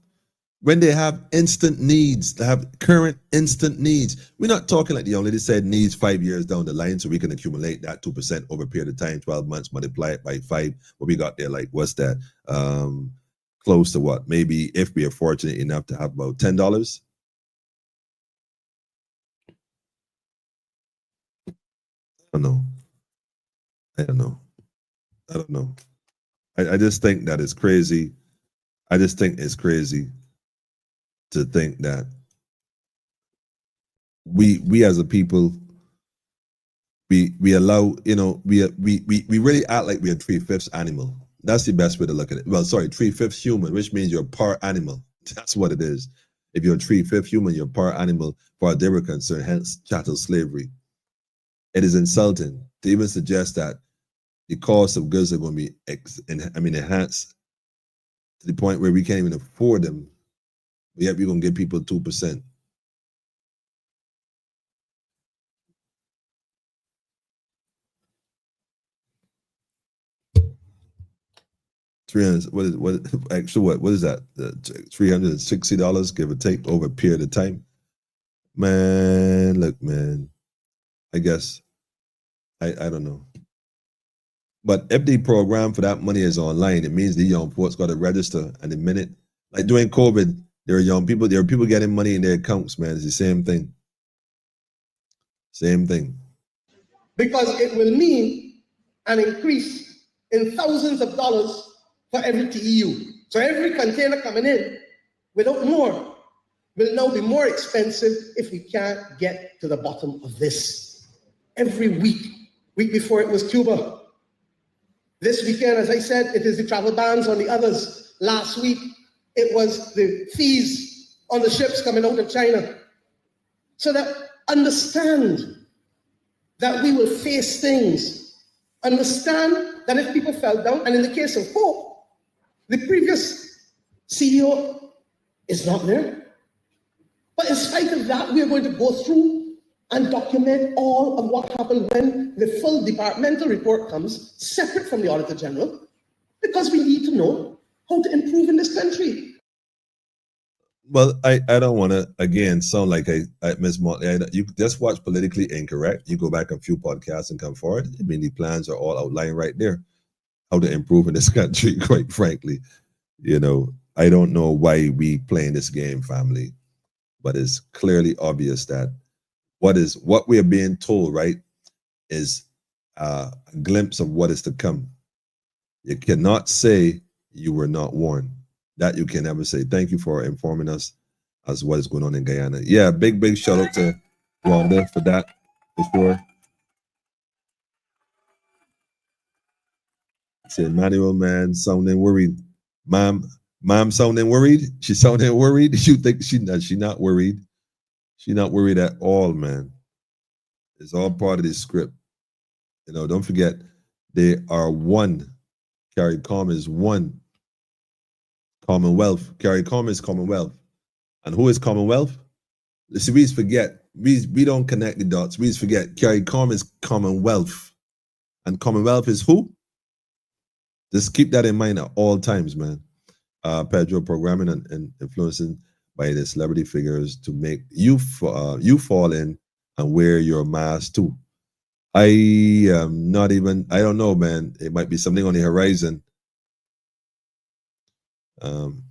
When they have instant needs, they have current instant needs. We're not talking like the young lady said needs 5 years down the line so we can accumulate that 2% over a period of time, 12 months, multiply it by 5. What we got there, like, what's that? Close to what? Maybe if we are fortunate enough to have about $10. I don't know. I don't know. I just think that it's crazy. I just think it's crazy to think that we as a people, we allow, you know, we really act like we're 3/5 animal. That's the best way to look at it. Well, sorry, 3/5 human, which means you're part animal. That's what it is. If you're 3/5 human, you're part animal, far as they were concerned, hence chattel slavery. It is insulting to even suggest that the cost of goods are going to be enhanced to the point where we can't even afford them. But yet we're going to give people 2%. What is that? $360, give or take, over a period of time. Man, look, man. I guess I don't know. But if the program for that money is online, it means the young folks got to register. And the minute, like during COVID, there are people getting money in their accounts, man. It's the same thing. Same thing. Because it will mean an increase in thousands of dollars for every TEU. So every container coming in without more will now be more expensive if we can't get to the bottom of this. Every week before it was Cuba. This weekend, as I said, it is the travel bans on the others. Last week, it was the fees on the ships coming out of China. So that understand that we will face things. Understand that if people fell down, and in the case of Hope, the previous CEO is not there. But in spite of that, we are going to go through and document all of what happened when the full departmental report comes, separate from the Auditor General, because we need to know how to improve in this country. Well, I don't want to, again, sound like I Ms. Motley. You just watch Politically Incorrect. You go back a few podcasts and come forward. I mean, the plans are all outlined right there. How to improve in this country, quite frankly. You know, I don't know why we playing this game, family, but it's clearly obvious that what we are being told, right, is a glimpse of what is to come. You cannot say you were not warned. That you can never say. Thank you for informing us as what is going on in Guyana. Yeah, big shout out to Rhonda for that, for sure. Say Emmanuel, man, sounding worried. Ma'am, Mom sounding worried. She sounding worried. You think she not worried? She not worried at all, man. It's all part of this script. You know, don't forget, they are one. CARICOM is one. Commonwealth. CARICOM is Commonwealth. And who is Commonwealth? See, we forget. We don't connect the dots. We forget. CARICOM is Commonwealth. And Commonwealth is who? Just keep that in mind at all times, man. Pedro, programming and influencing by the celebrity figures to make you fall in and wear your mask too. I am not even, I don't know, man. It might be something on the horizon. And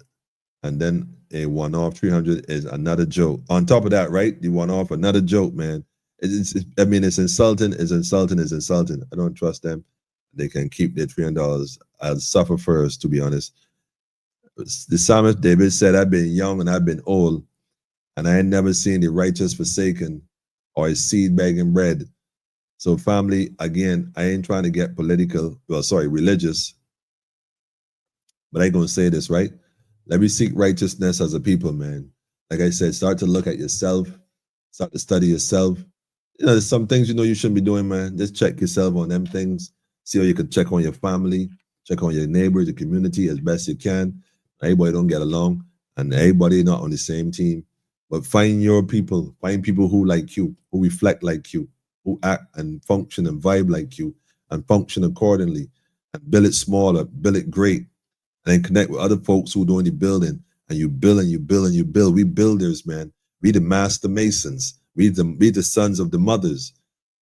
then a one-off 300 is another joke. On top of that, right? The one-off, another joke, man. I mean, it's insulting, it's insulting, it's insulting. I don't trust them. They can keep their $300. I'll suffer first, to be honest. The psalmist David said, I've been young and I've been old, and I ain't never seen the righteous forsaken or his seed begging bread. So family, again, I ain't trying to get religious, but I ain't gonna say this, right? Let me seek righteousness as a people, man. Like I said, start to look at yourself, start to study yourself. You know, there's some things you know you shouldn't be doing, man. Just check yourself on them things. See how you can check on your family, check on your neighbors, your community as best you can. Everybody don't get along, and everybody not on the same team. But find your people, find people who like you, who reflect like you, who act and function and vibe like you, and function accordingly, and build it smaller, build it great, and then connect with other folks who are doing the building, and you build and you build and you build. We builders, man. We the master masons. We the sons of the mothers.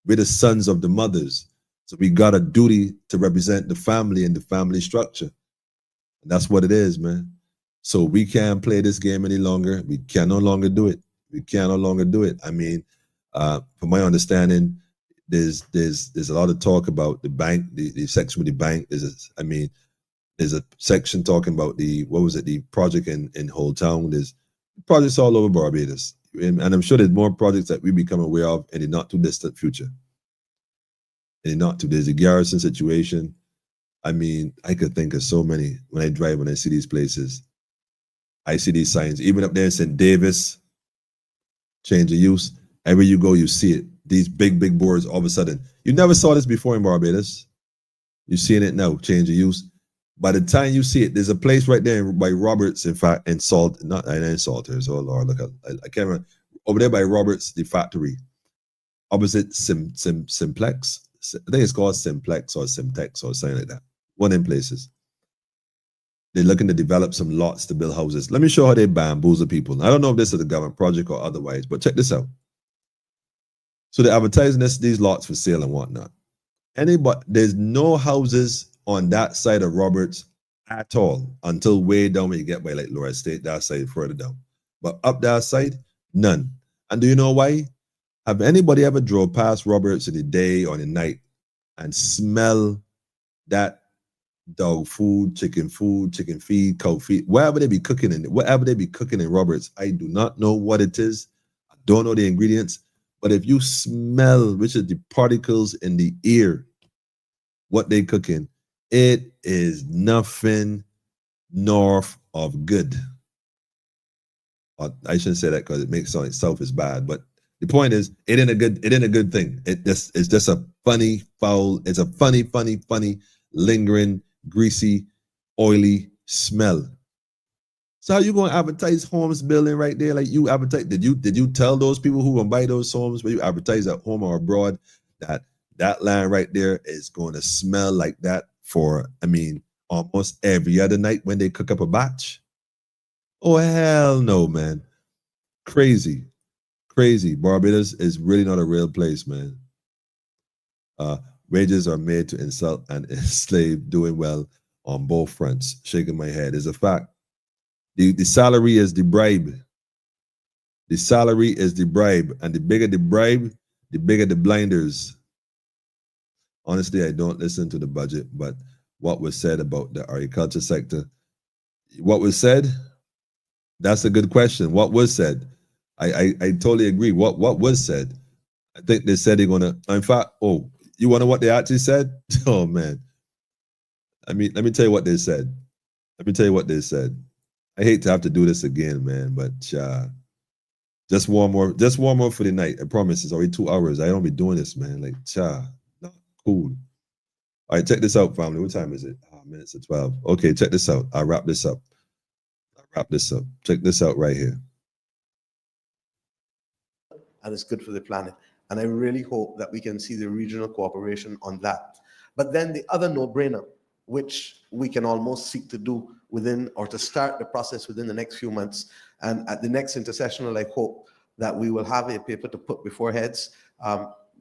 We're the sons of the mothers. So we got a duty to represent the family and the family structure. And that's what it is, man. So we can't play this game any longer. We can no longer do it. We can no longer do it. I mean, from my understanding, there's a lot of talk about the bank, the section with the bank. There's a section talking about the project in Whole Town. There's projects all over Barbados. And I'm sure there's more projects that we become aware of in the not too distant future. There's a Garrison situation. I mean, I could think of so many when I drive, when I see these places. I see these signs, even up there in St. Davis, change of use. Everywhere you go, you see it. These big boards all of a sudden. You never saw this before in Barbados. You're seeing it now, change of use. By the time you see it, there's a place right there by Roberts, in fact, in Salters. Oh Lord, look, I can't remember. Over there by Roberts, the factory, opposite Simplex. I think it's called Simplex or Simtex or something like that. One in places. They're looking to develop some lots to build houses. Let me show how they bamboozle people. I don't know if this is a government project or otherwise, but check this out. So they're advertising these lots for sale and whatnot. There's no houses on that side of Roberts at all until way down when you get by like Laura Estate, that side further down. But up that side, none. And do you know why? Have anybody ever drove past Roberts in the day or the night and smell that dog food, chicken feed, cow feed, whatever they be cooking in Roberts? I do not know what it is. I don't know the ingredients. But if you smell, which is the particles in the ear, what they cooking, it is nothing north of good. I shouldn't say that because it makes it itself is bad, but the point is, it ain't a good thing. It's just a funny, foul, it's a funny, lingering, greasy, oily smell. So how you gonna advertise homes building right there? Like you advertise, did you tell those people who gonna buy those homes when you advertise at home or abroad that land right there is going to smell like that for, almost every other night when they cook up a batch? Oh, hell no, man. Crazy. Barbados is really not a real place, man. Wages are made to insult and enslave, doing well on both fronts. Shaking my head is a fact. The salary is the bribe. The salary is the bribe. And the bigger the bribe, the bigger the blinders. Honestly, I don't listen to the budget, but what was said about the agriculture sector, what was said, that's a good question. What was said? I totally agree. What was said? I think they said they're gonna. In fact, you want to know what they actually said? Oh man, let me tell you what they said. I hate to have to do this again, man, but just one more for the night. I promise. It's already 2 hours. I don't be doing this, man. Like, not cool. All right, check this out, family. What time is it? Minutes of 12. Okay, check this out. I'll wrap this up. Check this out right here. And it's good for the planet. And I really hope that we can see the regional cooperation on that. But then the other no-brainer, which we can almost seek to do within, or to start the process within the next few months, and at the next intersessional, I hope that we will have a paper to put before heads.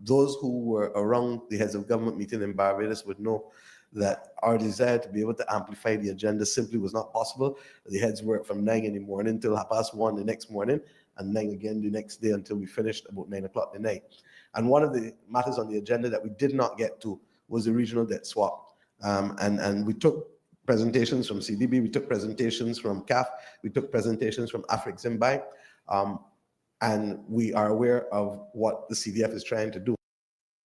Those who were around the heads of government meeting in Barbados would know that our desire to be able to amplify the agenda simply was not possible. The heads worked from 9 in the morning till 1:30 the next morning, and 9 again the next day until we finished about 9 o'clock at night. And one of the matters on the agenda that we did not get to was the regional debt swap. And we took presentations from CDB, we took presentations from CAF, we took presentations from Afreximbank, and we are aware of what the CDF is trying to do.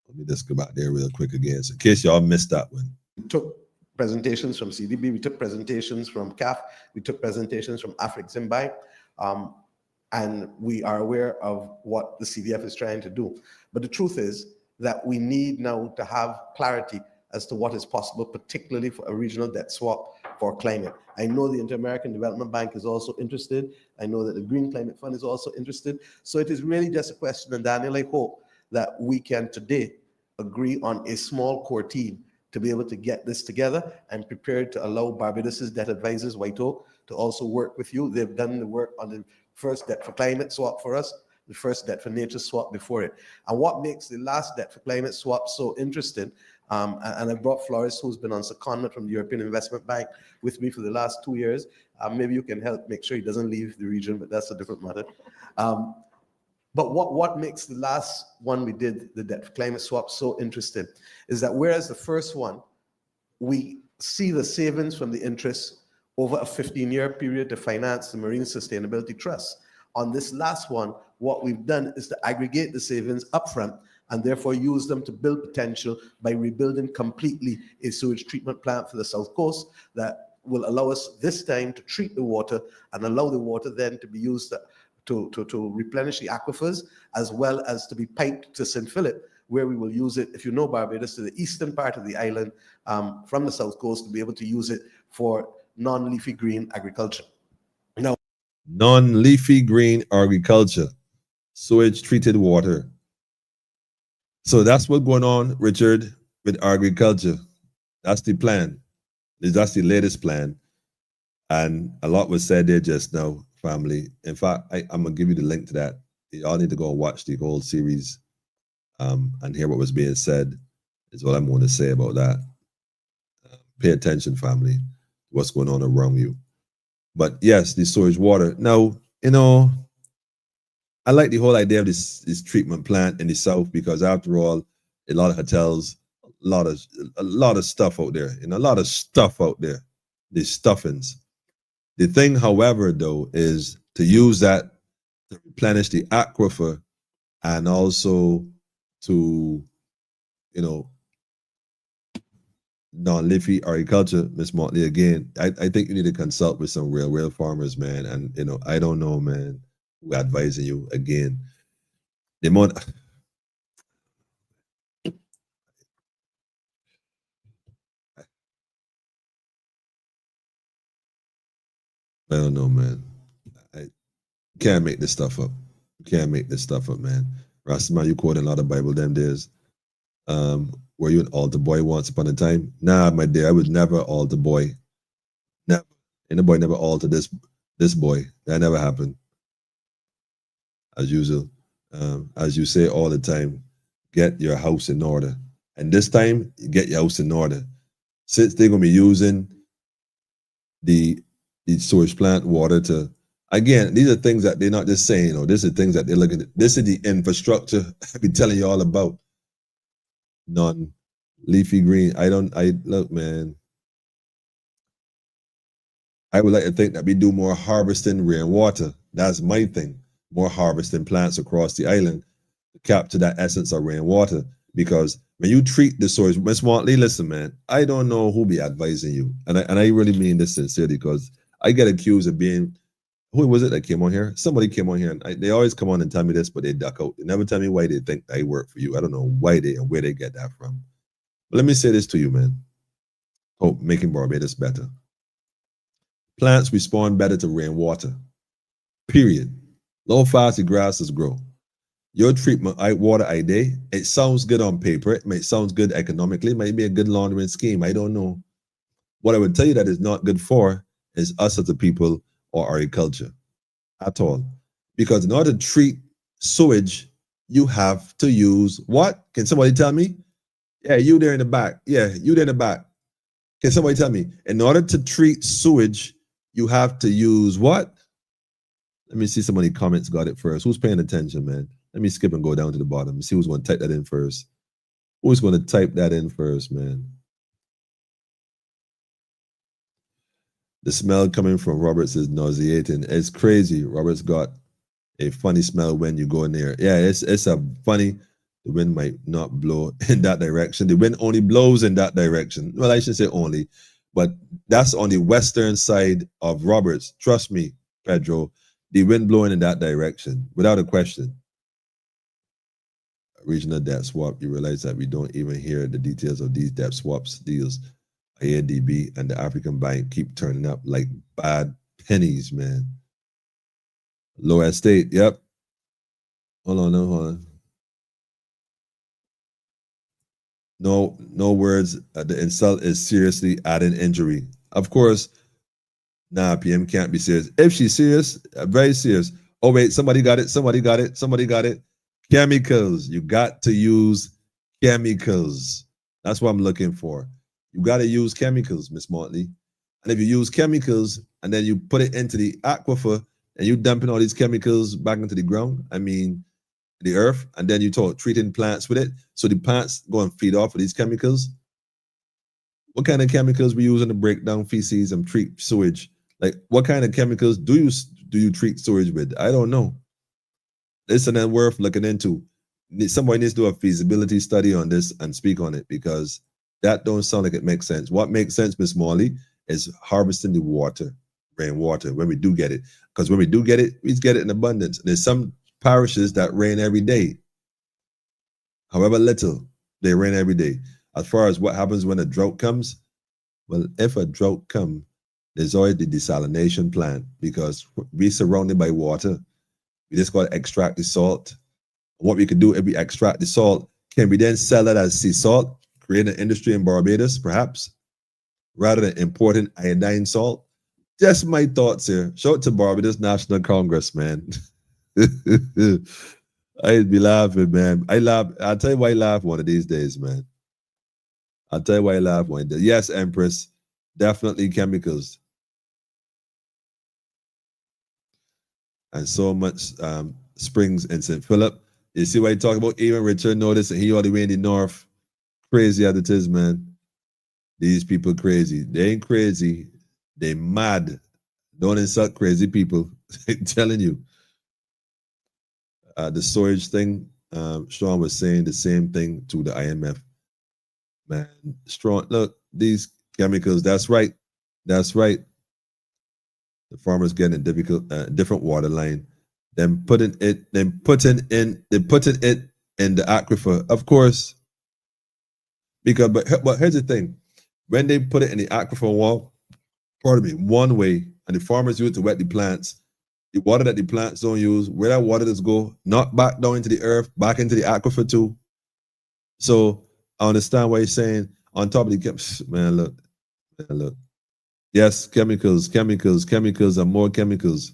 Let me just go back there real quick again, so in case y'all missed that one. We took presentations from CDB, we took presentations from CAF, we took presentations from Afreximbank, and we are aware of what the CDF is trying to do. But the truth is that we need now to have clarity as to what is possible, particularly for a regional debt swap for climate. I know the Inter-American Development Bank is also interested. I know that the Green Climate Fund is also interested. So it is really just a question, and Daniel, I hope that we can today agree on a small core team to be able to get this together and prepared to allow Barbados's debt advisors, White Oak, to also work with you. They've done the work on the first debt for climate swap for us, the first debt for nature swap before it. And what makes the last debt for climate swap so interesting, and I brought Flores, who's been on secondment from the European Investment Bank with me for the last 2 years. Maybe you can help make sure he doesn't leave the region, but that's a different matter. But what makes the last one we did, the debt for climate swap, so interesting is that whereas the first one, we see the savings from the interest over a 15-year period to finance the Marine Sustainability Trust. On this last one, what we've done is to aggregate the savings upfront and therefore use them to build potential by rebuilding completely a sewage treatment plant for the South Coast that will allow us this time to treat the water and allow the water then to be used to replenish the aquifers, as well as to be piped to St. Philip, where we will use it, if you know Barbados, to the eastern part of the island from the South Coast, to be able to use it for non-leafy green agriculture. Now, non-leafy green agriculture, sewage treated water. So that's what's going on, Richard, with agriculture. That's the plan. That's the latest plan. And a lot was said there just now, family. In fact, I'm going to give you the link to that. Y'all need to go and watch the whole series and hear what was being said, is what I'm going to say about that. Pay attention, family, what's going on around you. But yes, the sewage water. Now, you know, I like the whole idea of this treatment plant in the South, because after all, a lot of hotels, a lot of stuff out there, a lot of stuff out there, these stuffings. The thing, however, though, is to use that to replenish the aquifer and also to, non-leafy agriculture, Miss Motley, again, I think you need to consult with some real farmers, man. And, I don't know, man, we're advising you again. The amount... I don't know, man. I can't make this stuff up. Can't make this stuff up, man. Rastaman, you quoting a lot of Bible them days. Were you an altar boy once upon a time? Nah, my dear, I was never an altar boy. Never. And the boy never altered this boy. That never happened. As usual. As you say all the time, get your house in order. And this time, get your house in order. Since they're going to be using the sewage plant water to, again, these are things that they're not just saying, this is things that they're looking at. This is the infrastructure I've been telling you all about. Non-leafy green. Look, man. I would like to think that we do more harvesting rainwater. That's my thing. More harvesting plants across the island to capture that essence of rainwater. Because when you treat the soil, Miss Motley, listen, man, I don't know who be advising you. And I really mean this sincerely, because I get accused of being, who was it that came on here? Somebody came on here, and they always come on and tell me this, but they duck out. They never tell me why they think they work for you. I don't know why they and where they get that from. But let me say this to you, man. Oh, making Barbados better. Plants respond better to rainwater. Period. Low fast the grasses grow. Your treatment, water a day, it sounds good on paper. It might sound good economically. It might be a good laundering scheme. I don't know. What I would tell you that is not good for is us as a people or agriculture at all. Because in order to treat sewage, you have to use what? Can somebody tell me? Yeah, you there in the back. Yeah, you there in the back. Can somebody tell me? In order to treat sewage, you have to use what? Let me see somebody comments got it first. Who's paying attention, man? Let me skip and go down to the bottom. See who's going to type that in first. Who's going to type that in first, man? The smell coming from Roberts is nauseating. It's crazy. Roberts got a funny smell when you go in there. Yeah, it's a funny. The wind might not blow in that direction. The wind only blows in that direction. Well, I should say only, but that's on the western side of Roberts. Trust me, Pedro. The wind blowing in that direction, without a question. Regional debt swap, you realize that we don't even hear the details of these debt swaps deals. ADB and the African Bank keep turning up like bad pennies, man. Low estate, yep. Hold on. No words. The insult is seriously adding injury. Of course, nah, PM can't be serious. If she's serious, very serious. Oh, wait, somebody got it. Chemicals. You got to use chemicals. That's what I'm looking for. You got to use chemicals, Miss Motley. And if you use chemicals and then you put it into the aquifer and you dumping all these chemicals back into the ground, I mean, the earth, and then you talk treating plants with it, so the plants go and feed off of these chemicals. What kind of chemicals we using to break down feces and treat sewage? Like, what kind of chemicals do you treat sewage with? I don't know. This and then worth looking into. Somebody needs to do a feasibility study on this and speak on it, because that don't sound like it makes sense. What makes sense, Miss Morley, is harvesting the water, rainwater, when we do get it. Because when we do get it, we get it in abundance. There's some parishes that rain every day. However little, they rain every day. As far as what happens when a drought comes, well, if a drought comes, there's always the desalination plant, because we're surrounded by water. We just got to extract the salt. What we could do if we extract the salt, can we then sell it as sea salt, create an industry in Barbados, perhaps, rather than importing iodine salt? Just my thoughts here. Shout out to Barbados National Congress, man. I'd be laughing, man. I laugh. I'll tell you why I laugh one of these days, man. I'll tell you why I laugh one day. Yes, Empress, definitely chemicals. And so much springs in St. Philip. You see what I talk about? Even Richard noticed that he all the way in the north. Crazy as it is, man. These people crazy. They ain't crazy. They mad. Don't insult crazy people. I'm telling you. The storage thing, Sean was saying the same thing to the IMF. Man, strong. Look, these chemicals. That's right. That's right. The farmers getting a different water line. Then putting it in the aquifer, of course. Because but here's the thing: when they put it in the aquifer one way, and the farmers use it to wet the plants. The water that the plants don't use, where that water does go, not back down into the earth, back into the aquifer too. So I understand what you're saying. On top of the man, look. Yes, chemicals, and more chemicals.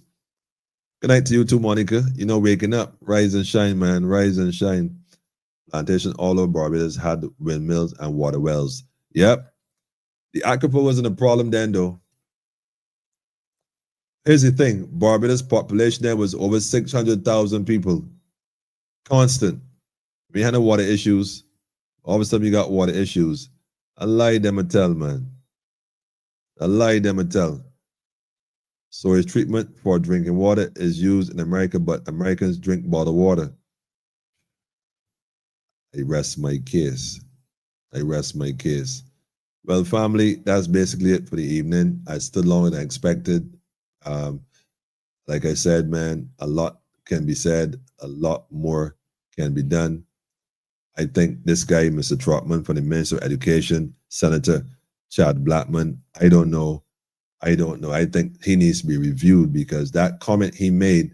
Good night to you too, Monica. You know, waking up, rise and shine, man, rise and shine. Plantation all over Barbados had windmills and water wells. Yep. The aquifer wasn't a problem then, though. Here's the thing, Barbados population there was over 600,000 people. Constant. We had no water issues. All of a sudden you got water issues. I lie them a tell, man. I lie them a tell. Storage treatment for drinking water is used in America, but Americans drink bottled water. I rest my case. Well, family, that's basically it for the evening. I stood longer than expected. Like I said, man, a lot can be said, a lot more can be done. I think this guy, Mr. Trotman, from the Minister of Education, Senator Chad Blackman, I don't know. I think he needs to be reviewed, because that comment he made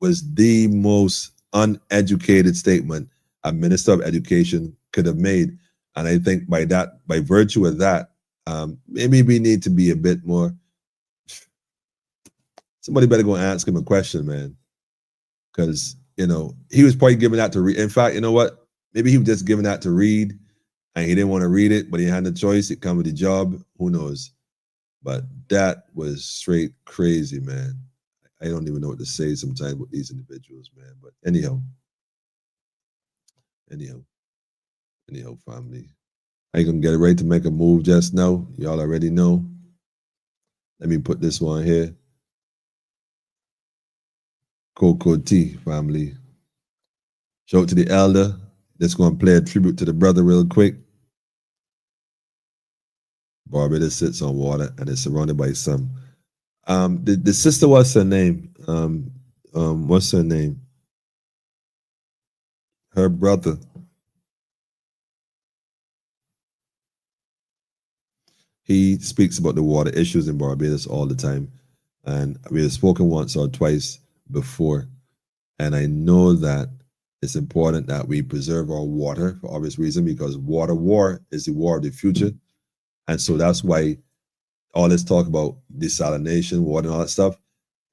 was the most uneducated statement a Minister of Education could have made. And I think by virtue of that, maybe we need to be a bit more. Somebody better go and ask him a question, man. Because, he was probably giving that to read. In fact, you know what? Maybe he was just giving that to read, and he didn't want to read it, but he had the choice. It come with the job. Who knows? But that was straight crazy, man. I don't even know what to say sometimes with these individuals, man. But anyhow, family. I ain't gonna get it ready to make a move just now. Y'all already know. Let me put this one here. Coco T, family. Shout out to the elder. Just gonna play a tribute to the brother real quick. Barbados sits on water and is surrounded by some. The sister, what's her name? What's her name? Her brother. He speaks about the water issues in Barbados all the time. And we have spoken once or twice before. And I know that it's important that we preserve our water for obvious reason, because water war is the war of the future. And so that's why all this talk about desalination, water, and all that stuff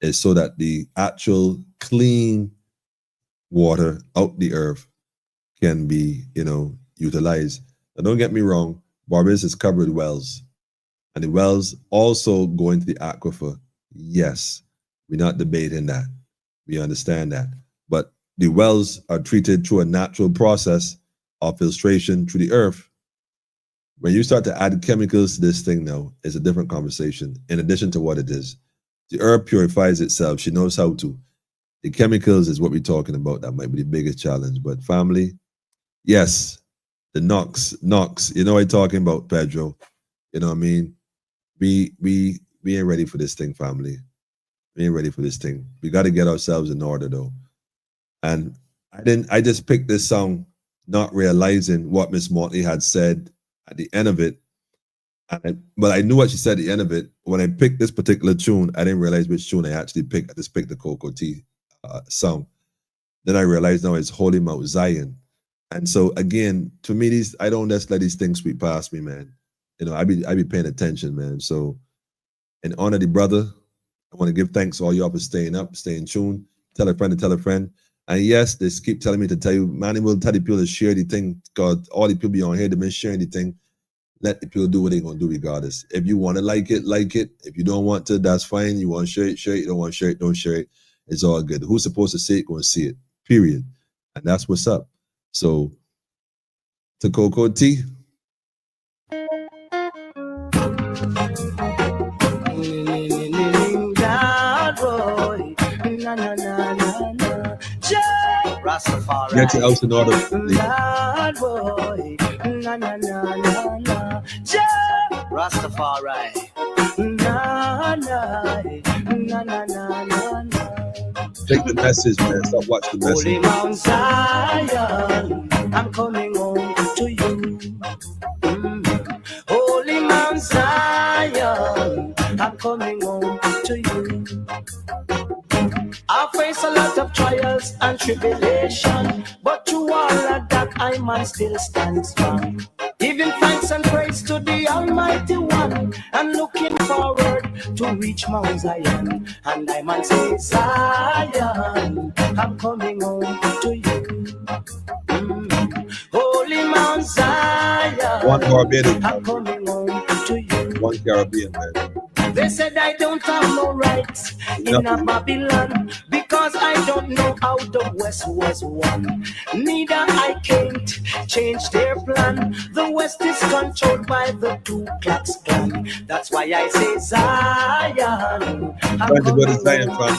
is so that the actual clean water out the earth can be, utilized. Now, don't get me wrong, Barbados is covered with wells. And the wells also go into the aquifer. Yes, we're not debating that. We understand that. But the wells are treated through a natural process of filtration through the earth. When you start to add chemicals to this thing now, it's a different conversation, in addition to what it is. The earth purifies itself. She knows how to. The chemicals is what we're talking about. That might be the biggest challenge. But family, yes, the NOx, you know what I'm talking about, Pedro. You know what I mean? We ain't ready for this thing, family. We ain't ready for this thing. We got to get ourselves in order, though. And I just picked this song not realizing what Miss Motley had said at the end of it. But I knew what she said at the end of it. When I picked this particular tune, I didn't realize which tune I actually picked. I just picked the Coco T song. Then I realized now it's Holy Mount Zion. And so again, to me, I don't just let these things sweep past me, man. I be paying attention, man. So in honor of the brother, I want to give thanks to all y'all for staying up, staying tuned. Tell a friend to tell a friend. And yes, they keep telling me to tell you, man, will tell the people to share the thing. God, all the people be on here, they've been sharing the thing. Let the people do what they're going to do regardless. If you want to like it, like it. If you don't want to, that's fine. You want to share it, share it. You don't want to share it, don't share it. It's all good. Who's supposed to see it, go and see it, period. And that's what's up. So, to Coco T. Get your house in order. Rastafari. Take the message, man. Stop watching the message. Holy Mount Zion, I'm coming home to you. Holy Mount Zion, I'm coming home to you. I face a lot of trials and tribulation, but through all of that I man still stand strong. Giving thanks and praise to the Almighty One, and looking forward to reach Mount Zion. And I man say, Zion, I'm coming home to you. Holy Mount Zion, One Barbados, I'm coming home to you. One Caribbean, man. They said I don't have no rights in a Babylon, because I don't know how the West was won. Neither I can't change their plan. The West is controlled by the Ku Klux Klan. That's why I say Zion, I'm coming home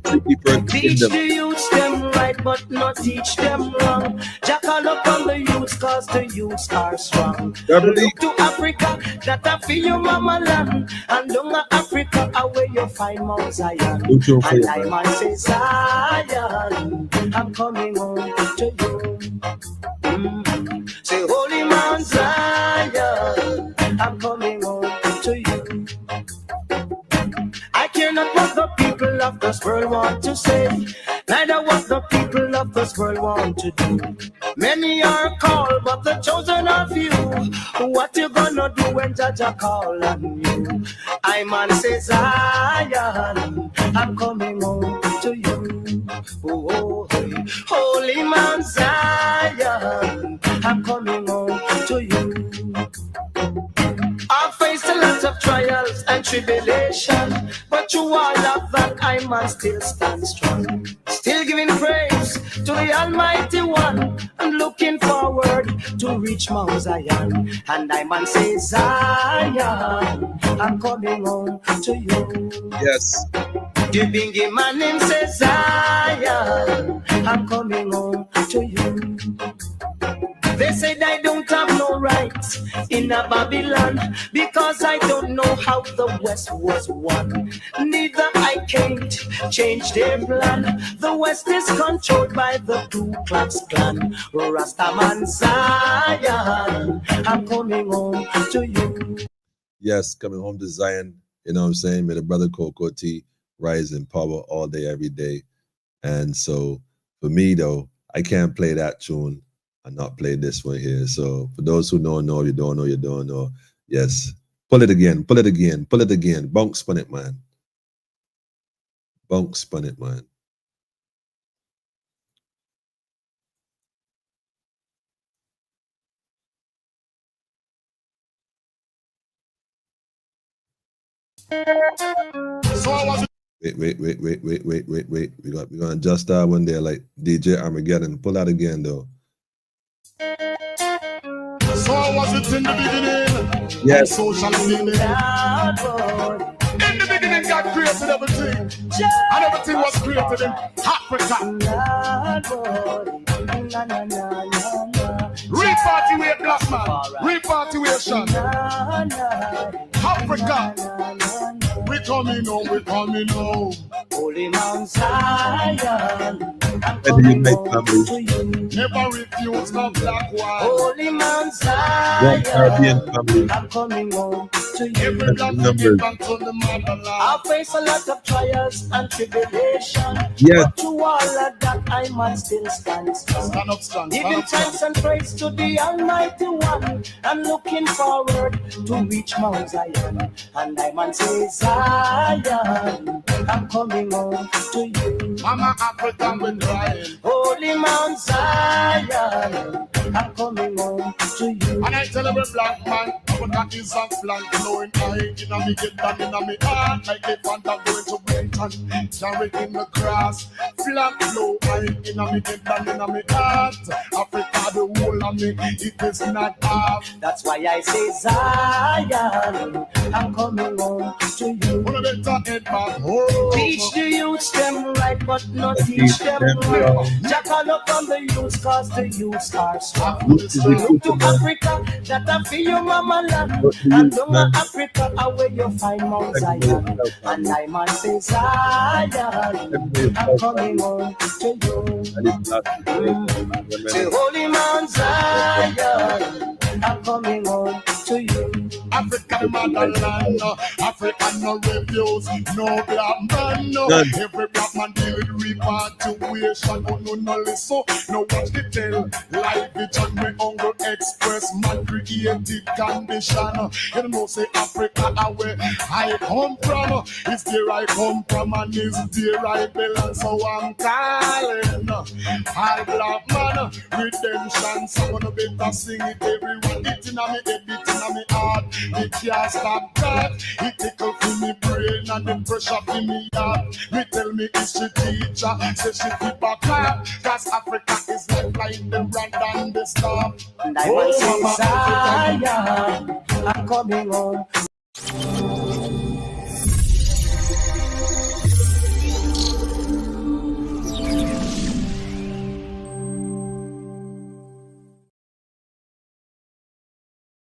to you. Teach the youths them right right, but not teach them wrong. Jackal up on the youths, cause the youths are strong. Look to Africa, that I feel your mama land. And down to Africa, where you find Mount Zion. And I man say, Zion, I'm coming home to you. Say, Holy Mount Zion, I'm coming home to you. I care not what the people of this world want to say, neither what the people of this world want to do. Many are called, but the chosen are few. What you gonna do when Jaja call on you? I man says, Zion, I'm coming home to you. Oh, Holy Mount Zion, I'm coming home to you. I've faced a lot of trials and tribulation, but through all of that, I must still stand strong. Still giving praise to the Almighty One, and looking forward to reach Mount Zion. And I man say, Zion, I'm coming home to you. Yes. The bingy man him says, Zion, I'm coming home to you. They said I don't have no rights in a Babylon, because I don't know how the West was won. Neither I can't change their plan. The West is controlled by the Ku Klux Klan. Rastaman Zion, I'm coming home to you. Yes, coming home to Zion. You know what I'm saying? May the brother Coco T rise in power all day, every day. And so for me, though, I can't play that tune and not play this one here. So for those who don't know, you don't know, you don't know. Yes. Pull it again, pull it again, pull it again. Bunk spun it, man. Bunk spun it, man. Wait. We're gonna adjust that one there like DJ Armageddon. Pull out again though. So was it in the beginning? Yes. Social media. In the beginning, God created everything, and everything was created in Africa. Repartyway, black man. Repartywation. Africa. We coming home. Holy Mount Zion, I'm coming home to you. Never refuse no black one. Holy Mount Zion, I'm coming home to you. Every black man get back to the motherland. I face a lot of trials and tribulation, yes, but through all of that I must still stand strong. Stand up strong. Giving thanks and praise to the Almighty One, and looking forward to reach Mount Zion. And I man say, Zion, I'm coming home to you. Mama Africa, we're crying. Holy Mount Zion, I'm coming home to you. And I tell every black man, Africa is a flag blowing high. Inna me get down, inna me heart, like a panther going to Brenton. Carrying the cross, flag blow high. Inna me get down, inna me heart. Africa, the whole of me, it is not half. That's why I say, Zion, I'm coming home to you. Teach the youths them right, but not teach them right. Jackal up on the youths, cause the youths are strong. Look to Africa, that I feel your mama land. And down to Africa, where you find Mount Zion. And I man say, Zion, I'm coming home to you. Say, Holy Mount Zion, I'm coming home to you. African motherland, African no refuse, no black man, no. Every black man deal with repatriation, no listen, no watch the tell. Life it on me hunger express, man created condition. You know say Africa where I come from, it's there I come from and it's there I belong. So I'm calling all black man, redemption. Someone better sing it, everyone. It in me head, it in me heart. It can't stop that. It tickle for me brain and the pressure for me heart. Me tell me history teacher, say she keep a clap. Cause Africa is like them brand and the star. And I want to say, Zion, I'm coming home.